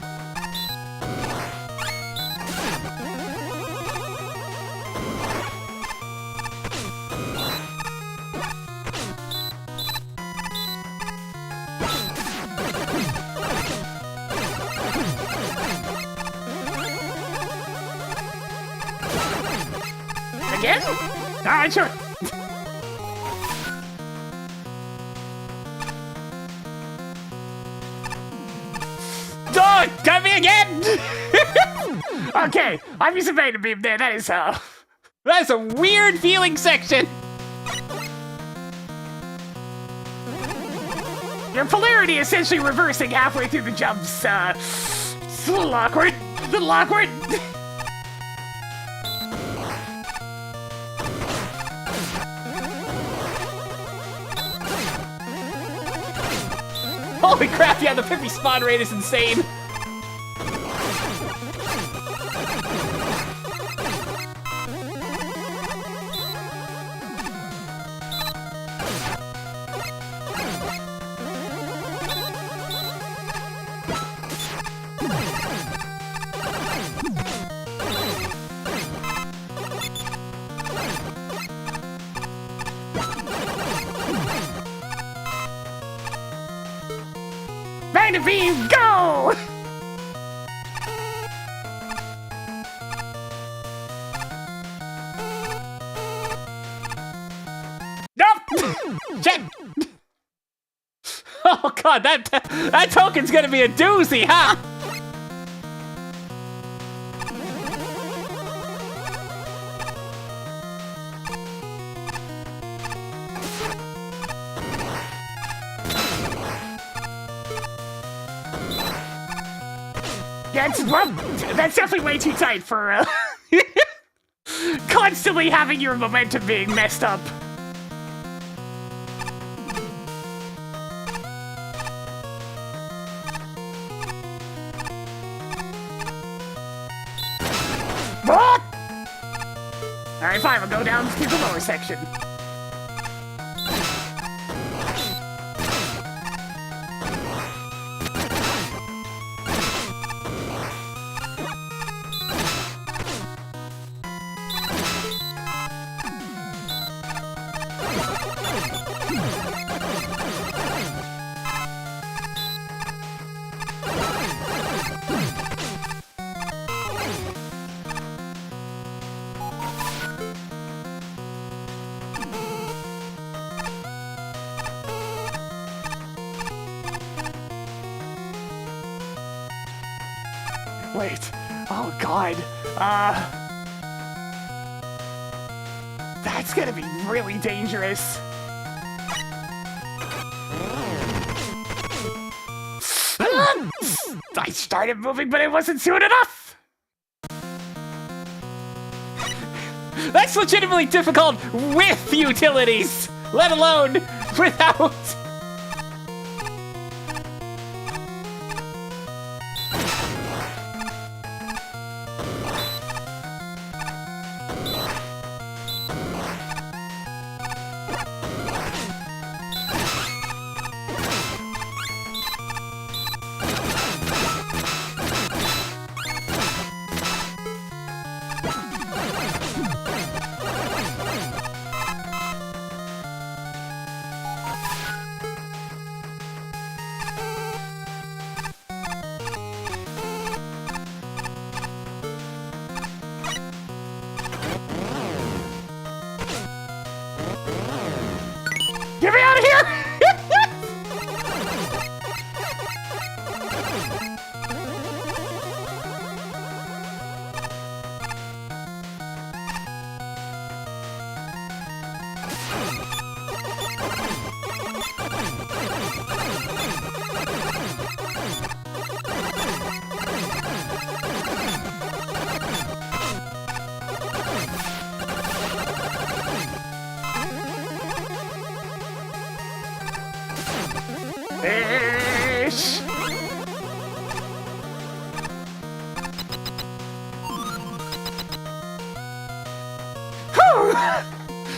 Again? Alright, sure.
Oh, got me again!
Okay, I'm using Beta Beam there. That's
a weird feeling section.
Your polarity essentially reversing halfway through the jumps. It's a little awkward. A little awkward.
Holy crap, yeah, the Pippi spawn rate is insane.
Magnet Beam, go!
Nope! Check! Oh god, that token's gonna be a doozy, huh?
Yeah, that's definitely way too tight for constantly having your momentum being messed up. Alright, fine, we'll go down to the lower section. Wait. Oh, God. That's gonna be really dangerous. I started moving, but it wasn't soon enough!
That's legitimately difficult with utilities, let alone without.
Get me out of here!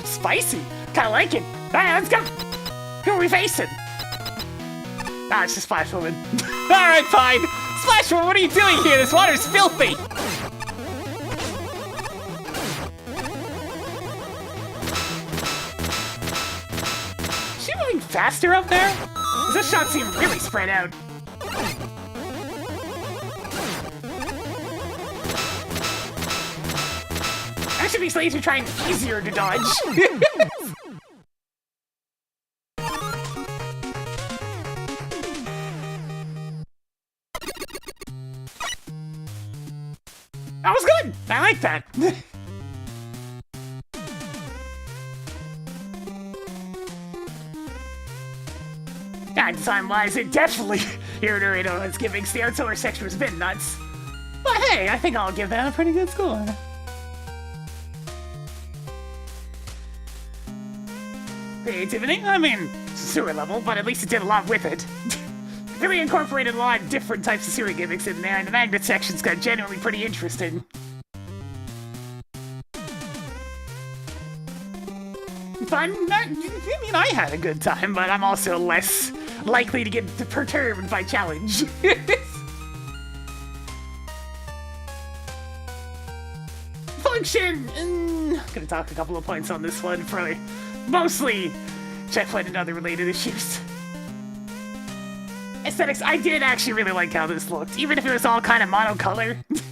Spicy. Kinda like it. Alright, let's go. Who are we facing? Ah, it's just Splash Woman.
Alright, fine. Splash Woman, what are you doing here? This water's filthy.
Is she moving faster up there? Does this shot seem really spread out? Actually, these ladies are trying easier to dodge. That was good! I like that. Design-wise, it definitely Irritator is giving. The outdoor section was a bit nuts. But hey, I think I'll give that a pretty good score. Creativity? I mean, sewer level, but at least it did a lot with it. Really incorporated a lot of different types of sewer gimmicks in there, and the magnet section's got genuinely pretty interesting. Fun? I mean, I had a good time, but I'm also less likely to get perturbed by challenge. Function! I'm gonna talk a couple of points on this one, probably mostly checkpoint and other related issues. Aesthetics, I did actually really like how this looked, even if it was all kind of monocolor. It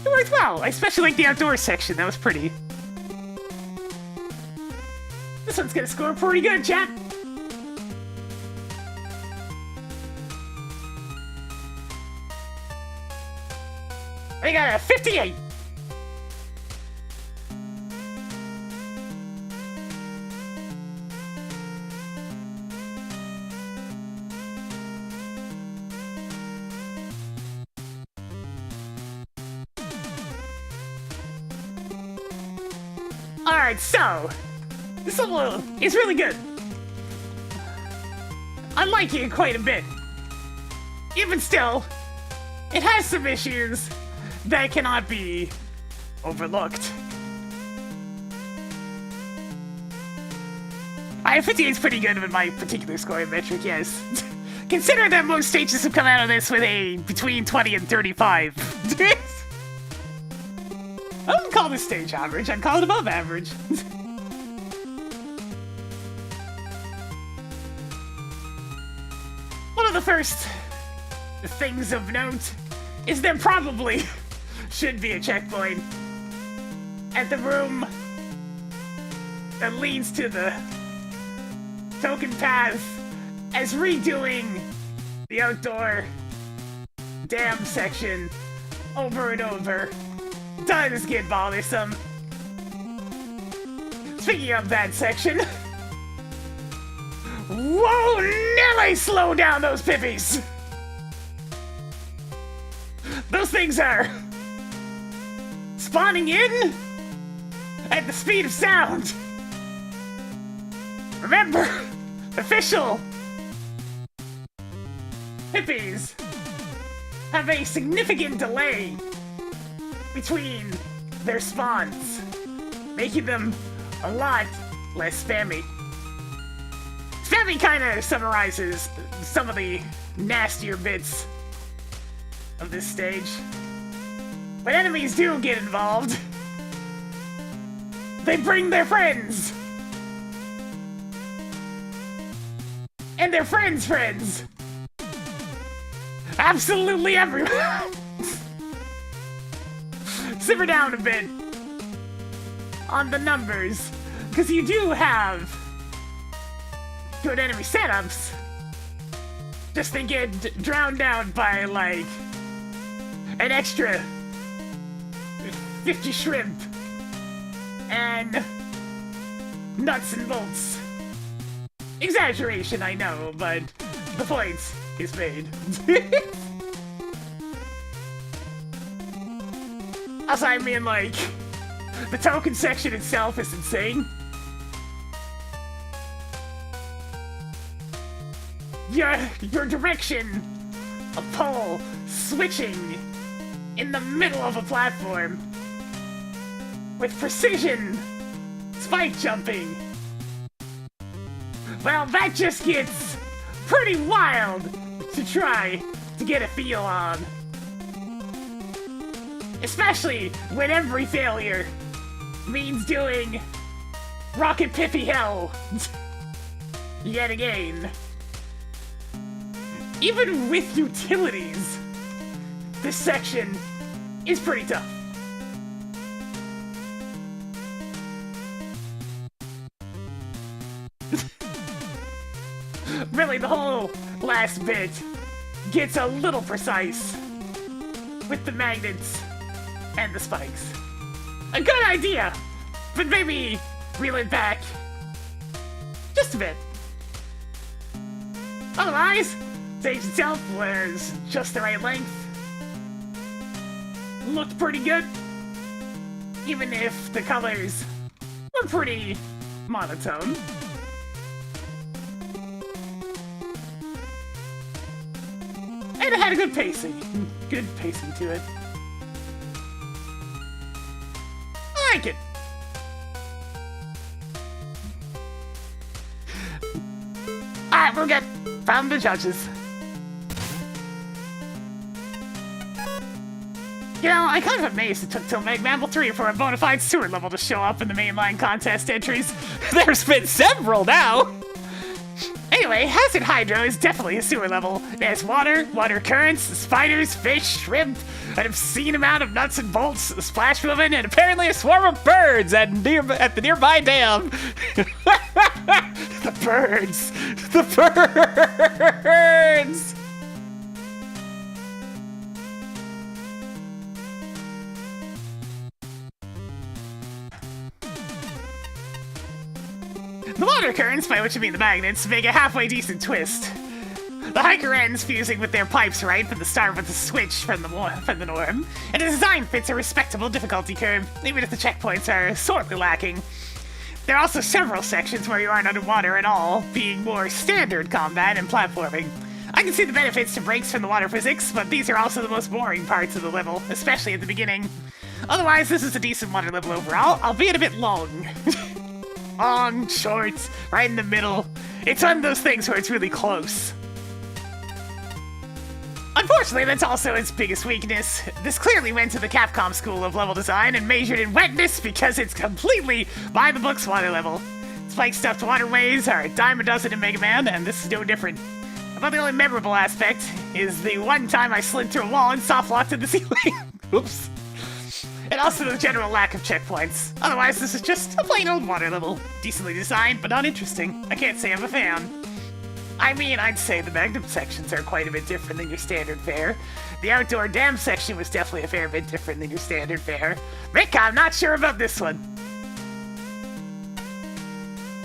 worked well. I especially like the outdoor section, that was pretty. This one's gonna score pretty good, chat. I got a 58. Alright, so this level is really good. I like it quite a bit. Even still, it has some issues that cannot be overlooked. I 58 is pretty good with my particular scoring metric, yes. Consider that most stages have come out of this with a between 20 and 35. I wouldn't call this stage average, I'd call it above average. One of the first things of note is there probably should be a checkpoint at the room that leads to the token path, as redoing the outdoor dam section over and over does get bothersome. Speaking of that section, whoa, nearly slow down those pippies! Those things are spawning in at the speed of sound. Remember, official hippies have a significant delay between their spawns, making them a lot less spammy. Spammy kind of summarizes some of the nastier bits of this stage. When enemies do get involved, they bring their friends. And their friends' friends. Absolutely everywhere. Simmer down a bit on the numbers, because you do have good enemy setups, just they get drowned out by like an extra 50 shrimp and nuts and bolts. Exaggeration, I know, but the point is made. Also, I mean, like, the token section itself is insane. Your direction of pull switching in the middle of a platform with precision spike jumping. Well, that just gets pretty wild to try to get a feel on. Especially when every failure means doing Rocket Pippy Hell yet again. Even with utilities, this section is pretty tough. Really, the whole last bit gets a little precise with the magnets and the spikes. A good idea, but maybe reel it back just a bit. Otherwise, stage itself was just the right length. Looked pretty good, even if the colors were pretty monotone. And it had a good pacing. Good pacing to it. I like it. Alright, we'll get from the judges. You know, I'm kind of amazed it took till MAGMML3 for a bona fide sewer level to show up in the mainline contest entries.
There's been several now!
Anyway, Hazard Hydro is definitely a sewer level. There's water, water currents, spiders, fish, shrimp, an obscene amount of nuts and bolts, a splash movement, and
Apparently a swarm of birds at the nearby dam.
the birds.
The birds!
The water currents, by which I mean the magnets, make a halfway decent twist. The hiker ends fusing with their pipes right from the start with a switch from the norm, and the design fits a respectable difficulty curve, even if the checkpoints are sorely lacking. There are also several sections where you aren't underwater at all, being more standard combat and platforming. I can see the benefits to breaks from the water physics, but these are also the most boring parts of the level, especially at the beginning. Otherwise, this is a decent water level overall, albeit a bit long. Long, short, right in the middle. It's one of those things where it's really close. Unfortunately, that's also its biggest weakness. This clearly went to the Capcom school of level design and majored in wetness because it's completely by-the-books water level. Spike-stuffed waterways are a dime a dozen in Mega Man, and this is no different. About the only memorable aspect is the one time I slid through a wall and soft-locked in the ceiling. Oops. And also the general lack of checkpoints. Otherwise, this is just a plain old water level. Decently designed, but not interesting. I can't say I'm a fan. I mean, I'd say the Magnum sections are quite a bit different than your standard fare. The outdoor dam section was definitely a fair bit different than your standard fare. Rick, I'm not sure about this one.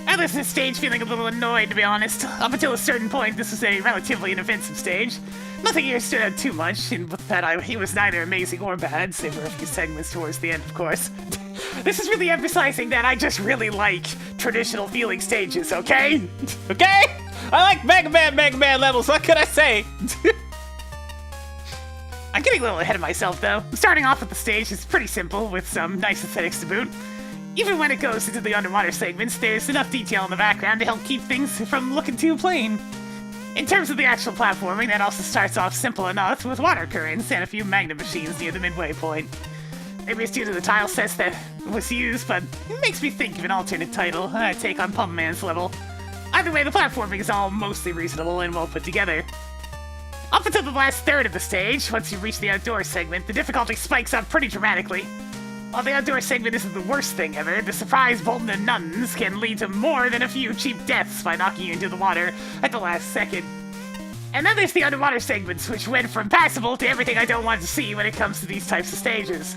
I left this stage feeling a little annoyed, to be honest. Up until a certain point, this was a relatively inoffensive stage. Nothing here stood out too much, in that he was neither amazing or bad, save for a few segments towards the end, of course. This is really emphasizing that I just really like traditional feeling stages, okay?
Okay? I like Mega Man levels, what could I say?
I'm getting a little ahead of myself, though. Starting off with the stage is pretty simple, with some nice aesthetics to boot. Even when it goes into the underwater segments, there's enough detail in the background to help keep things from looking too plain. In terms of the actual platforming, that also starts off simple enough, with water currents and a few magnet machines near the midway point. Maybe it's due to the tile sets that was used, but it makes me think of an alternate title, take on Pump Man's level. Either way, the platforming is all mostly reasonable and well put together. Up until the last third of the stage, once you reach the outdoor segment, the difficulty spikes up pretty dramatically. While the outdoor segment isn't the worst thing ever, the surprise Bolton and Nuns can lead to more than a few cheap deaths by knocking you into the water at the last second. And then there's the underwater segments, which went from passable to everything I don't want to see when it comes to these types of stages.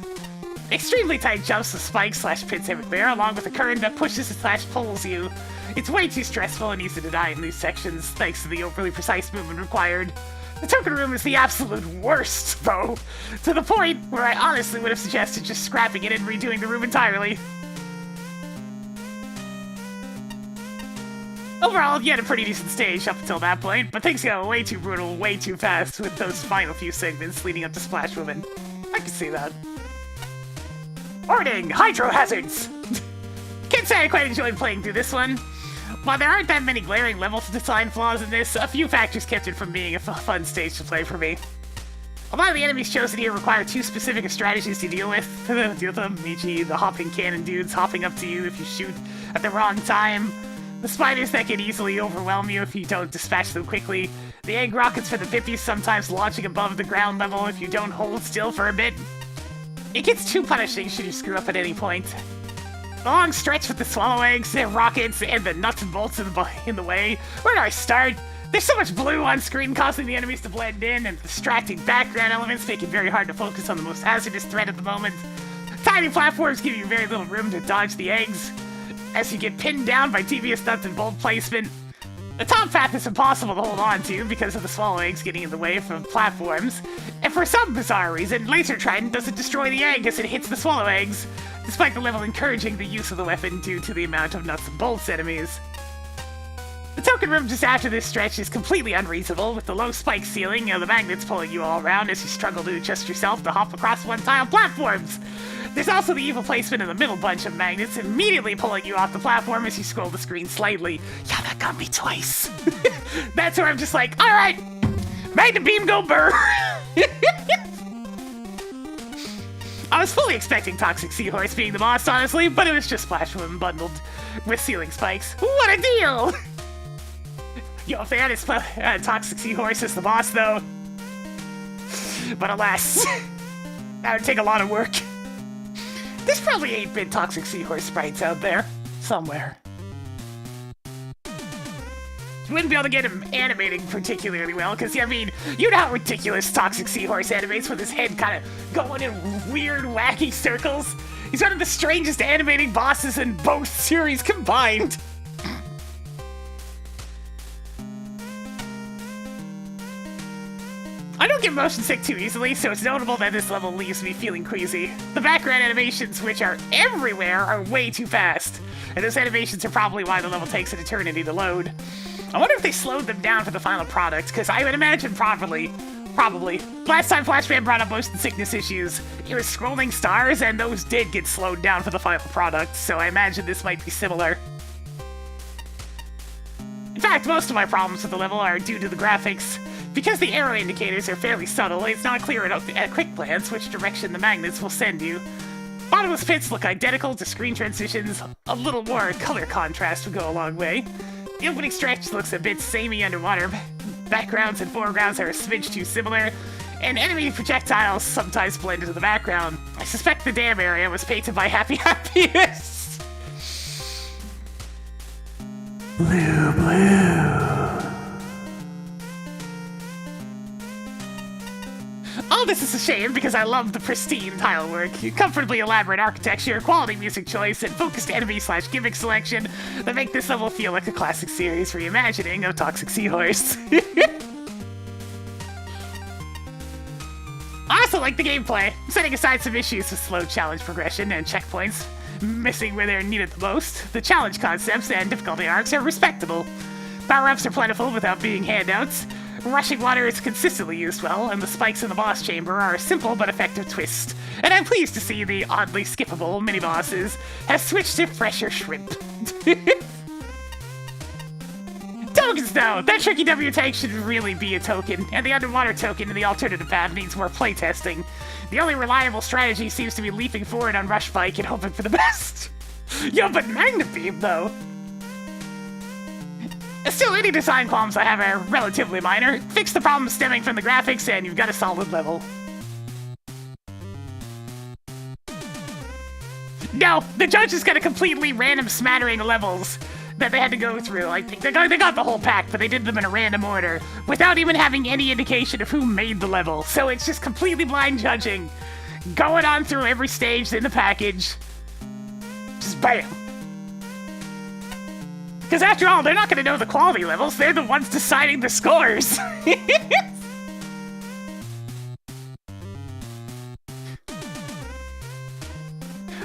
Extremely tight jumps with spikes / pits everywhere, along with a current that pushes / pulls you. It's way too stressful and easy to die in these sections, thanks to the overly precise movement required. The token room is the absolute worst, though, to the point where I honestly would have suggested just scrapping it and redoing the room entirely. Overall, you had a pretty decent stage up until that point, but things got way too brutal, way too fast with those final few segments leading up to Splash Woman. I can see that. Warning! Hydro hazards! Can't say I quite enjoyed playing through this one. While there aren't that many glaring level design flaws in this, a few factors kept it from being a fun stage to play for me. A lot of the enemies chosen here require too specific strategies to deal with them, e.g. the hopping cannon dudes hopping up to you if you shoot at the wrong time, the spiders that can easily overwhelm you if you don't dispatch them quickly, the egg rockets for the pippies sometimes launching above the ground level if you don't hold still for a bit. It gets too punishing should you screw up at any point. The long stretch with the swallow eggs, the rockets, and the nuts and bolts in the way. Where do I start? There's so much blue on screen causing the enemies to blend in, and distracting background elements make it very hard to focus on the most hazardous threat at the moment. Tiny platforms give you very little room to dodge the eggs, as you get pinned down by devious nuts and bolt placement. The top path is impossible to hold on to because of the swallow eggs getting in the way from platforms, and for some bizarre reason, Laser Trident doesn't destroy the egg as it hits the swallow eggs, despite the level encouraging the use of the weapon due to the amount of nuts and bolts enemies. The token room just after this stretch is completely unreasonable, with the low spike ceiling and the magnets pulling you all around as you struggle to adjust yourself to hop across one-tile platforms. There's also the evil placement in the middle bunch of magnets immediately pulling you off the platform as you scroll the screen slightly. Yeah, that got me twice. That's where I'm just like, alright, magnet beam go burr. I was fully expecting Toxic Seahorse being the boss, honestly, but it was just Splash Woman bundled with ceiling spikes. What a deal! Yo, if they had Toxic Seahorse as the boss, though. But alas, that would take a lot of work. There's probably 8-bit Toxic Seahorse sprites out there, somewhere. You wouldn't be able to get him animating particularly well, because, I mean, you know how ridiculous Toxic Seahorse animates with his head kind of going in weird, wacky circles? He's one of the strangest animating bosses in both series combined. I don't get motion sick too easily, so it's notable that this level leaves me feeling queasy. The background animations, which are everywhere, are way too fast, and those animations are probably why the level takes an eternity to load. I wonder if they slowed them down for the final product, because I would imagine probably. Last time Flashman brought up motion sickness issues, it was scrolling stars, and those did get slowed down for the final product, so I imagine this might be similar. In fact, most of my problems with the level are due to the graphics. Because the arrow indicators are fairly subtle, it's not clear at quick glance which direction the magnets will send you. Bottomless pits look identical to screen transitions, a little more color contrast would go a long way. The opening stretch looks a bit samey underwater, backgrounds and foregrounds are a smidge too similar, and enemy projectiles sometimes blend into the background. I suspect the dam area was painted by Happy Happiest. Blue. All this is a shame because I love the pristine tile work, comfortably elaborate architecture, quality music choice, and focused enemy/gimmick selection that make this level feel like a classic series reimagining of Toxic Seahorse. I also like the gameplay, setting aside some issues with slow challenge progression and checkpoints missing where they're needed the most. The challenge concepts and difficulty arcs are respectable. Power-ups are plentiful without being handouts. Rushing water is consistently used well, and the spikes in the boss chamber are a simple but effective twist. And I'm pleased to see the oddly skippable mini-bosses have switched to fresher shrimp. Tokens, though! That tricky W tank should really be a token, and the underwater token in the alternative path needs more playtesting. The only reliable strategy seems to be leaping forward on Rush Bike and hoping for the best. Yo, but Magnet Beam, though! Still, any design qualms I have are relatively minor. Fix the problems stemming from the graphics and you've got a solid level. No, the judges got a completely random smattering of levels that they had to go through. I think they got the whole pack, but they did them in a random order, without even having any indication of who made the level. So it's just completely blind judging. Going on through every stage in the package. Just bam. Because after all, they're not going to know the quality levels, they're the ones deciding the scores!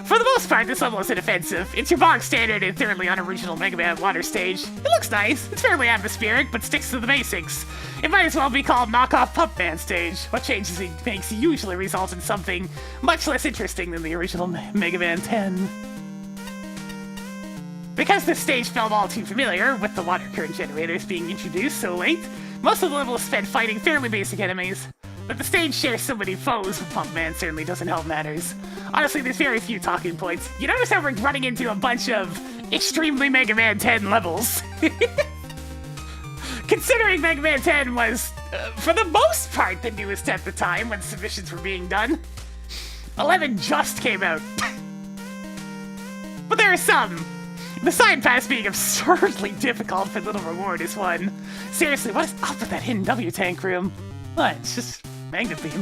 For the most part, this level isn't offensive. It's your bog standard and thoroughly unoriginal Mega Man water stage. It looks nice, it's fairly atmospheric, but sticks to the basics. It might as well be called knockoff Pump Man stage. What changes it makes usually result in something much less interesting than the original Mega Man 10. Because this stage felt all too familiar, with the water current generators being introduced so late, most of the level is spent fighting fairly basic enemies. But the stage shares so many foes, Pumpman certainly doesn't help matters. Honestly, there's very few talking points. You notice how we're running into a bunch of extremely Mega Man 10 levels. Considering Mega Man 10 was, for the most part, the newest at the time when submissions were being done. 11 just came out. But there are some. The side pass being absurdly difficult but little reward is one. Seriously, what is up with that hidden W-tank room? What, it's just magnet beam.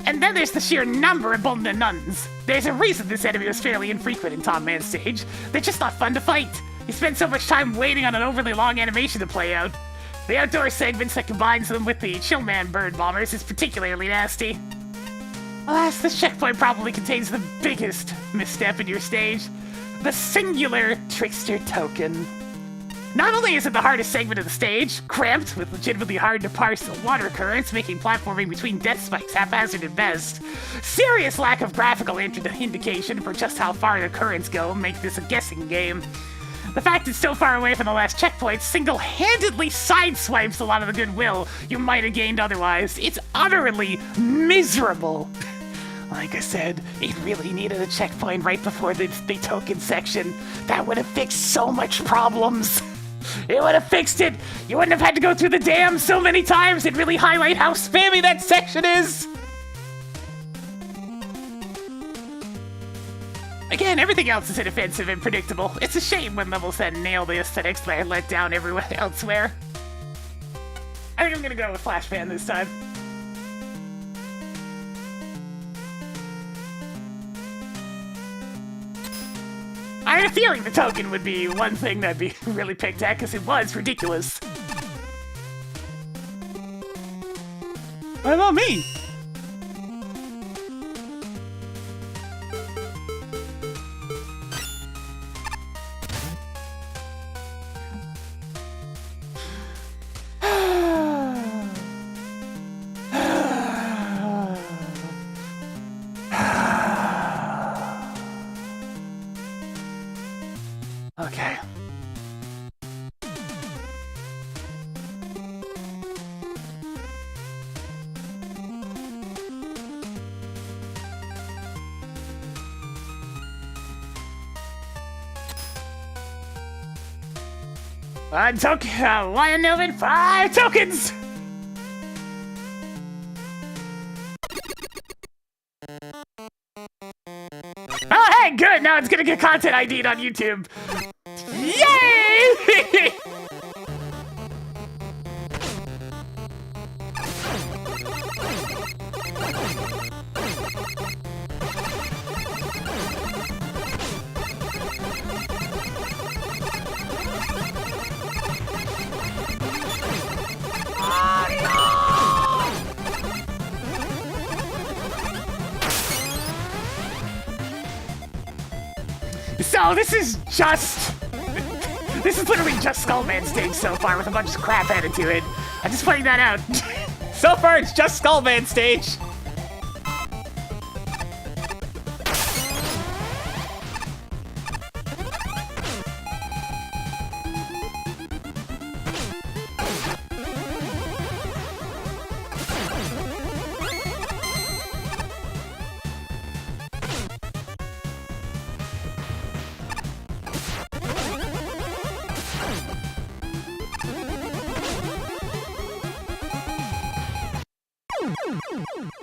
And then there's the sheer number of Bolton and Nuns. There's a reason this enemy was fairly infrequent in Tom Man's stage. They're just not fun to fight. You spend so much time waiting on an overly long animation to play out. The outdoor segments that combines them with the Chillman bird bombers is particularly nasty. Alas, this checkpoint probably contains the biggest misstep in your stage. The singular Trickster Token. Not only is it the hardest segment of the stage, cramped with legitimately hard to parse water currents, making platforming between death spikes haphazard at best, serious lack of graphical indication for just how far the currents go make this a guessing game. The fact it's so far away from the last checkpoint single-handedly sideswipes a lot of the goodwill you might have gained otherwise. It's utterly miserable. Like I said, it really needed a checkpoint right before the token section. That would have fixed so much problems. It would have fixed it. You wouldn't have had to go through the dam so many times. It'd really highlight how spammy that section is. Again, everything else is inoffensive and predictable. It's a shame when levels that nail the aesthetics but are let down everywhere elsewhere. I think I'm gonna go with Flashpan this time. I had a feeling the token would be one thing that'd be really picked at, because it was ridiculous. What about me? Okay. One token, 1 of 5 tokens! Oh, hey, good! Now it's gonna get content ID'd on YouTube. Yay! So this is literally just Skullman stage so far with a bunch of crap added to it. I'm just pointing that out.
So far, it's just Skullman stage.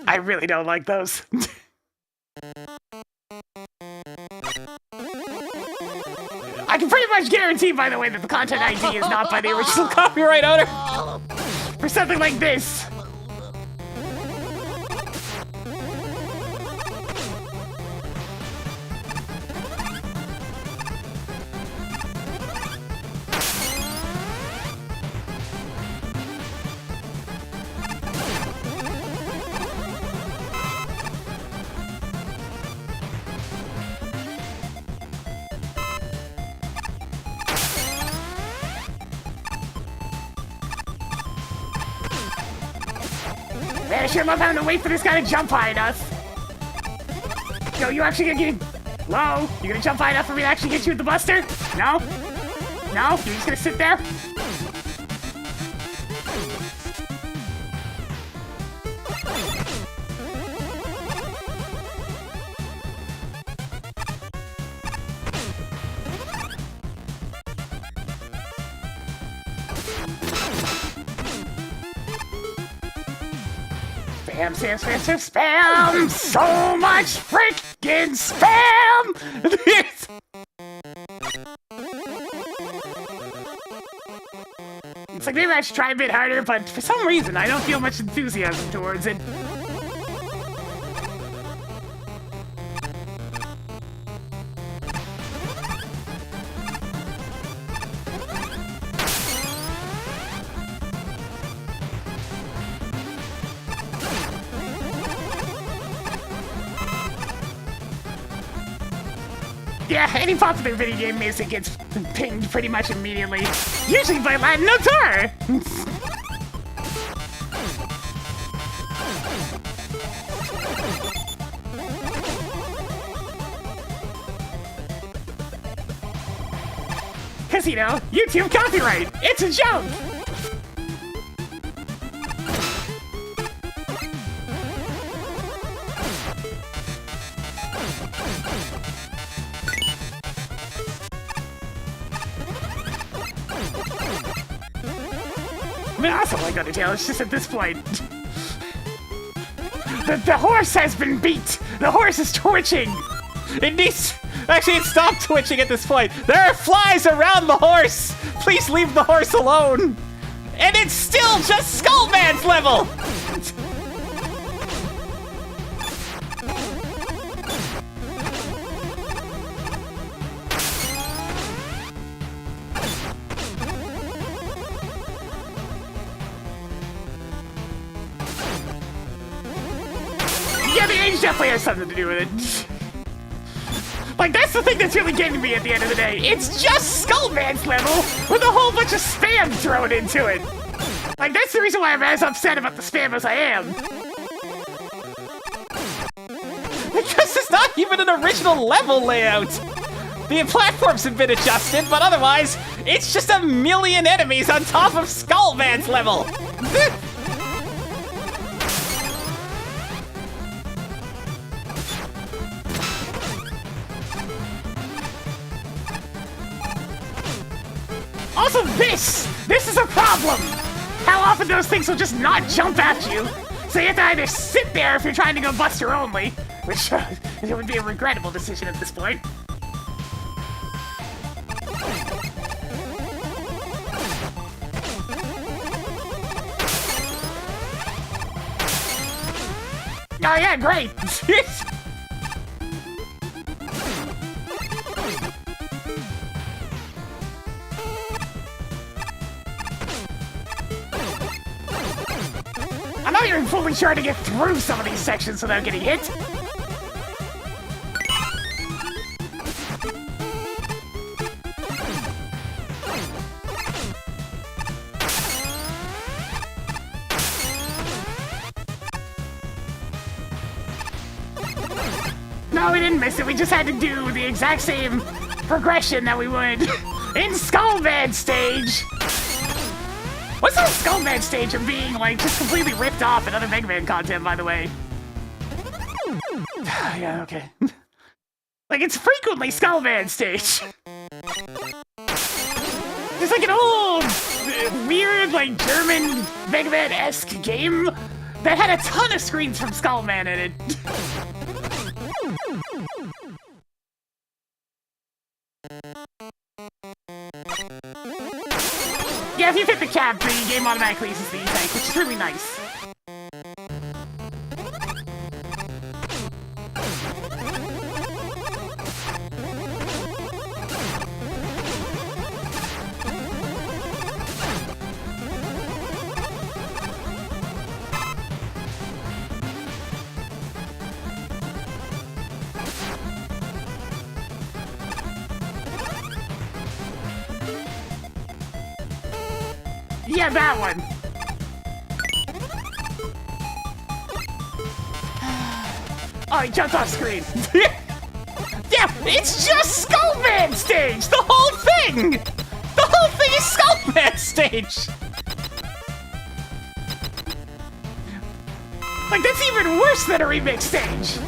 I really don't like those. I can pretty much guarantee, by the way, that the content ID is not by the original copyright owner. For something like this. Man, I sure love having to wait for this guy to jump high enough. Yo, you actually gonna get... Hello? You gonna jump high enough for me to actually hit you with the buster? No? No? You're just gonna sit there? Spam, spam, spam, spam, spam! So much freaking spam! It's like maybe I should try a bit harder, but for some reason I don't feel much enthusiasm towards it. Yeah, any popular video game music gets pinged pretty much immediately. Usually by Latin Notar! Cause you know, YouTube copyright! It's a joke! I mean, I also like Undertale, it's just at this point. The horse has been beat! The horse is twitching!
It needs... Actually, it stopped twitching at this point. There are flies around the horse! Please leave the horse alone! And it's still just Skullman's level!
Yeah, the age definitely has something to do with it. Like, that's the thing that's really getting me at the end of the day. It's just Skullman's level with a whole bunch of spam thrown into it. Like, that's the reason why I'm as upset about the spam as I am.
Because it's not even an original level layout! The platforms have been adjusted, but otherwise, it's just a million enemies on top of Skullman's level!
Also, this is a problem! How often those things will just not jump at you. So you have to either sit there if you're trying to go buster only, which it would be a regrettable decision at this point. Oh yeah, great! I'm not even fully sure how to get through some of these sections without getting hit. No, we didn't miss it. We just had to do the exact same progression that we would in Skullman stage. What's the Skullman stage of being, like, just completely ripped off in other Mega Man content, by the way? Yeah, okay. Like, it's frequently Skullman stage. It's like an old, weird, like, German Mega Man-esque game that had a ton of screens from Skullman in it. Yeah, if you hit the cap, the game automatically uses the tank, which is really nice. Yeah, that one. Oh, he jumped off screen. Yeah, it's just Skullman stage! The whole thing! The whole thing is Skullman stage! Like, that's even worse than a remix stage!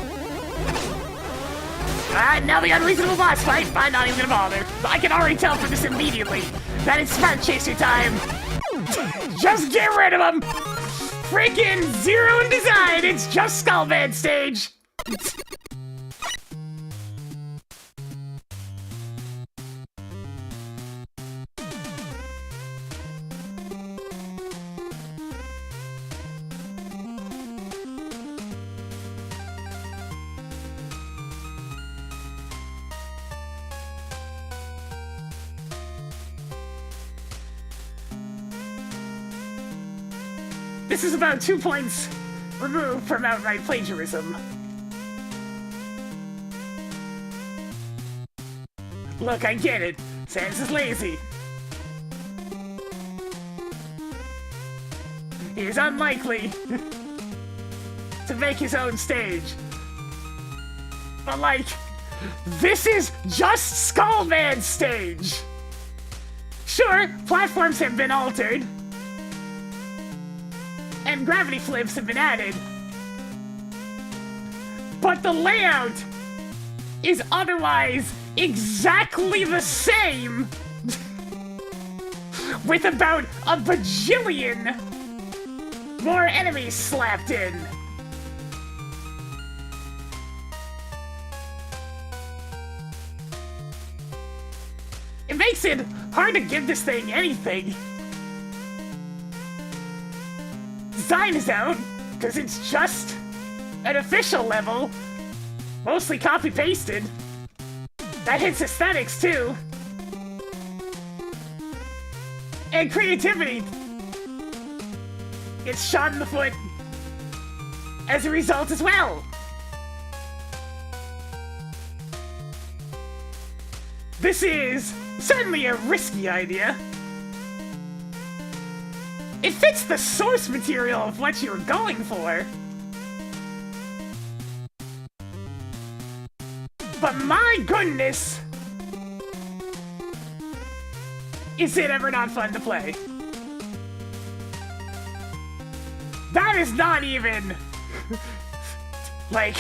Alright, now the unreasonable boss fight. I'm not even gonna bother. I can already tell from this immediately that it's Smart Chaser time. Just get rid of him! Freaking zero in design, it's just Skullman stage! This is about 2 points removed from outright plagiarism. Look, I get it. Sans is lazy. He is unlikely to make his own stage. But like, this is just Skullman's stage! Sure, platforms have been altered. And gravity flips have been added. But the layout is otherwise exactly the same with about a bajillion more enemies slapped in. It makes it hard to give this thing anything. Design is out, because it's just an official level, mostly copy-pasted. That hits aesthetics, too. And creativity gets shot in the foot as a result as well. This is certainly a risky idea. It fits the source material of what you were going for. But my goodness! Is it ever not fun to play? That is not even like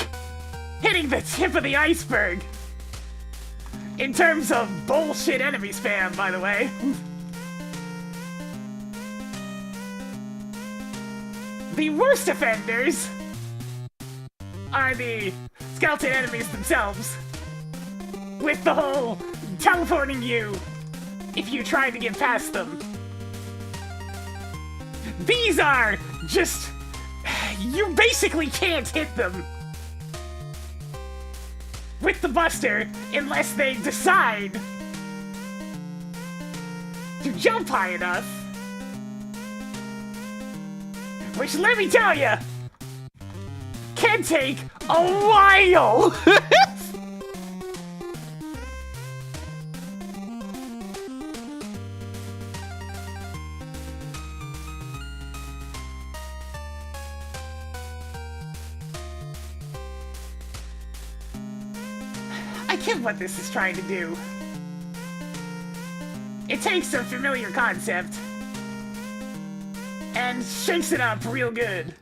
hitting the tip of the iceberg in terms of bullshit enemy spam, by the way. The worst offenders are the skeleton enemies themselves, with the whole teleporting you if you try to get past them. These are just... you basically can't hit them with the Buster unless they decide to jump high enough. Which, let me tell ya, can take a while! I get what this is trying to do. It takes a familiar concept and shakes it up real good.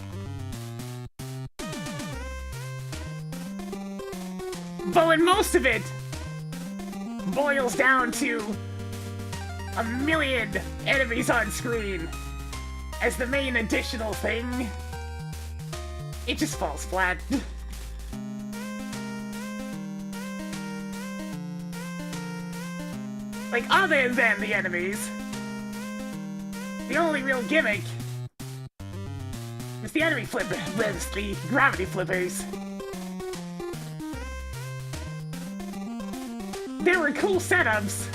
But when most of it boils down to a million enemies on screen as the main additional thing, it just falls flat. Like, other than the enemies, the only real gimmick was the enemy flipper, was the gravity flippers. There were cool setups,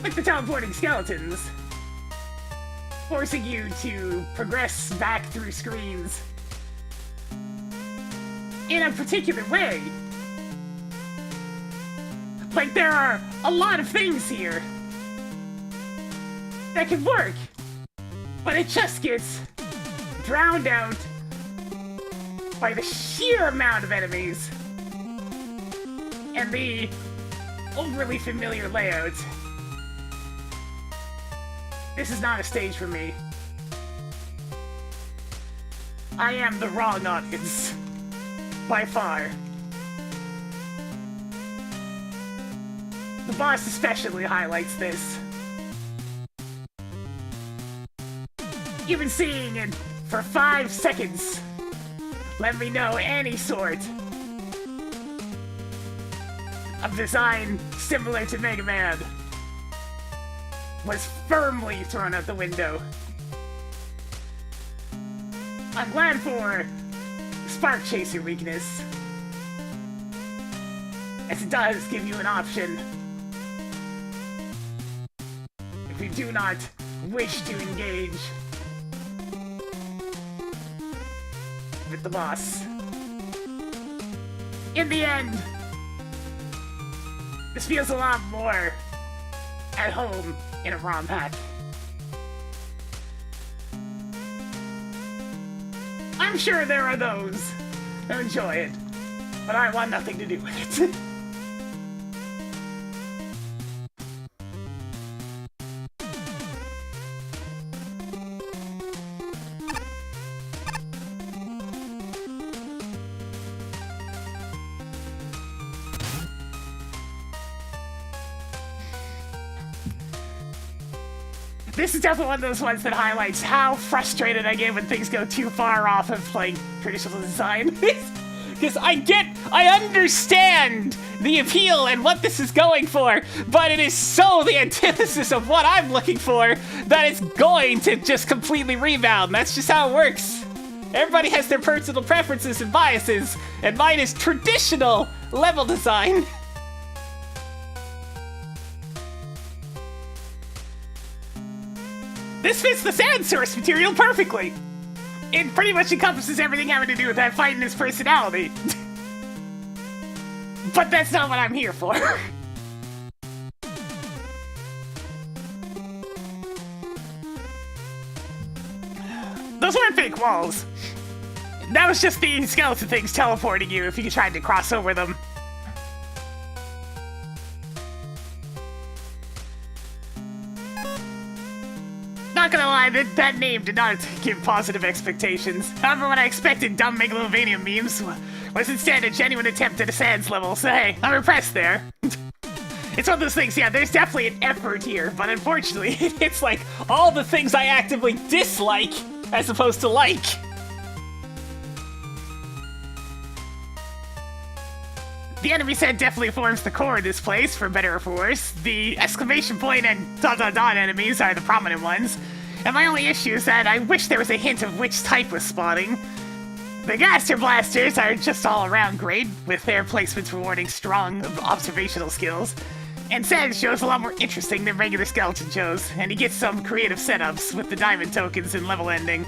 like the teleporting skeletons, forcing you to progress back through screens in a particular way. Like, there are a lot of things here that can work, but it just gets drowned out by the sheer amount of enemies and the overly familiar layout. This is not a stage for me. I am the wrong audience. By far. The boss especially highlights this. Even seeing it for 5 seconds, let me know any sort of design similar to Mega Man was firmly thrown out the window. I'm glad for Spark Chaser weakness, as it does give you an option if you do not wish to engage with the boss. In the end, this feels a lot more at home in a ROM pack. I'm sure there are those who enjoy it, but I want nothing to do with it. This is definitely one of those ones that highlights how frustrated I get when things go too far off of, like, traditional design. Because I understand the appeal and what this is going for, but it is so the antithesis of what I'm looking for that it's going to just completely rebound. That's just how it works. Everybody has their personal preferences and biases, and mine is traditional level design. This fits the sand source material perfectly. It pretty much encompasses everything having to do with that fight and his personality. But that's not what I'm here for. Those weren't fake walls. That was just the skeleton things teleporting you if you tried to cross over them. Not gonna lie, that name did not give positive expectations. However, what I expected dumb Megalovania memes was instead a genuine attempt at a Sans level, so hey, I'm impressed there. It's one of those things, yeah, there's definitely an effort here, but unfortunately, it's like all the things I actively dislike as opposed to like. The enemy set definitely forms the core of this place, for better or for worse. The exclamation point and dot dot dot enemies are the prominent ones. And my only issue is that I wish there was a hint of which type was spawning. The Gaster Blasters are just all around great, with their placements rewarding strong observational skills. And Sans shows a lot more interesting than regular skeleton shows, and he gets some creative setups with the diamond tokens and level ending.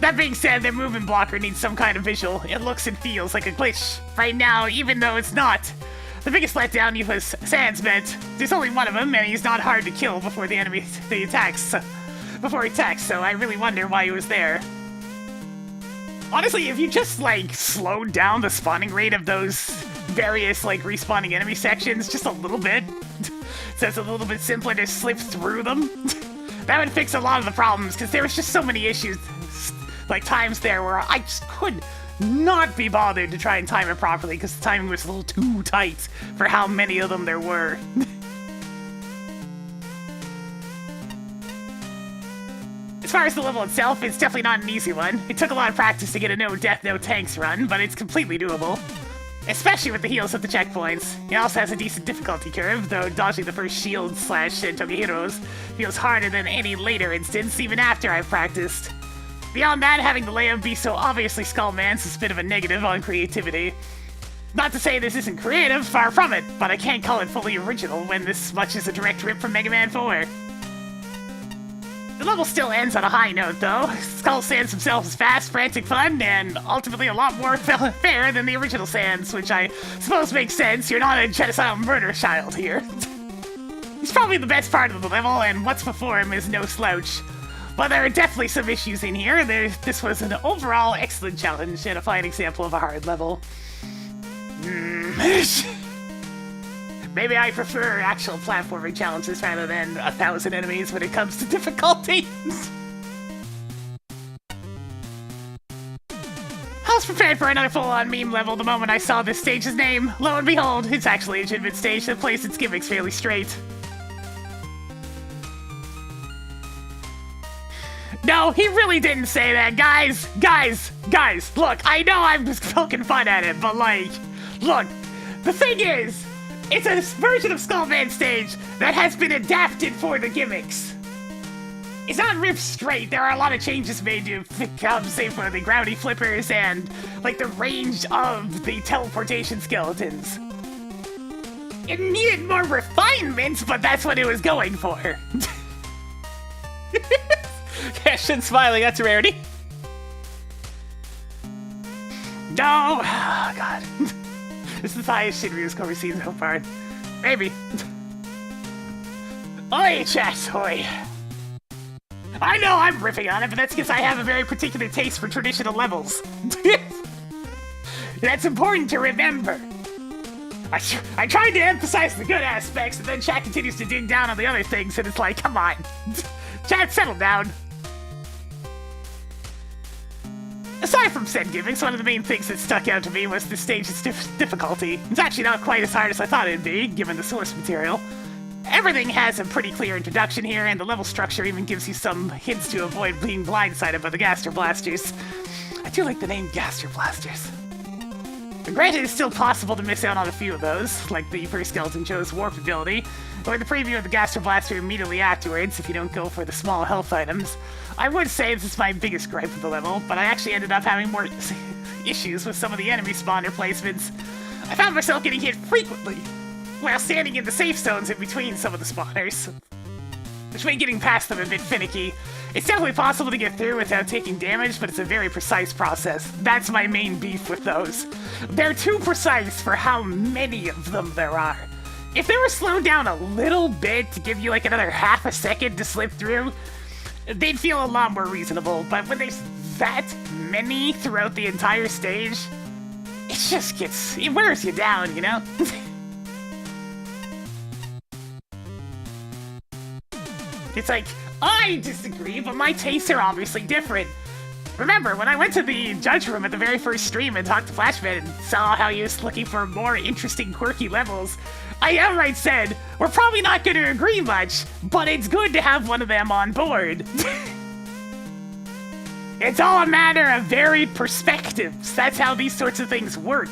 That being said, their movement blocker needs some kind of visual. It looks and feels like a glitch. Right now, even though it's not. The biggest letdown was Sans meant. There's only one of him, and he's not hard to kill before he attacks, so I really wonder why he was there. Honestly, if you just, like, slowed down the spawning rate of those various, like, respawning enemy sections just a little bit, so it's a little bit simpler to slip through them, that would fix a lot of the problems, because there was just so many issues, like times there where I just could not be bothered to try and time it properly because the timing was a little too tight for how many of them there were. As far as the level itself, it's definitely not an easy one. It took a lot of practice to get a no death, no tanks run, but it's completely doable. Especially with the heals at the checkpoints. It also has a decent difficulty curve, though dodging the first shield / Togeheroes feels harder than any later instance, even after I've practiced. Beyond that, having the layout be so obviously Skullman's is a bit of a negative on creativity. Not to say this isn't creative, far from it, but I can't call it fully original when this much is a direct rip from Mega Man 4. The level still ends on a high note, though. Skull Sans himself is fast, frantic fun, and ultimately a lot more fair than the original Sans, which I suppose makes sense. You're not a genocidal murder child here. He's probably the best part of the level, and what's before him is no slouch. But there are definitely some issues in here. This was an overall excellent challenge and a fine example of a hard level. Maybe I prefer actual platforming challenges rather than 1,000 enemies when it comes to difficulty. I was prepared for another full-on meme level the moment I saw this stage's name. Lo and behold, it's actually a legitimate stage that plays its gimmicks fairly straight. No, he really didn't say that, guys! Guys, look, I know I'm just poking fun at it, but like, look, the thing is, it's a version of Skullman stage that has been adapted for the gimmicks. It's not ripped straight. There are a lot of changes made to compensate for the gravity flippers and like the range of the teleportation skeletons. It needed more refinements, but that's what it was going for.
Ashton smiling, that's a rarity.
No! Oh, God. This is the highest Shinryu's score we've seen so far. Maybe. Oi, chat, oi. I know I'm riffing on it, but that's because I have a very particular taste for traditional levels. That's important to remember. I tried to emphasize the good aspects, and then chat continues to dig down on the other things, and it's like, come on. Chat, settle down. Aside from said gimmicks, one of the main things that stuck out to me was the stage's difficulty. It's actually not quite as hard as I thought it'd be, given the source material. Everything has a pretty clear introduction here, and the level structure even gives you some hints to avoid being blindsided by the Gaster Blasters. I do like the name Gaster Blasters. But granted, it's still possible to miss out on a few of those, like the first Skeleton Joe's warp ability, or the preview of the Gaster Blaster immediately afterwards if you don't go for the small health items. I would say this is my biggest gripe of the level, but I actually ended up having more issues with some of the enemy spawner placements. I found myself getting hit frequently while standing in the safe zones in between some of the spawners, which made getting past them a bit finicky. It's definitely possible to get through without taking damage, but it's a very precise process. That's my main beef with those. They're too precise for how many of them there are. If they were slowed down a little bit to give you like another half a second to slip through, they'd feel a lot more reasonable, but when there's that many throughout the entire stage, it wears you down, you know? It's like, I disagree, but my tastes are obviously different. Remember, when I went to the judge room at the very first stream and talked to Flashman and saw how he was looking for more interesting, quirky levels, I outright said, we're probably not going to agree much, but it's good to have one of them on board. It's all a matter of varied perspectives. That's how these sorts of things work.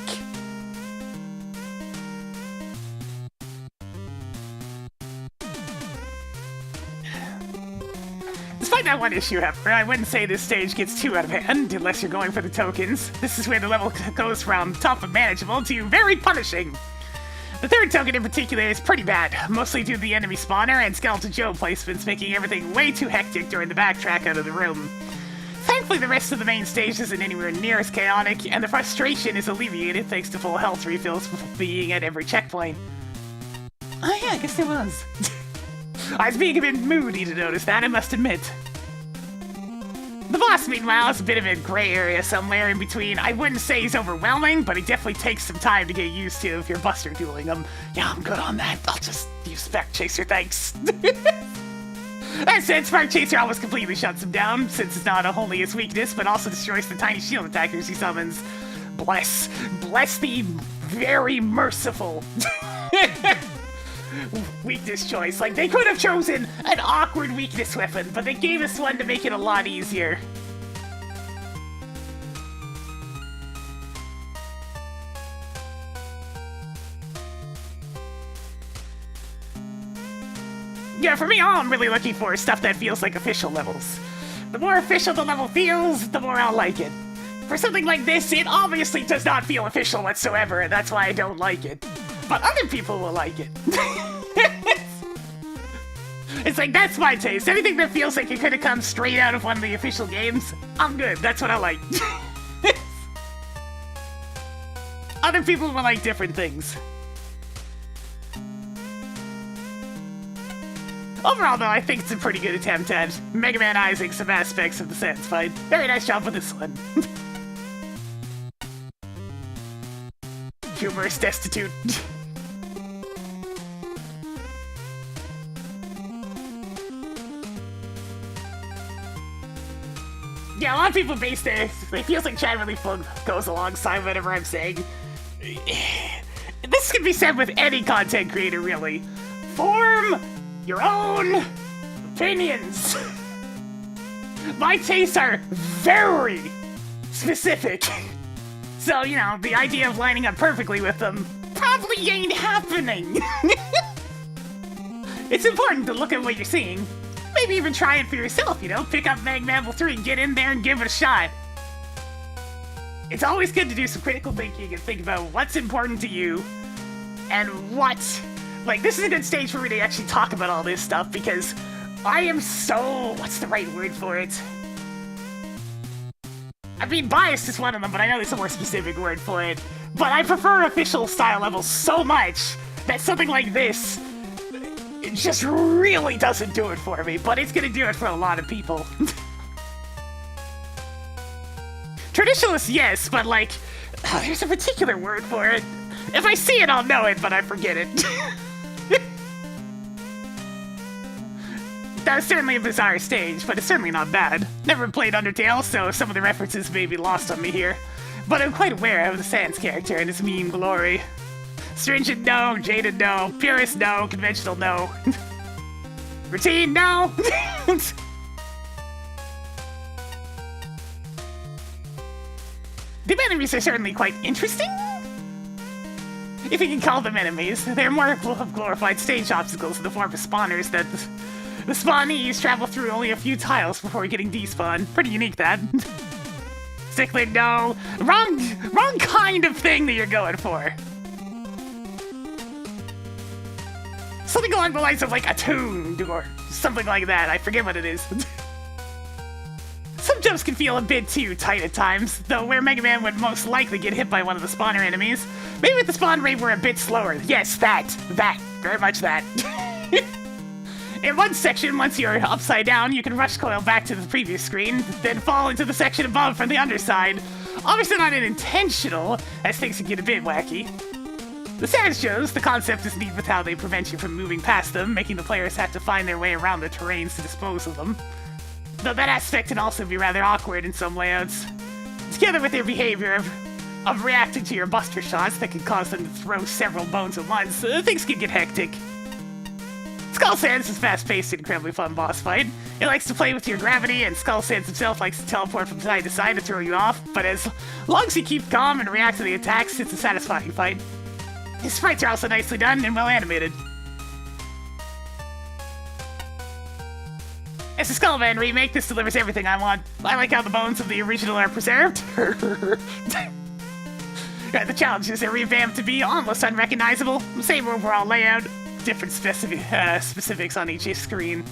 Despite that one issue, however, I wouldn't say this stage gets too out of hand unless you're going for the tokens. This is where the level goes from tough and manageable to very punishing. The third token in particular is pretty bad, mostly due to the enemy spawner and Skeleton Joe placements making everything way too hectic during the backtrack out of the room. Thankfully, the rest of the main stage isn't anywhere near as chaotic, and the frustration is alleviated thanks to full health refills being at every checkpoint. Oh yeah, I guess there was. I was being a bit moody to notice that, I must admit. The boss, meanwhile, is a bit of a gray area somewhere in between. I wouldn't say he's overwhelming, but he definitely takes some time to get used to if you're buster dueling him. Yeah, I'm good on that. I'll just use Spark Chaser, thanks. That said, Spark Chaser almost completely shuts him down, since it's not only his weakness, but also destroys the tiny shield attackers he summons. Bless the very merciful weakness choice. Like, they could have chosen an awkward weakness weapon, but they gave us one to make it a lot easier. Yeah, for me, all I'm really looking for is stuff that feels like official levels. The more official the level feels, the more I'll like it. For something like this, it obviously does not feel official whatsoever, and that's why I don't like it. But other people will like it. It's like, that's my taste. Anything that feels like it could have come straight out of one of the official games, I'm good. That's what I like. Other people will like different things. Overall, though, I think it's a pretty good attempt at Mega Man-izing some aspects of the Sans fight. Very nice job with this one. Humorous destitute. Yeah, a lot of people base their... It feels like chat really goes alongside whatever I'm saying. This can be said with any content creator, really. Form your own opinions. My tastes are very specific. So, you know, the idea of lining up perfectly with them probably ain't happening. It's important to look at what you're seeing. Maybe even try it for yourself, you know? Pick up MAGMML3, get in there and give it a shot. It's always good to do some critical thinking and think about what's important to you and what... Like, this is a good stage for me to actually talk about all this stuff because I am so... What's the right word for it? I mean, biased is one of them, but I know there's a more specific word for it. But I prefer official style levels so much that something like this... It just really doesn't do it for me, but it's gonna do it for a lot of people. Traditionalist, yes, but like, there's a particular word for it. If I see it, I'll know it, but I forget it. That was certainly a bizarre stage, but it's certainly not bad. Never played Undertale, so some of the references may be lost on me here. But I'm quite aware of the Sans character and his mean glory. Stringent, no. Jaded, no. Purist, no. Conventional, no. Routine, no. The enemies are certainly quite interesting. If you can call them enemies, they're more glorified stage obstacles in the form of spawners that the spawnees travel through only a few tiles before getting despawned. Pretty unique, that. Cichlid, no. Wrong kind of thing that you're going for. Something along the lines of like attuned or something like that. I forget what it is. Some jumps can feel a bit too tight at times, though where Mega Man would most likely get hit by one of the spawner enemies. Maybe if the spawn rate were a bit slower. Yes, that, very much that. In one section, once you're upside down, you can rush coil back to the previous screen, then fall into the section above from the underside. Obviously not intentional, as things can get a bit wacky. The Sans shows the concept is neat with how they prevent you from moving past them, making the players have to find their way around the terrains to dispose of them. Though that aspect can also be rather awkward in some layouts. Together with their behavior of reacting to your buster shots that can cause them to throw several bones at once, things can get hectic. Skull Sans is fast-paced and incredibly fun boss fight. It likes to play with your gravity, and Skull Sans himself likes to teleport from side to side to throw you off, but as long as you keep calm and react to the attacks, it's a satisfying fight. His sprites are also nicely done and well animated. As a Skullman remake, this delivers everything I want. I like how the bones of the original are preserved. The challenges are revamped to be almost unrecognizable. Same overall layout, different specifics on each screen.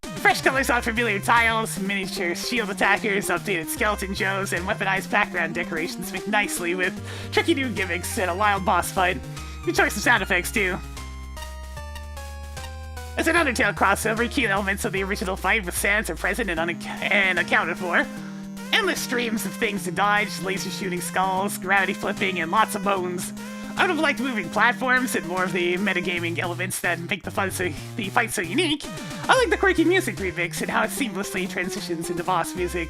Fresh colors on familiar tiles, miniature shield attackers, updated skeleton joes, and weaponized background decorations mix nicely with tricky new gimmicks and a wild boss fight. Good choice of sound effects, too. As an Undertale crossover, key elements of the original fight with Sans are present and accounted for. Endless streams of things to dodge, laser shooting skulls, gravity flipping, and lots of bones. I would have liked moving platforms and more of the metagaming elements that make the fight so unique. I like the quirky music remix and how it seamlessly transitions into boss music.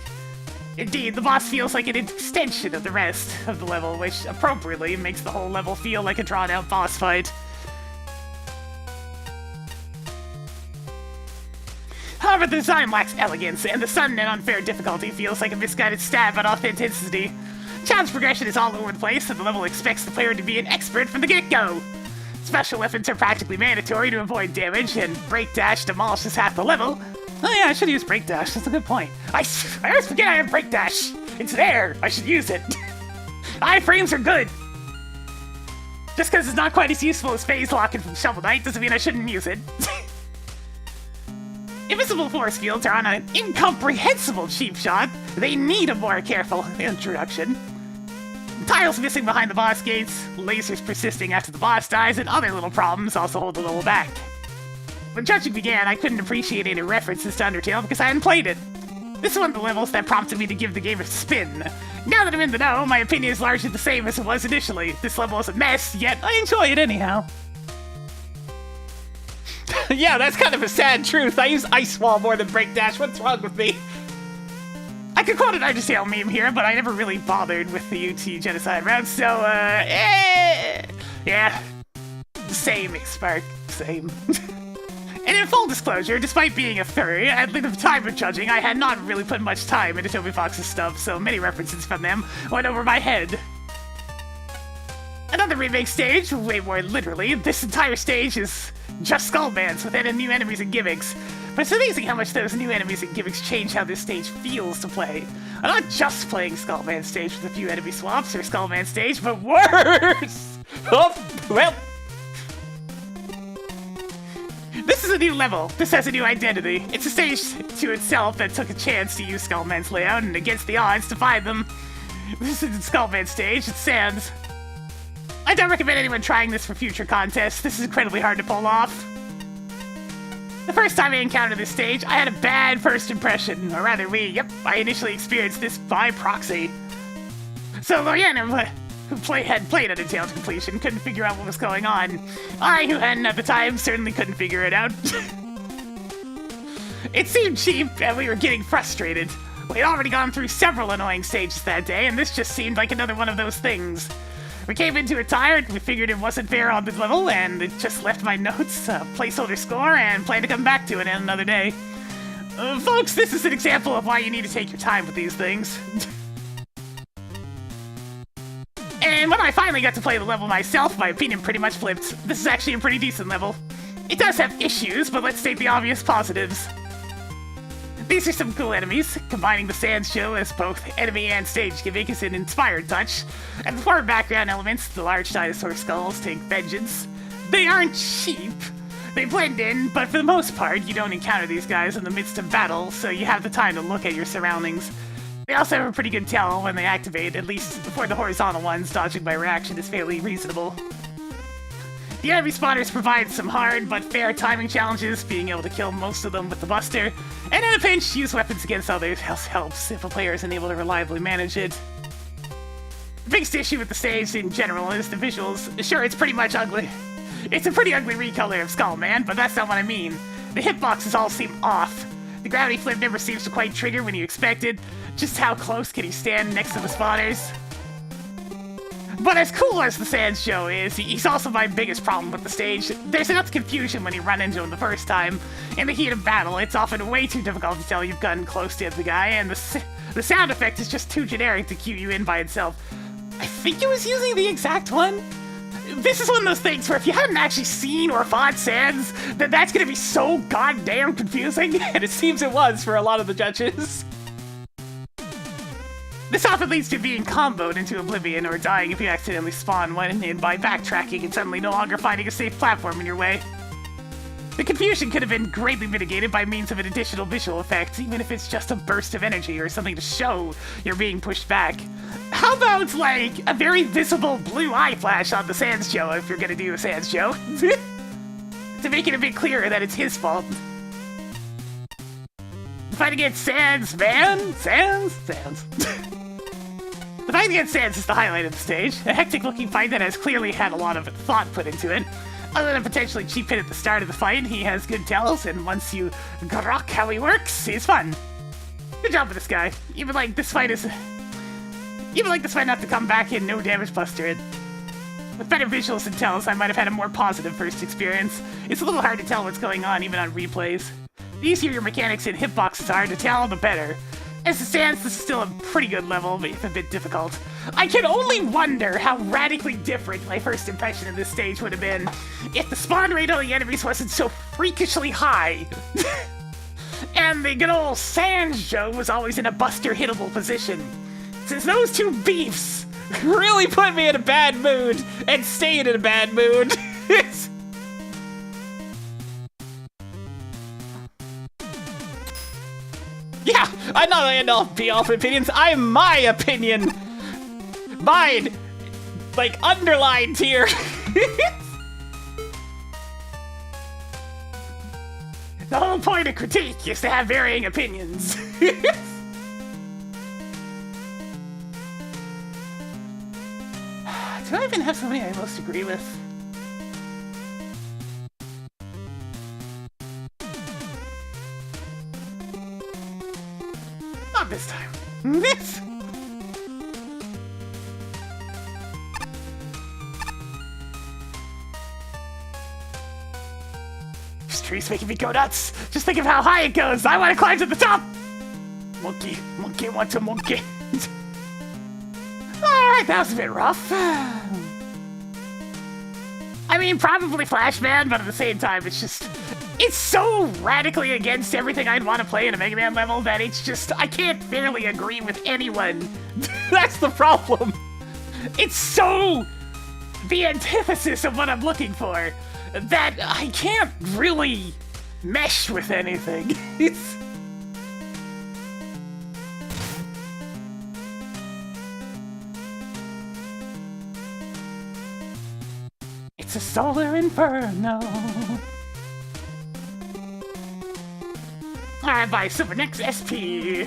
Indeed, the boss feels like an extension of the rest of the level, which appropriately makes the whole level feel like a drawn-out boss fight. However, the design lacks elegance, and the sudden and unfair difficulty feels like a misguided stab at authenticity. Challenge progression is all over the place, and the level expects the player to be an expert from the get-go. Special weapons are practically mandatory to avoid damage, and Break Dash demolishes half the level. Oh yeah, I should use Break Dash, that's a good point. I always forget I have Break Dash. It's there, I should use it. Iframes are good. Just because it's not quite as useful as Phase Locking from Shovel Knight doesn't mean I shouldn't use it. Invisible force fields are on an incomprehensible cheap shot. They need a more careful introduction. Tiles missing behind the boss gates, lasers persisting after the boss dies, and other little problems also hold the level back. When judging began, I couldn't appreciate any references to Undertale because I hadn't played it. This is one of the levels that prompted me to give the game a spin. Now that I'm in the know, my opinion is largely the same as it was initially. This level is a mess, yet I enjoy it anyhow. Yeah, that's kind of a sad truth. I use Ice Wall more than Break Dash. What's wrong with me? I could quote an Undertale meme here, but I never really bothered with the UT genocide route, so, yeah. Same, Spark. Same. And in full disclosure, despite being a furry, at the time of judging, I had not really put much time into Toby Fox's stuff, so many references from them went over my head. Another remake stage, way more literally, this entire stage is just Skullmans with new enemies and gimmicks. But it's amazing how much those new enemies and gimmicks change how this stage feels to play. I'm not just playing Skullman stage with a few enemy swaps or Skullman stage, but worse! Oh, well. This is a new level. This has a new identity. It's a stage to itself that took a chance to use Skullman's layout and against the odds to find them. This isn't Skullman stage, it's Sans. I don't recommend anyone trying this for future contests. This is incredibly hard to pull off. The first time I encountered this stage, I had a bad first impression, or rather I initially experienced this by proxy. So Loyana, who had played Undertale to completion, couldn't figure out what was going on. I, who hadn't at the time, certainly couldn't figure it out. It seemed cheap, and we were getting frustrated. We had already gone through several annoying stages that day, and this just seemed like another one of those things. We came into it tired, we figured it wasn't fair on this level, and it just left my notes, a placeholder score, and plan to come back to it in another day. Folks, this is an example of why you need to take your time with these things. And when I finally got to play the level myself, my opinion pretty much flipped. This is actually a pretty decent level. It does have issues, but let's state the obvious positives. These are some cool enemies. Combining the Sans show as both enemy and stage gimmick is an inspired touch. And the four background elements, the large dinosaur skulls, take vengeance. They aren't cheap. They blend in, but for the most part, you don't encounter these guys in the midst of battle, so you have the time to look at your surroundings. They also have a pretty good tell when they activate, at least for the horizontal ones, dodging by reaction is fairly reasonable. The enemy spawners provide some hard but fair timing challenges, being able to kill most of them with the Buster, and in a pinch, use weapons against others helps if a player isn't able to reliably manage it. The biggest issue with the stage in general is the visuals. Sure, it's pretty much ugly. It's a pretty ugly recolor of Skullman, but that's not what I mean. The hitboxes all seem off. The gravity flip never seems to quite trigger when you expect it. Just how close can he stand next to the spawners? But as cool as the Sans show is, he's also my biggest problem with the stage. There's enough confusion when you run into him the first time. In the heat of battle, it's often way too difficult to tell you've gotten close to the guy, and the sound effect is just too generic to cue you in by itself. I think it was using the exact one. This is one of those things where if you haven't actually seen or fought Sans, then that's gonna be so goddamn confusing.
And it seems it was for a lot of the judges.
This often leads to being comboed into oblivion or dying if you accidentally spawn one in by backtracking and suddenly no longer finding a safe platform in your way. The confusion could have been greatly mitigated by means of an additional visual effect, even if it's just a burst of energy or something to show you're being pushed back. How about, like, a very visible blue eye flash on the Sans show if you're gonna do a Sans show? To make it a bit clearer that it's his fault. The fight against Sans, man! Sans. The fight against Sans is the highlight of the stage. A hectic-looking fight that has clearly had a lot of thought put into it. Other than a potentially cheap hit at the start of the fight, he has good tells, and once you grok how he works, he's fun. Good job with this guy. Even like this fight not to come back in no damage buster it. With better visuals and tells, I might have had a more positive first experience. It's a little hard to tell what's going on even on replays. The easier your mechanics and hitboxes are to tell, the better. As it stands, this is still a pretty good level, but it's a bit difficult. I can only wonder how radically different my first impression of this stage would have been if the spawn rate on the enemies wasn't so freakishly high. And the good old Sans Joe was always in a buster hittable position. Since those two beefs
Really put me in a bad mood and stayed in a bad mood. Yeah, I'm not end all be all for opinions. I'm my opinion. Mine, like underlined here.
The whole point of critique is to have varying opinions. Do I even have somebody I most agree with? Not this time.
This.
This tree's making me go nuts. Just think of how high it goes. I want to climb to the top. Monkey, monkey wants a monkey. Alright, that was a bit rough. I mean, probably Flashman, but at the same time, it's so radically against everything I'd want to play in a Mega Man level that it's just, I can't fairly agree with anyone. That's the problem. It's so the antithesis of what I'm looking for that I can't really mesh with anything. It's a solar inferno. Alright, bye, Super Next SP.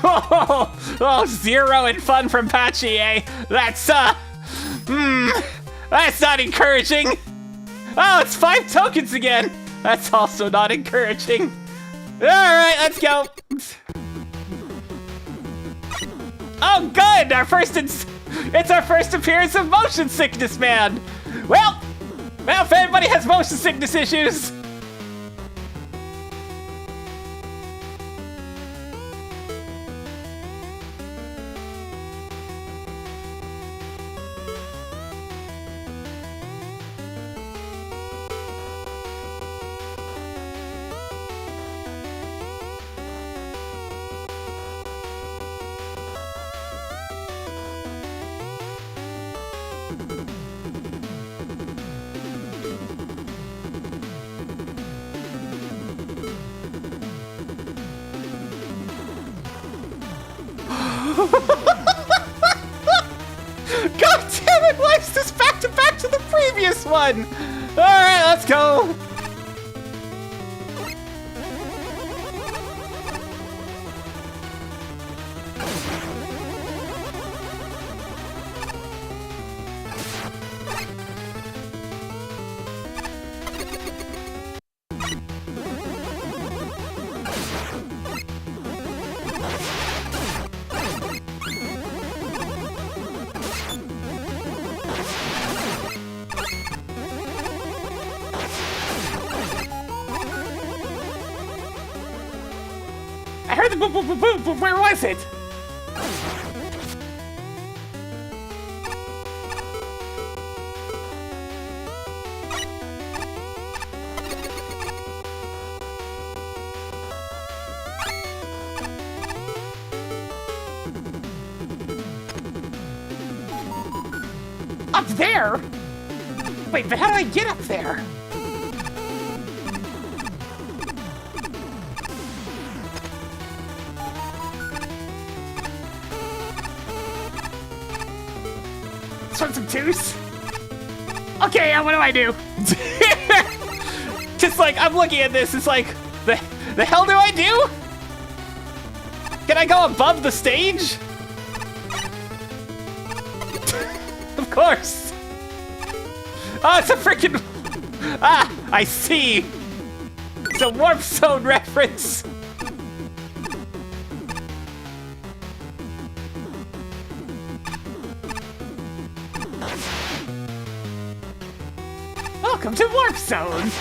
Oh, zero and fun from Patchy, eh? That's not encouraging. Oh, it's 5 tokens again. That's also not encouraging. Alright, let's go. Oh, good! It's our first appearance of motion sickness, man. Well, if anybody has motion sickness issues. God damn it, why is this back to the previous one? Alright, let's go.
I heard the boop boop boop boop, but where was it? Up there? Wait, but how do I get up there? Some twos? Okay, what do I do?
Just like, I'm looking at this, it's like, the hell do I do? Can I go above the stage? Of course. Oh, it's a freaking... Ah, I see. It's a Warp Zone reference.
Welcome to Warp Zone!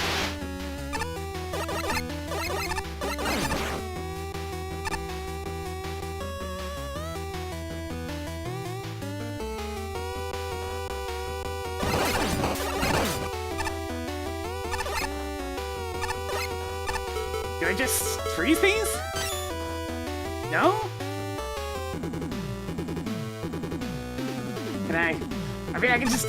Do I just freeze these? No? Can I mean, I can just,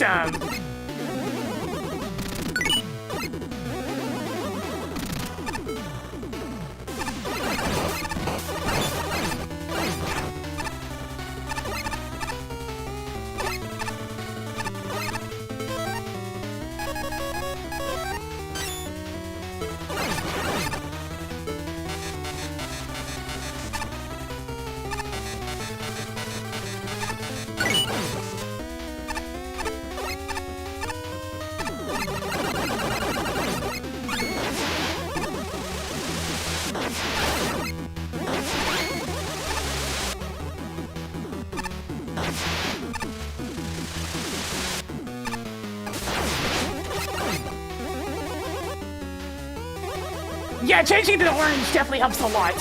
Yeah, changing to the orange definitely helps a lot.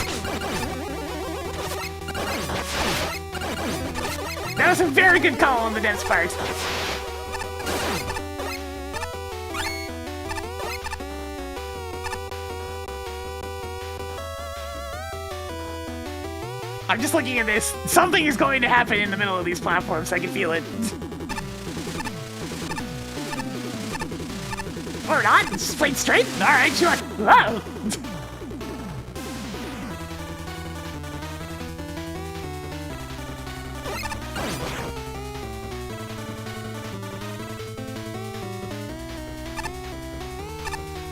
That was a very good call on the dense part. I'm just looking at this. Something is going to happen in the middle of these platforms. I can feel it. Or not. Just play straight. All right, sure. Whoa.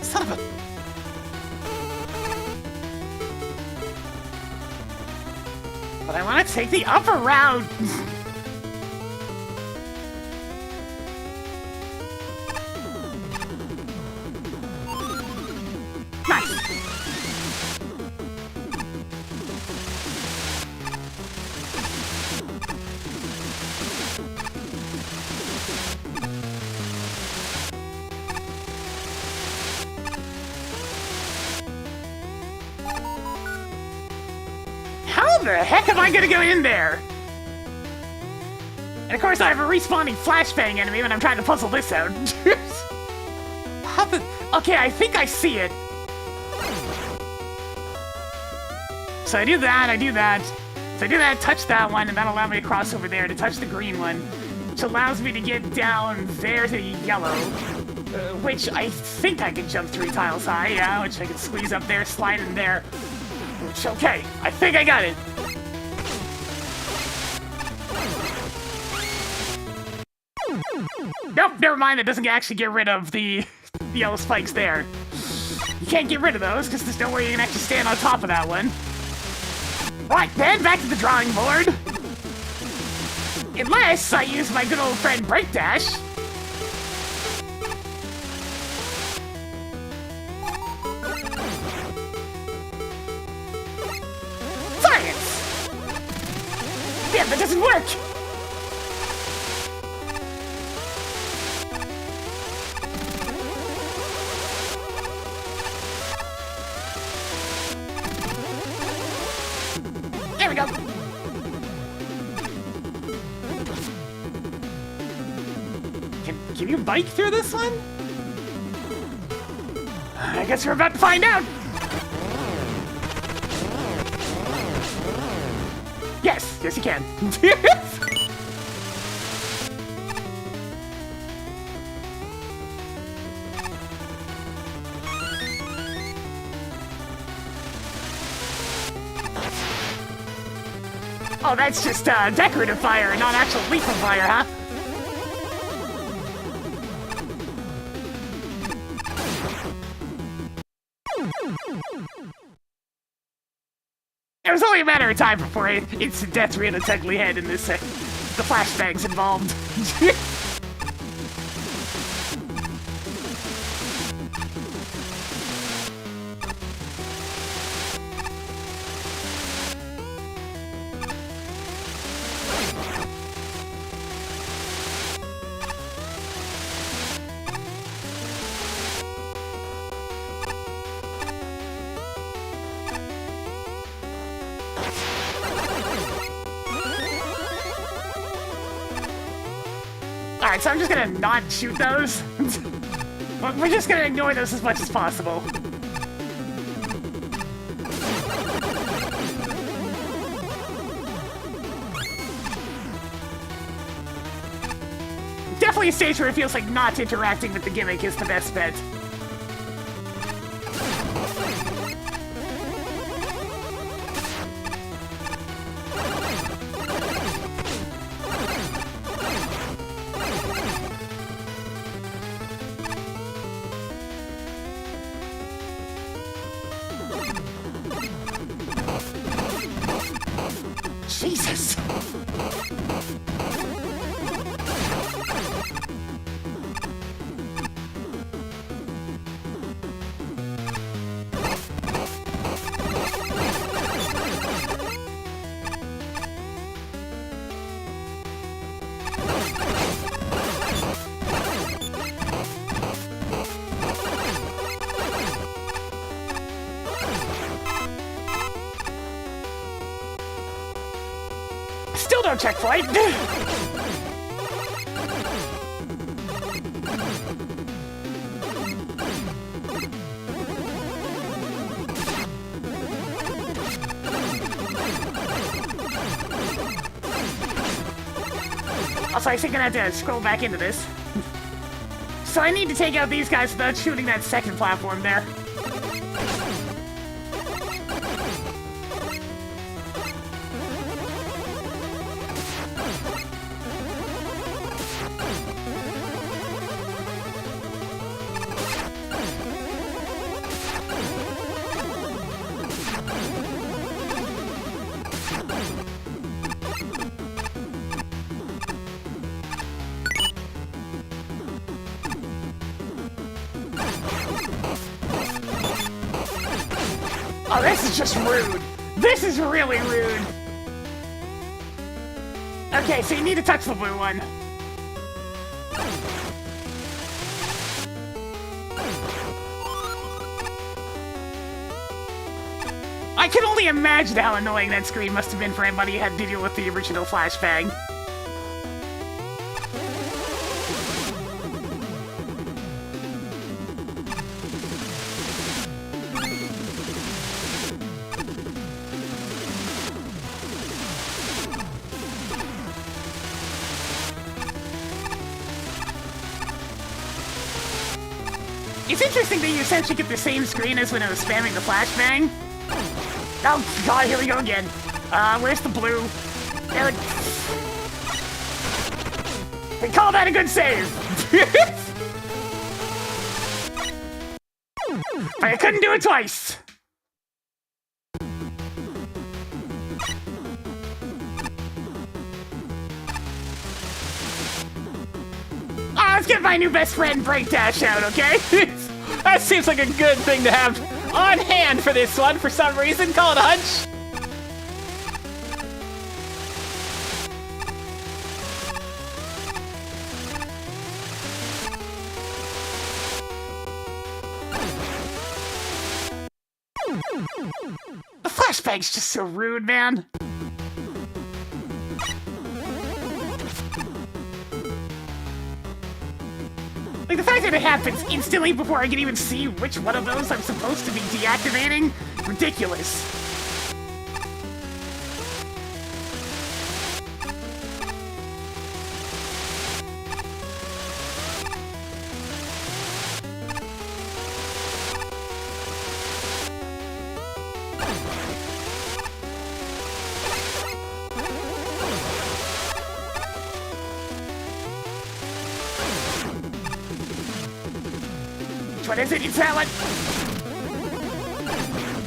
Son of a... But I want to take the upper route. Nice. How the heck am I gonna go in there? And of course I have a respawning flashbang enemy when I'm trying to puzzle this out. How the... Okay, I think I see it. So I do that, I do that. So I do that, touch that one, and that'll allow me to cross over there to touch the green one, which allows me to get down there to yellow, which I think I can jump 3 tiles high, yeah, which I can squeeze up there, slide in there. Which, okay, I think I got it. Nope, never mind, that doesn't actually get rid of the yellow spikes there. You can't get rid of those, because there's no way you can actually stand on top of that one. Right then, back to the drawing board. Unless I use my good old friend Break Dash. Science! Yeah, that doesn't work! There we go. Can you bike through this one? I guess we're about to find out. Yes, yes you can. Oh, that's just decorative fire, not actual lethal fire, huh? It was only a matter of time before instant death reared its ugly head in this, the flashbangs involved. Alright, so I'm just gonna not shoot those. We're just gonna ignore those as much as possible. Definitely a stage where it feels like not interacting with the gimmick is the best bet. Jesus! checkpoint. Also, I think I'm gonna have to scroll back into this. So I need to take out these guys without shooting that second platform there. Oh, this is just rude. This is really rude. Okay, so you need to touch the blue one. I can only imagine how annoying that screen must have been for anybody who had to deal with the original flashbang. It's interesting that you essentially get the same screen as when I was spamming the flashbang. Oh god, here we go again. Where's the blue? There we call that a good save! But I couldn't do it twice! Let's get my new best friend Break Dash out, okay?
That seems like a good thing to have on hand for this one for some reason. Call it a hunch.
The flashbang's just so rude, man. Like, the fact that it happens instantly before I can even see which one of those I'm supposed to be deactivating? Ridiculous. What is it? It's that one.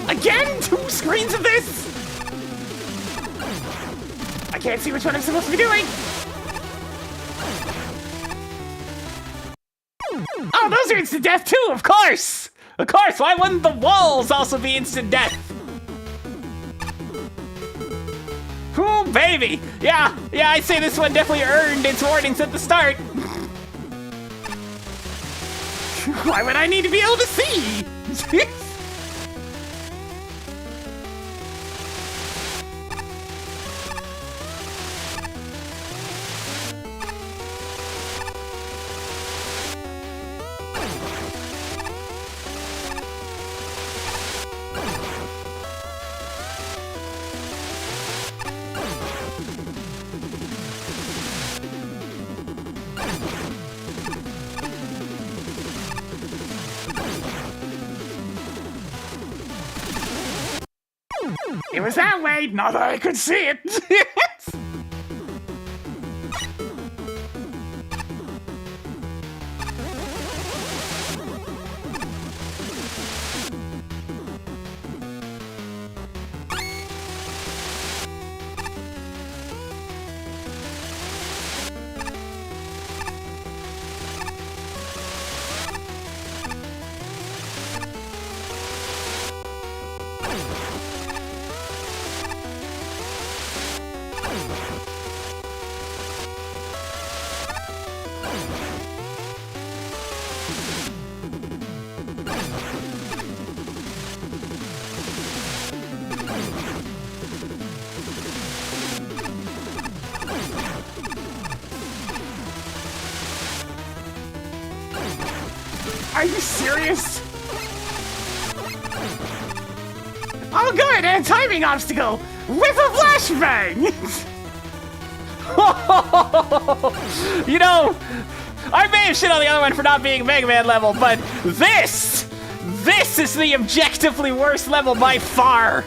Again? 2 screens of this? I can't see which one I'm supposed to be doing.
Oh, those are instant death too, of course! Of course, why wouldn't the walls also be instant death? Ooh, baby! Yeah, I'd say this one definitely earned its warnings at the start.
Why would I need to be able to see? It was that way, not that I could see it. Are you serious? Oh good, and a timing obstacle with a flashbang!
You know, I may have shit on the other one for not being Mega Man level, but this is the objectively worst level by far.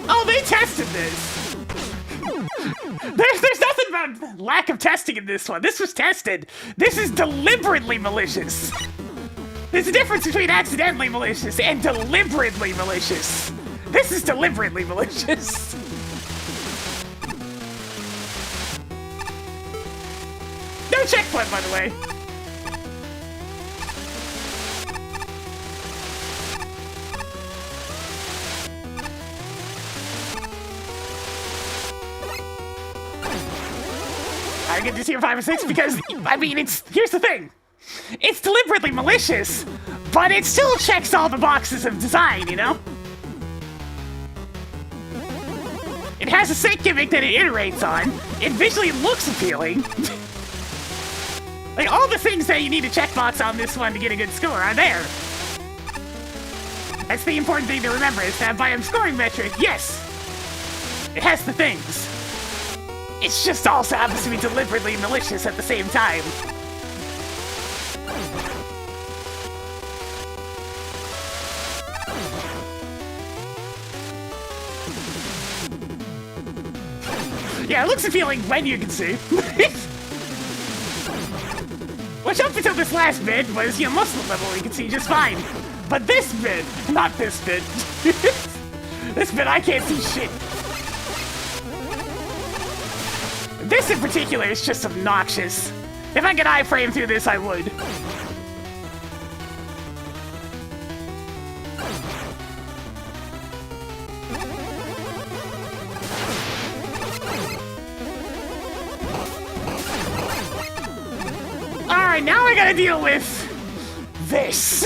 Oh, they tested this. There's nothing about lack of testing in this one. This was tested. This is deliberately malicious. There's a difference between accidentally malicious and deliberately malicious. This is deliberately malicious. No checkpoint, by the way. I get to tier 5 or 6 because, I mean, here's the thing. It's deliberately malicious, but it still checks all the boxes of design, you know? It has a sick gimmick that it iterates on. It visually looks appealing. Like, all the things that you need to checkbox on this one to get a good score are there. That's the important thing to remember, is that by a scoring metric, yes, it has the things. It just also happens to be deliberately malicious at the same time. Yeah, it looks appealing when you can see. Which up until this last bit was, you know, most of the level you can see just fine. But this bit, not this bit. This bit I can't see shit. This in particular is just obnoxious. If I could iframe through this, I would. Alright, now I gotta deal with this.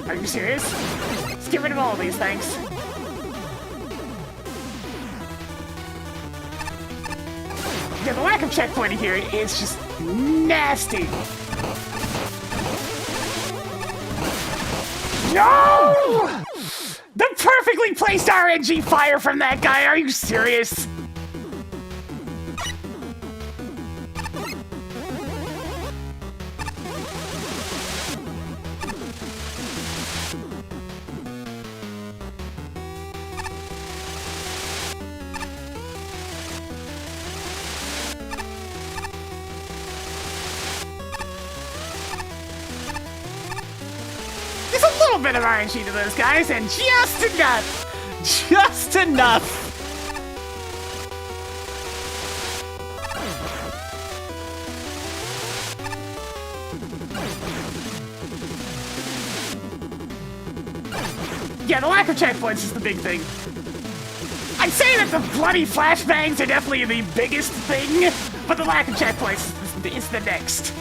Are you serious? Let's get rid of all of these things. Yeah, the lack of checkpointing here is just nasty. No! The perfectly placed RNG fire from that guy, are you serious? A bit of RNG to those guys, and just enough! Just enough! Yeah, the lack of checkpoints is the big thing. I'd say that the bloody flashbangs are definitely the biggest thing, but the lack of checkpoints is the next.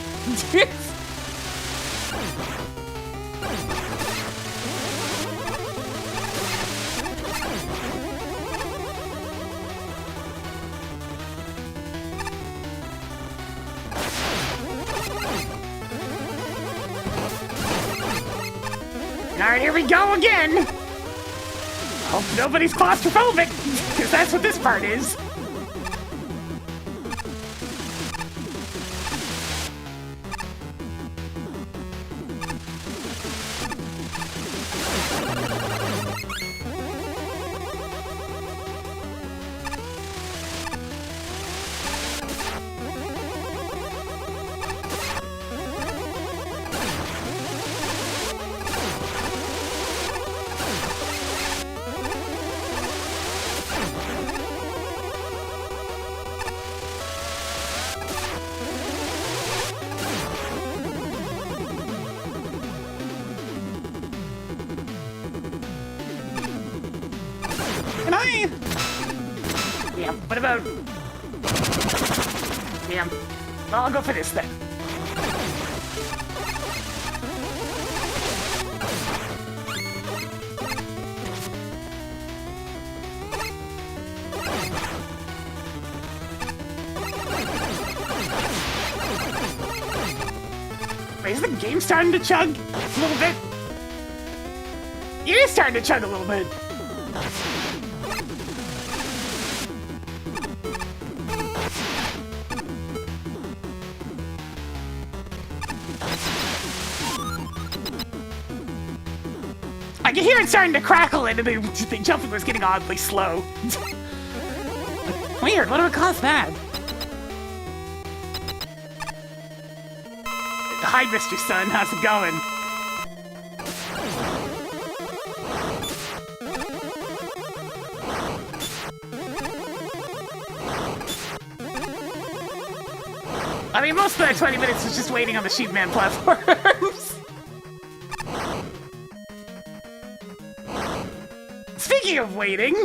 Alright, here we go again! Hope nobody's claustrophobic, because that's what this part is.
Can I?
Yeah, what about... Yeah, well, I'll go for this then. Wait, is the game starting to chug a little bit? It is starting to chug a little bit. I can hear it starting to crackle and the jumping was getting oddly slow. Weird, what would cause that? Hi, Mr. Sun, how's it going? I mean, most of that 20 minutes was just waiting on the Sheepman platforms. Speaking of waiting...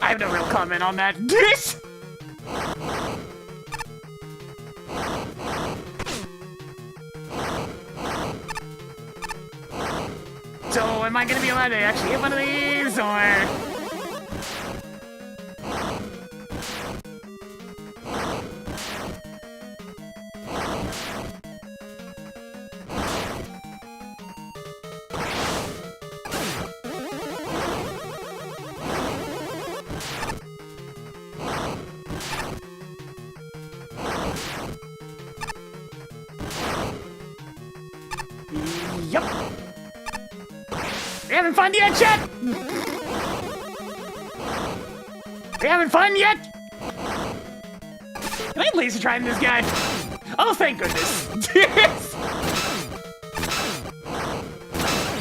I have no real comment on that. So, am I gonna be allowed to actually hit one of these, or...? Yup. We having fun yet, chat? We having fun yet? Can I laser try this guy? Oh, thank goodness.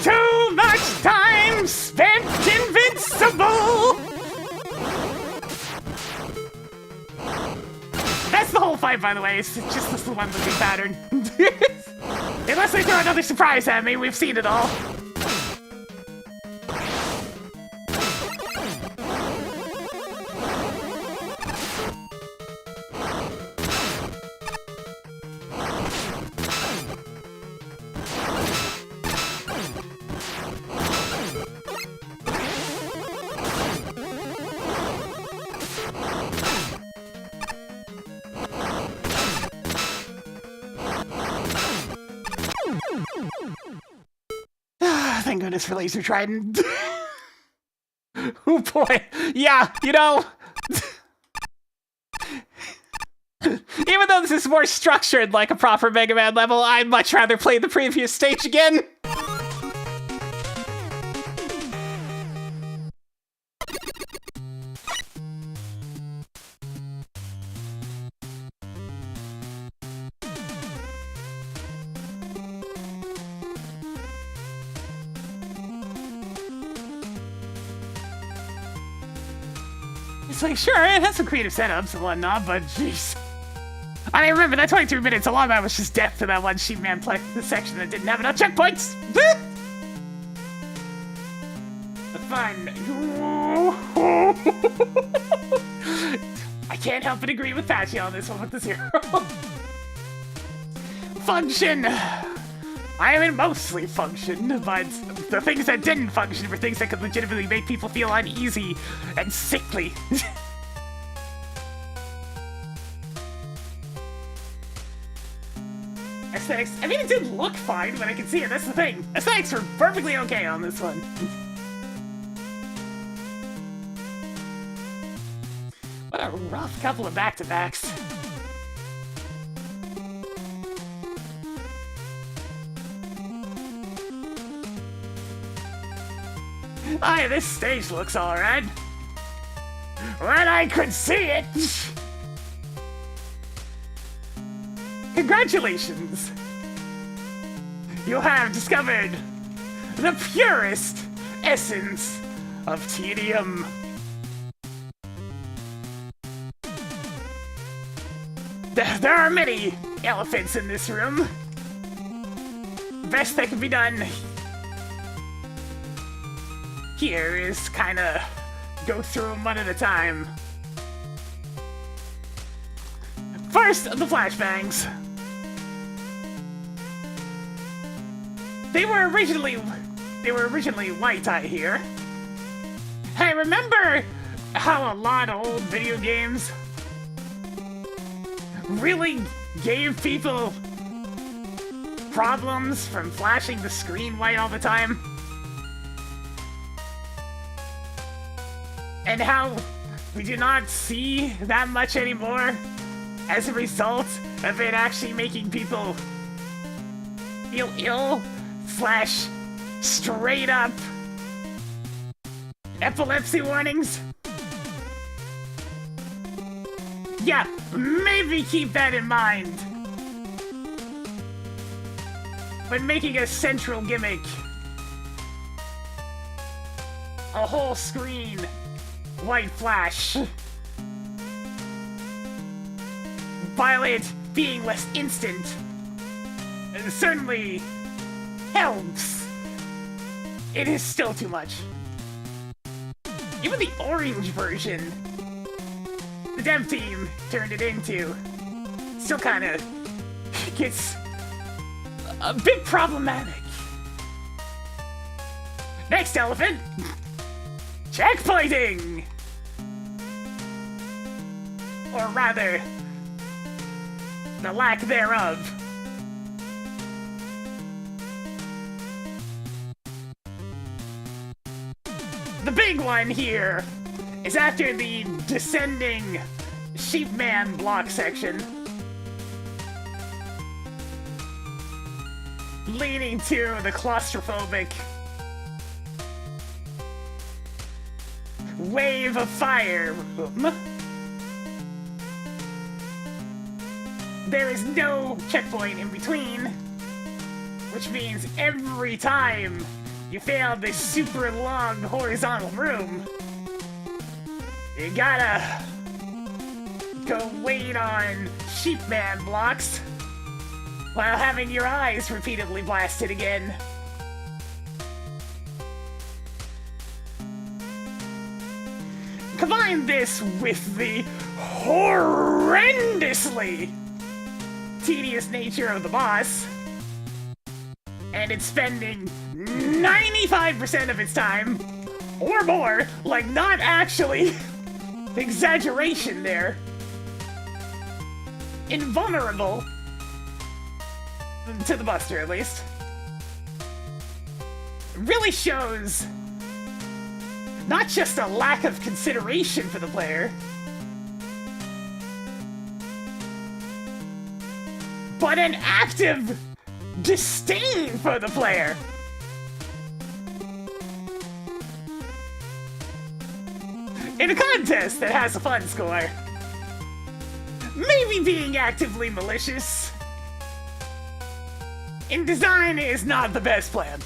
Too much time spent invincible. That's the whole fight, by the way. It's just this one looking pattern. Unless they throw another surprise at me, we've seen it all. Thank goodness for Laser Trident.
Oh boy. Yeah, you know. Even though this is more structured like a proper Mega Man level, I'd much rather play the previous stage again.
It's like, sure, it has some creative setups and whatnot, but jeez. I mean, remember, that 22 minutes, a lot of that was just death to that one Sheepman section that didn't have enough checkpoints. Fine. I can't help but agree with Patchy on this one with the 0. Function. I mean, mostly functioned, but the things that didn't function were things that could legitimately make people feel uneasy and sickly. Aesthetics, I mean, it did look fine, but I can see it, that's the thing. Aesthetics were perfectly okay on this one. What a rough couple of back-to-backs. Aye, this stage looks alright. When I could see it! Congratulations! You have discovered the purest essence of tedium. There are many elephants in this room. Best that can be done here is kinda go through them one at a time. First, the flashbangs. They were originally white, I hear. Hey, remember how a lot of old video games really gave people problems from flashing the screen white all the time? And how we do not see that much anymore as a result of it actually making people feel ill / straight up epilepsy warnings? Yeah, maybe keep that in mind when making a central gimmick a whole screen white flash, while it being less instant, it certainly helps. It is still too much. Even the orange version the dev team turned it into still kind of gets a bit problematic. Next elephant, checkpointing! Or rather, the lack thereof. The big one here is after the descending sheepman block section, leading to the claustrophobic wave of fire. There is no checkpoint in between, which means every time you fail this super long horizontal room, you gotta go wait on sheepman blocks while having your eyes repeatedly blasted again. Combine this with the horrendously tedious nature of the boss, and it's spending 95% of its time, or more, like not actually, exaggeration there, invulnerable, to the Buster at least, really shows not just a lack of consideration for the player, but an active disdain for the player. In a contest that has a fun score, maybe being actively malicious in design is not the best plan.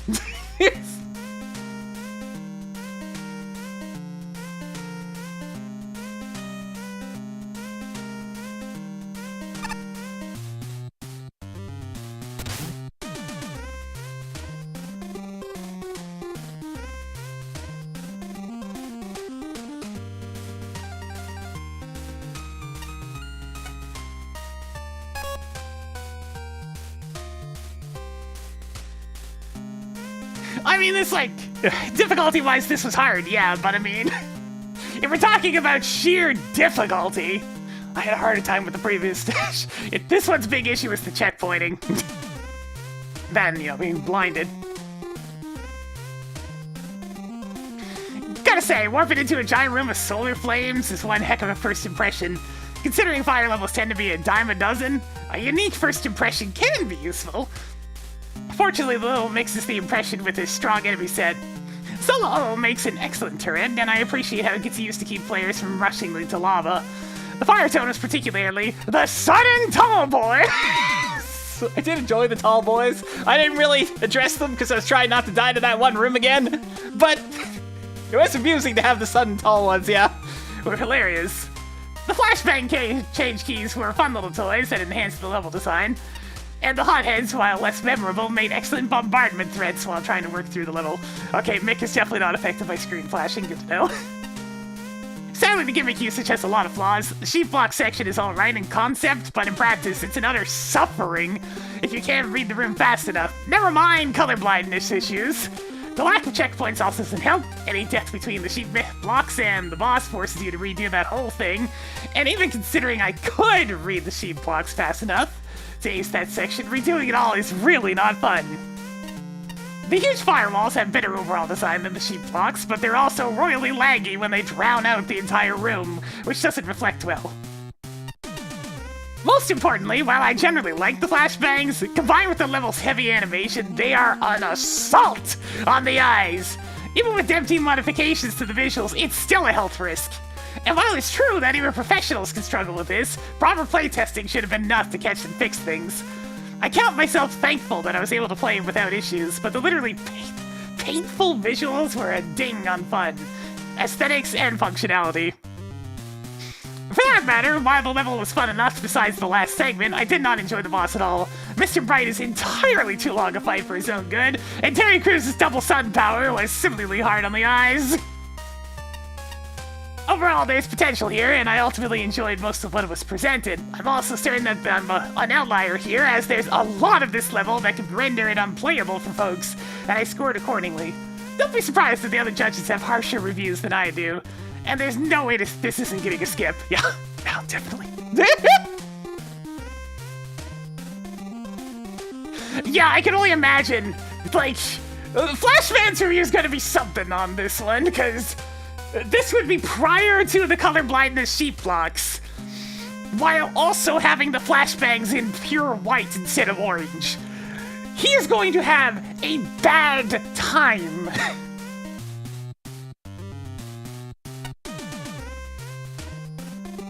I mean, this, like, difficulty-wise, this was hard, yeah, but I mean, if we're talking about sheer difficulty, I had a harder time with the previous stage. This one's big issue is the checkpointing. Then, you know, being blinded. Gotta say, warping into a giant room of solar flames is one heck of a first impression. Considering fire levels tend to be a dime a dozen, a unique first impression can be useful. Fortunately, the level mixes the impression with a strong enemy set. Solo makes an excellent turret, and I appreciate how it gets used to keep players from rushing into lava. The fire tone is particularly the sudden tall boy.
I did enjoy the tall boys. I didn't really address them because I was trying not to die to that one room again. But it was amusing to have the sudden tall ones, yeah.
Were hilarious. The flashbang change keys were fun little toys that enhanced the level design. And the hotheads, while less memorable, made excellent bombardment threats while trying to work through the level. Okay, Mick is definitely not affected by screen flashing, good to know. Sadly, the gimmick usage has a lot of flaws. The sheet block section is alright in concept, but in practice, it's an utter suffering if you can't read the room fast enough. Never mind colorblindness issues. The lack of checkpoints also doesn't help. Any depth between the sheet blocks and the boss forces you to redo that whole thing. And even considering I could read the sheet blocks fast enough to ace that section, redoing it all is really not fun. The huge firewalls have better overall design than the sheet blocks, but they're also royally laggy when they drown out the entire room, which doesn't reflect well. Most importantly, while I generally like the flashbangs, combined with the level's heavy animation, they are an assault on the eyes. Even with dev team modifications to the visuals, it's still a health risk. And while it's true that even professionals can struggle with this, proper playtesting should have been enough to catch and fix things. I count myself thankful that I was able to play without issues, but the literally painful visuals were a ding on fun, aesthetics, and functionality. For that matter, while the level was fun enough besides the last segment, I did not enjoy the boss at all. Mr. Bright is entirely too long a fight for his own good, and Terry Crews's double sun power was similarly hard on the eyes. Overall, there's potential here, and I ultimately enjoyed most of what was presented. I'm also certain that I'm an outlier here, as there's a lot of this level that could render it unplayable for folks, and I scored accordingly. Don't be surprised that the other judges have harsher reviews than I do, and there's no way this isn't getting a skip. Yeah, definitely. Yeah, I can only imagine, like, Flashman's review is gonna be something on this one, because this would be prior to the colorblindness sheet blocks, while also having the flashbangs in pure white instead of orange. He is going to have a bad time.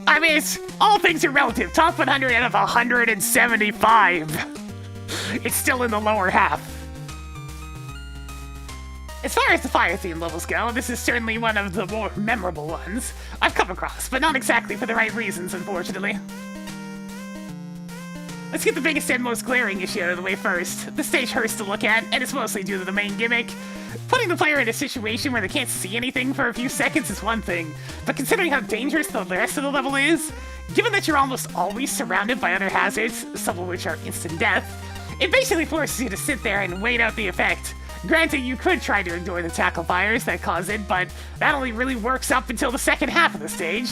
I mean, all things are relative. Top 100 out of 175. It's still in the lower half. As far as the fire theme levels go, this is certainly one of the more memorable ones I've come across, but not exactly for the right reasons, unfortunately. Let's get the biggest and most glaring issue out of the way first. The stage hurts to look at, and it's mostly due to the main gimmick. Putting the player in a situation where they can't see anything for a few seconds is one thing, but considering how dangerous the rest of the level is, given that you're almost always surrounded by other hazards, some of which are instant death, it basically forces you to sit there and wait out the effect. Granted, you could try to ignore the tackle fires that cause it, but that only really works up until the second half of the stage.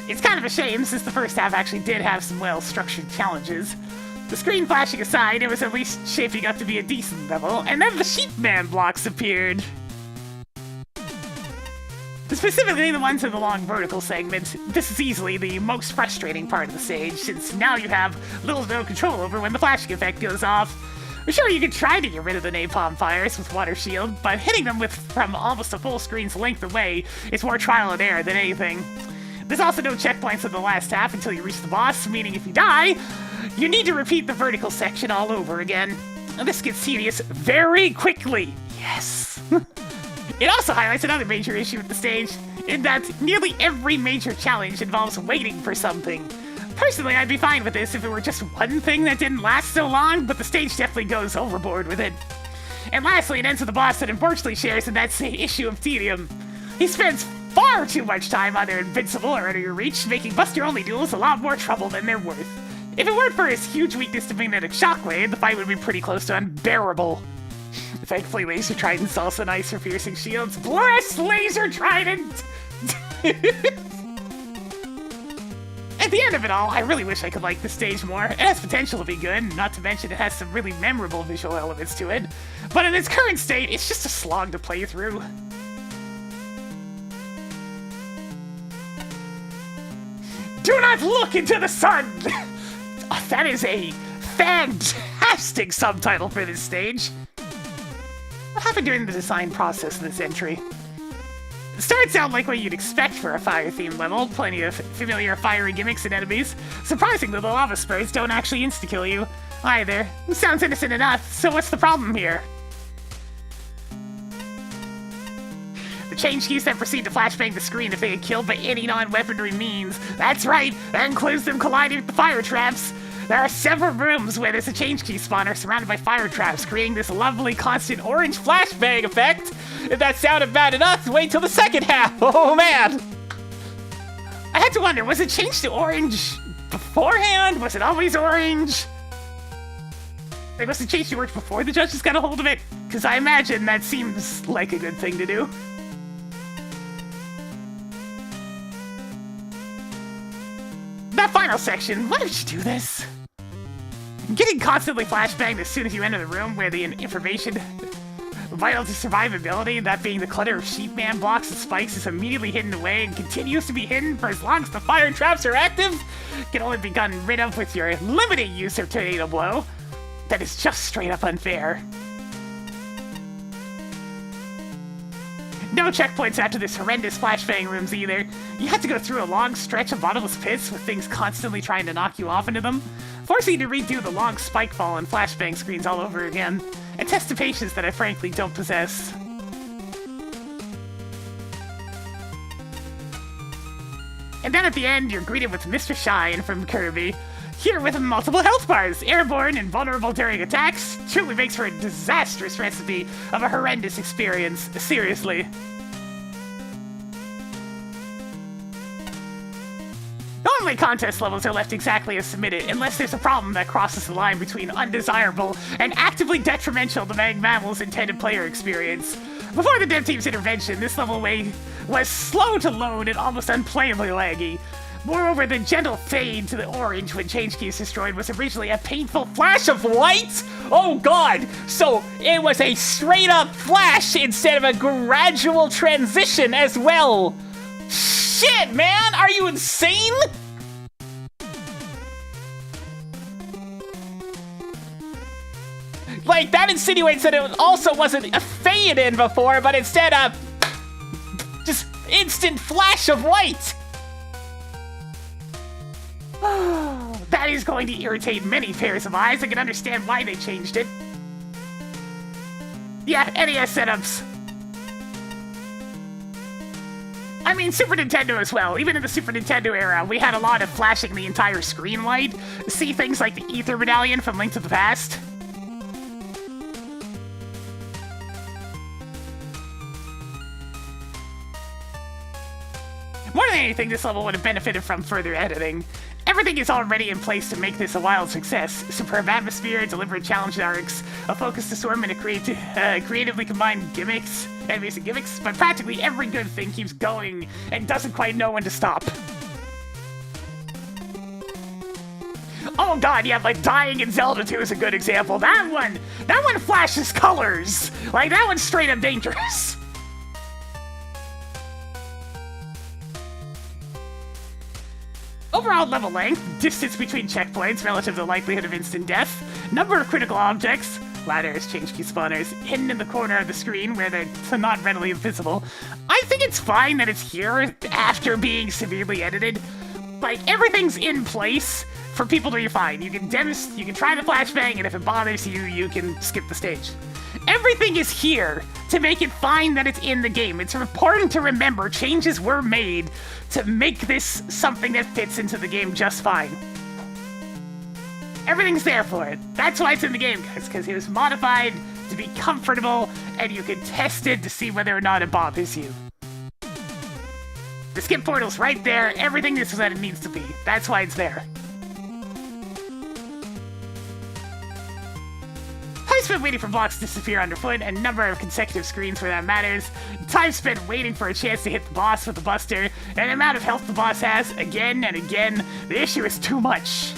It's kind of a shame, since the first half actually did have some well-structured challenges. The screen flashing aside, it was at least shaping up to be a decent level, and then the sheepman blocks appeared. Specifically the ones in the long vertical segment. This is easily the most frustrating part of the stage, since now you have little to no control over when the flashing effect goes off. Sure, you could try to get rid of the napalm fires with water shield, but hitting them from almost a full screen's length away is more trial and error than anything. There's also no checkpoints in the last half until you reach the boss, meaning if you die, you need to repeat the vertical section all over again. And this gets tedious very quickly. Yes. It also highlights another major issue with the stage, in that nearly every major challenge involves waiting for something. Personally, I'd be fine with this if it were just one thing that didn't last so long, but the stage definitely goes overboard with it. And lastly, it ends with a boss that unfortunately shares in that same issue of tedium. He spends far too much time either invincible or out of your reach, making Buster-only duels a lot more trouble than they're worth. If it weren't for his huge weakness to magnetic shockwave, the fight would be pretty close to unbearable. Thankfully, Laser Trident's also nice for piercing shields. Bless Laser Trident! At the end of it all, I really wish I could like the stage more. It has potential to be good, not to mention it has some really memorable visual elements to it. But in its current state, it's just a slog to play through. Do not look into the sun! Oh, that is a fantastic subtitle for this stage. What happened during the design process of this entry? It starts out like what you'd expect for a fire-themed level, plenty of familiar fiery gimmicks and enemies. Surprisingly, the lava spurs don't actually insta-kill you either. Sounds innocent enough, so what's the problem here? The change keys then proceed to flashbang the screen if they get killed by any non-weaponry means. That's right, that includes them colliding with the fire traps. There are several rooms where there's a change key spawner surrounded by fire traps, creating this lovely constant orange flashbang effect. If that sounded bad enough, wait till the second half. Oh man! I had to wonder, was it changed to orange beforehand? Was it always orange? They must have changed to orange before the judges got a hold of it, because I imagine that seems like a good thing to do. That final section, why did you do this? Getting constantly flashbanged as soon as you enter the room where the information vital to survivability, that being the clutter of sheep man blocks and spikes, is immediately hidden away and continues to be hidden for as long as the fire traps are active, can only be gotten rid of with your limited use of Tornado Blow. That is just straight up unfair. No checkpoints after this horrendous flashbang rooms either. You have to go through a long stretch of bottomless pits with things constantly trying to knock you off into them, forcing you to redo the long spike fall and flashbang screens all over again, and test the patience that I frankly don't possess. And then at the end, you're greeted with Mr. Shine from Kirby, here with multiple health bars, airborne and vulnerable during attacks. Truly makes for a disastrous recipe of a horrendous experience, seriously. Normally contest levels are left exactly as submitted, unless there's a problem that crosses the line between undesirable and actively detrimental to MAGMML's intended player experience. Before the dev team's intervention, this level was slow to load and almost unplayably laggy. Moreover, the gentle fade to the orange when change key is destroyed was originally a painful flash of white? Oh god! So it was a straight up flash instead of a gradual transition as well! Shit, man! Are you insane? Like, that insinuates that it also wasn't a fade-in before, but instead a just instant flash of white! That is going to irritate many pairs of eyes. I can understand why they changed it. Yeah, NES setups. I mean, Super Nintendo as well. Even in the Super Nintendo era, we had a lot of flashing the entire screen white. See things like the Ether Medallion from Link to the Past. More than anything, this level would have benefited from further editing. Everything is already in place to make this a wild success. Superb atmosphere, deliberate challenge arcs, a focused assortment of creatively combined gimmicks, enemies and gimmicks, but practically every good thing keeps going and doesn't quite know when to stop. Oh god, yeah, like dying in Zelda 2 is a good example. That one flashes colors. Like, that one's straight up dangerous. Overall level length, distance between checkpoints relative to the likelihood of instant death, number of critical objects, ladders, change key spawners, hidden in the corner of the screen where they're not readily visible. I think it's fine that it's here after being severely edited. Like, everything's in place for people to be fine. You can try the flashbang, and if it bothers you, you can skip the stage. Everything is here to make it fine that it's in the game. It's important to remember changes were made to make this something that fits into the game just fine. Everything's there for it. That's why it's in the game, guys, because it was modified to be comfortable, and you can test it to see whether or not it bothers you. The skip portal's right there. Everything is what it needs to be. That's why it's there. spent waiting for blocks to disappear underfoot, and number of consecutive screens where that matters, time spent waiting for a chance to hit the boss with the buster, and the amount of health the boss has, again and again, the issue is too much.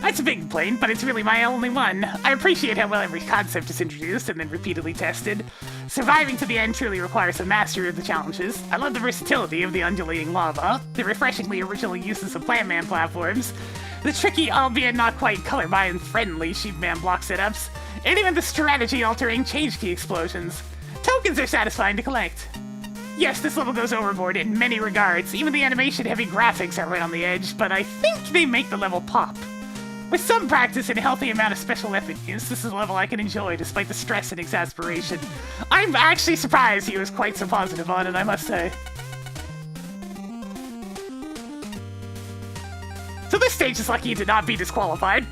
That's a big complaint, but it's really my only one. I appreciate how well every concept is introduced and then repeatedly tested. Surviving to the end truly requires a mastery of the challenges. I love the versatility of the undulating lava, the refreshingly original uses of Plant Man platforms, the tricky, albeit not quite colorblind-friendly Sheep Man block setups, and even the strategy-altering change key explosions. Tokens are satisfying to collect. Yes, this level goes overboard in many regards. Even the animation-heavy graphics are right on the edge, but I think they make the level pop. With some practice and a healthy amount of special effort use, this is a level I can enjoy despite the stress and exasperation. I'm actually surprised he was quite so positive on it, I must say. So this stage is lucky to not be disqualified.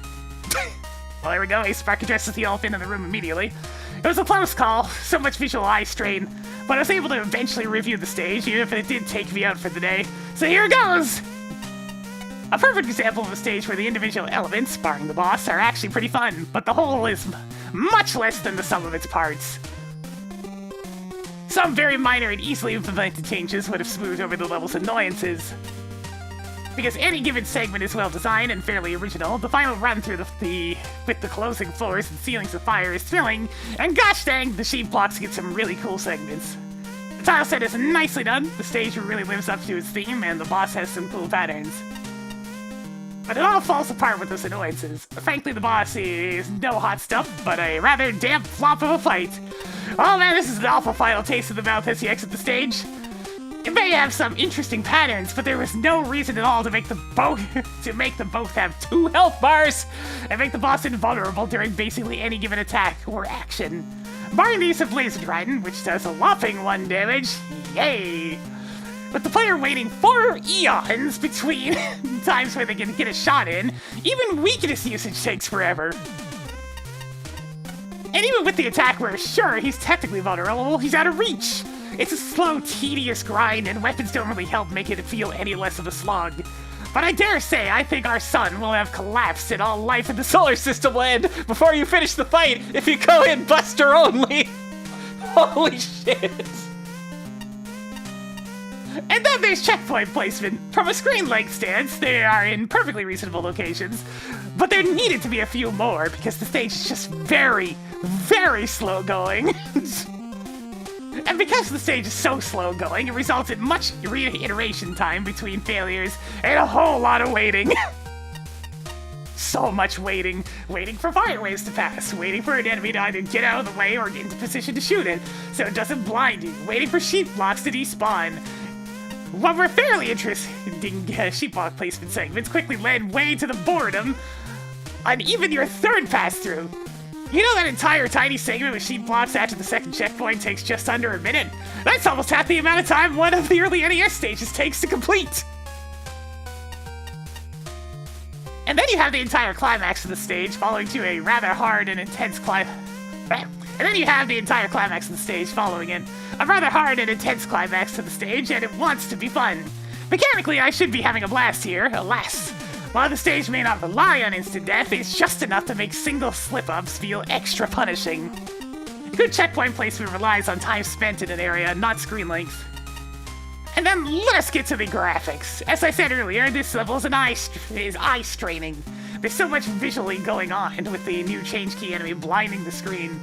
Well, there we go. Spark addresses the elephant in the room immediately. It was a close call, so much visual eye strain, but I was able to eventually review the stage, even if it did take me out for the day. So here it goes! A perfect example of a stage where the individual elements, barring the boss, are actually pretty fun, but the whole is much less than the sum of its parts. Some very minor and easily implemented changes would have smoothed over the level's annoyances. Because any given segment is well designed and fairly original, the final run through with the closing floors and ceilings of fire is thrilling, and gosh dang, the sheep blocks get some really cool segments. The tile set is nicely done, the stage really lives up to its theme, and the boss has some cool patterns. But it all falls apart with those annoyances. Frankly, the boss is no hot stuff, but a rather damp flop of a fight. Oh man, this is an awful final taste in the mouth as you exit the stage. It may have some interesting patterns, but there was no reason at all to make them both have 2 health bars and make the boss invulnerable during basically any given attack or action. Barring the use of Laser Trident, which does a whopping 1 damage, yay! With the player waiting 4 eons between times where they can get a shot in, even weakness usage takes forever. And even with the attack where, sure, he's technically vulnerable, he's out of reach. It's a slow, tedious grind, and weapons don't really help make it feel any less of a slog. But I dare say, I think our sun will have collapsed and all life in the solar system will end before you finish the fight if you go in Buster only. Holy shit. And then there's checkpoint placement. From a screen length stance, they are in perfectly reasonable locations, but there needed to be a few more because the stage is just very, very slow going. And because the stage is so slow going, it results in much reiteration time between failures and a whole lot of waiting. So much waiting. Waiting for fire waves to pass. Waiting for an enemy to either get out of the way or get into position to shoot it so it doesn't blind you. Waiting for sheep blocks to despawn. What were fairly interesting sheep block placement segments quickly led way to the boredom on even your third pass-through. You know that entire tiny segment with sheep blocks after the second checkpoint takes just under a minute? That's almost half the amount of time one of the early NES stages takes to complete! And then you have the entire climax of the stage following to a rather hard and intense And then you have the entire climax of the stage following in a rather hard and intense climax to the stage, and it wants to be fun. Mechanically, I should be having a blast here, alas. While the stage may not rely on instant death, it's just enough to make single slip-ups feel extra punishing. Good checkpoint placement relies on time spent in an area, not screen length. And then let us get to the graphics. As I said earlier, this level is eye-straining. There's so much visually going on with the new change key enemy blinding the screen.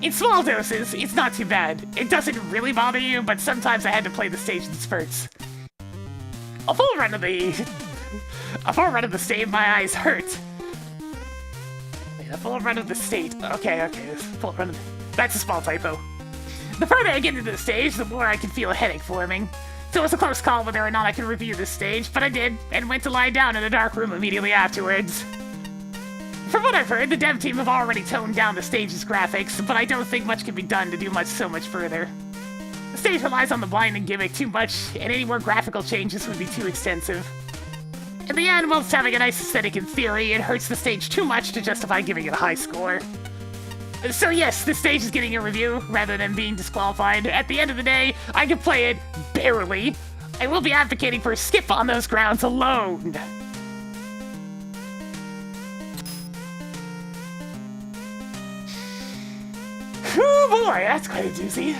In small doses, it's not too bad. It doesn't really bother you, but sometimes I had to play the stage in spurts. A full run of the stage, my eyes hurt. Wait, a full run of the state. Okay, full run of that's a small typo. The further I get into the stage, the more I can feel a headache forming. So it was a close call whether or not I could review this stage, but I did, and went to lie down in a dark room immediately afterwards. From what I've heard, the dev team have already toned down the stage's graphics, but I don't think much can be done to do so much further. The stage relies on the blinding gimmick too much, and any more graphical changes would be too extensive. In the end, whilst having a nice aesthetic in theory, it hurts the stage too much to justify giving it a high score. So yes, this stage is getting a review, rather than being disqualified. At the end of the day, I can play it barely. I will be advocating for a skip on those grounds alone. Oh boy, that's quite a doozy.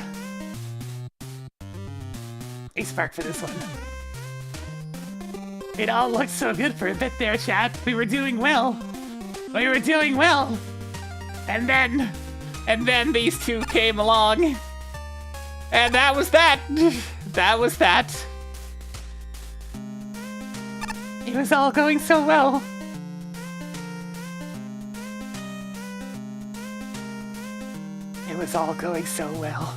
A spark for this one. It all looked so good for a bit there, chat. We were doing well. We were doing well.
And then these two came along. And that was that. That was that.
It was all going so well. It was all going so well.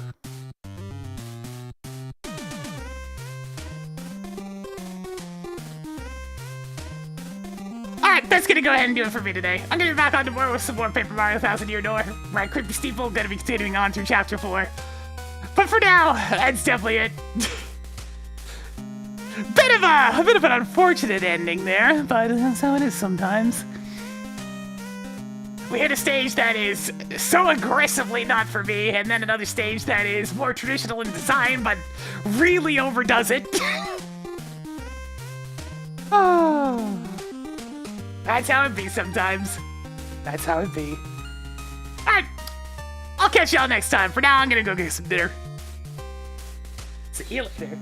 Alright, that's gonna go ahead and do it for me today. I'm gonna be back on tomorrow with some more Paper Mario 1000 Year Door. Right, Creepy Steeple, gonna be continuing on through Chapter 4. But for now, that's definitely it. Bit of an unfortunate ending there, but that's how it is sometimes. We hit a stage that is so aggressively not for me, and then another stage that is more traditional in design, but really overdoes it. Oh, that's how it be sometimes. That's how it be. Alright, I'll catch y'all next time. For now, I'm gonna go get some dinner. See you later.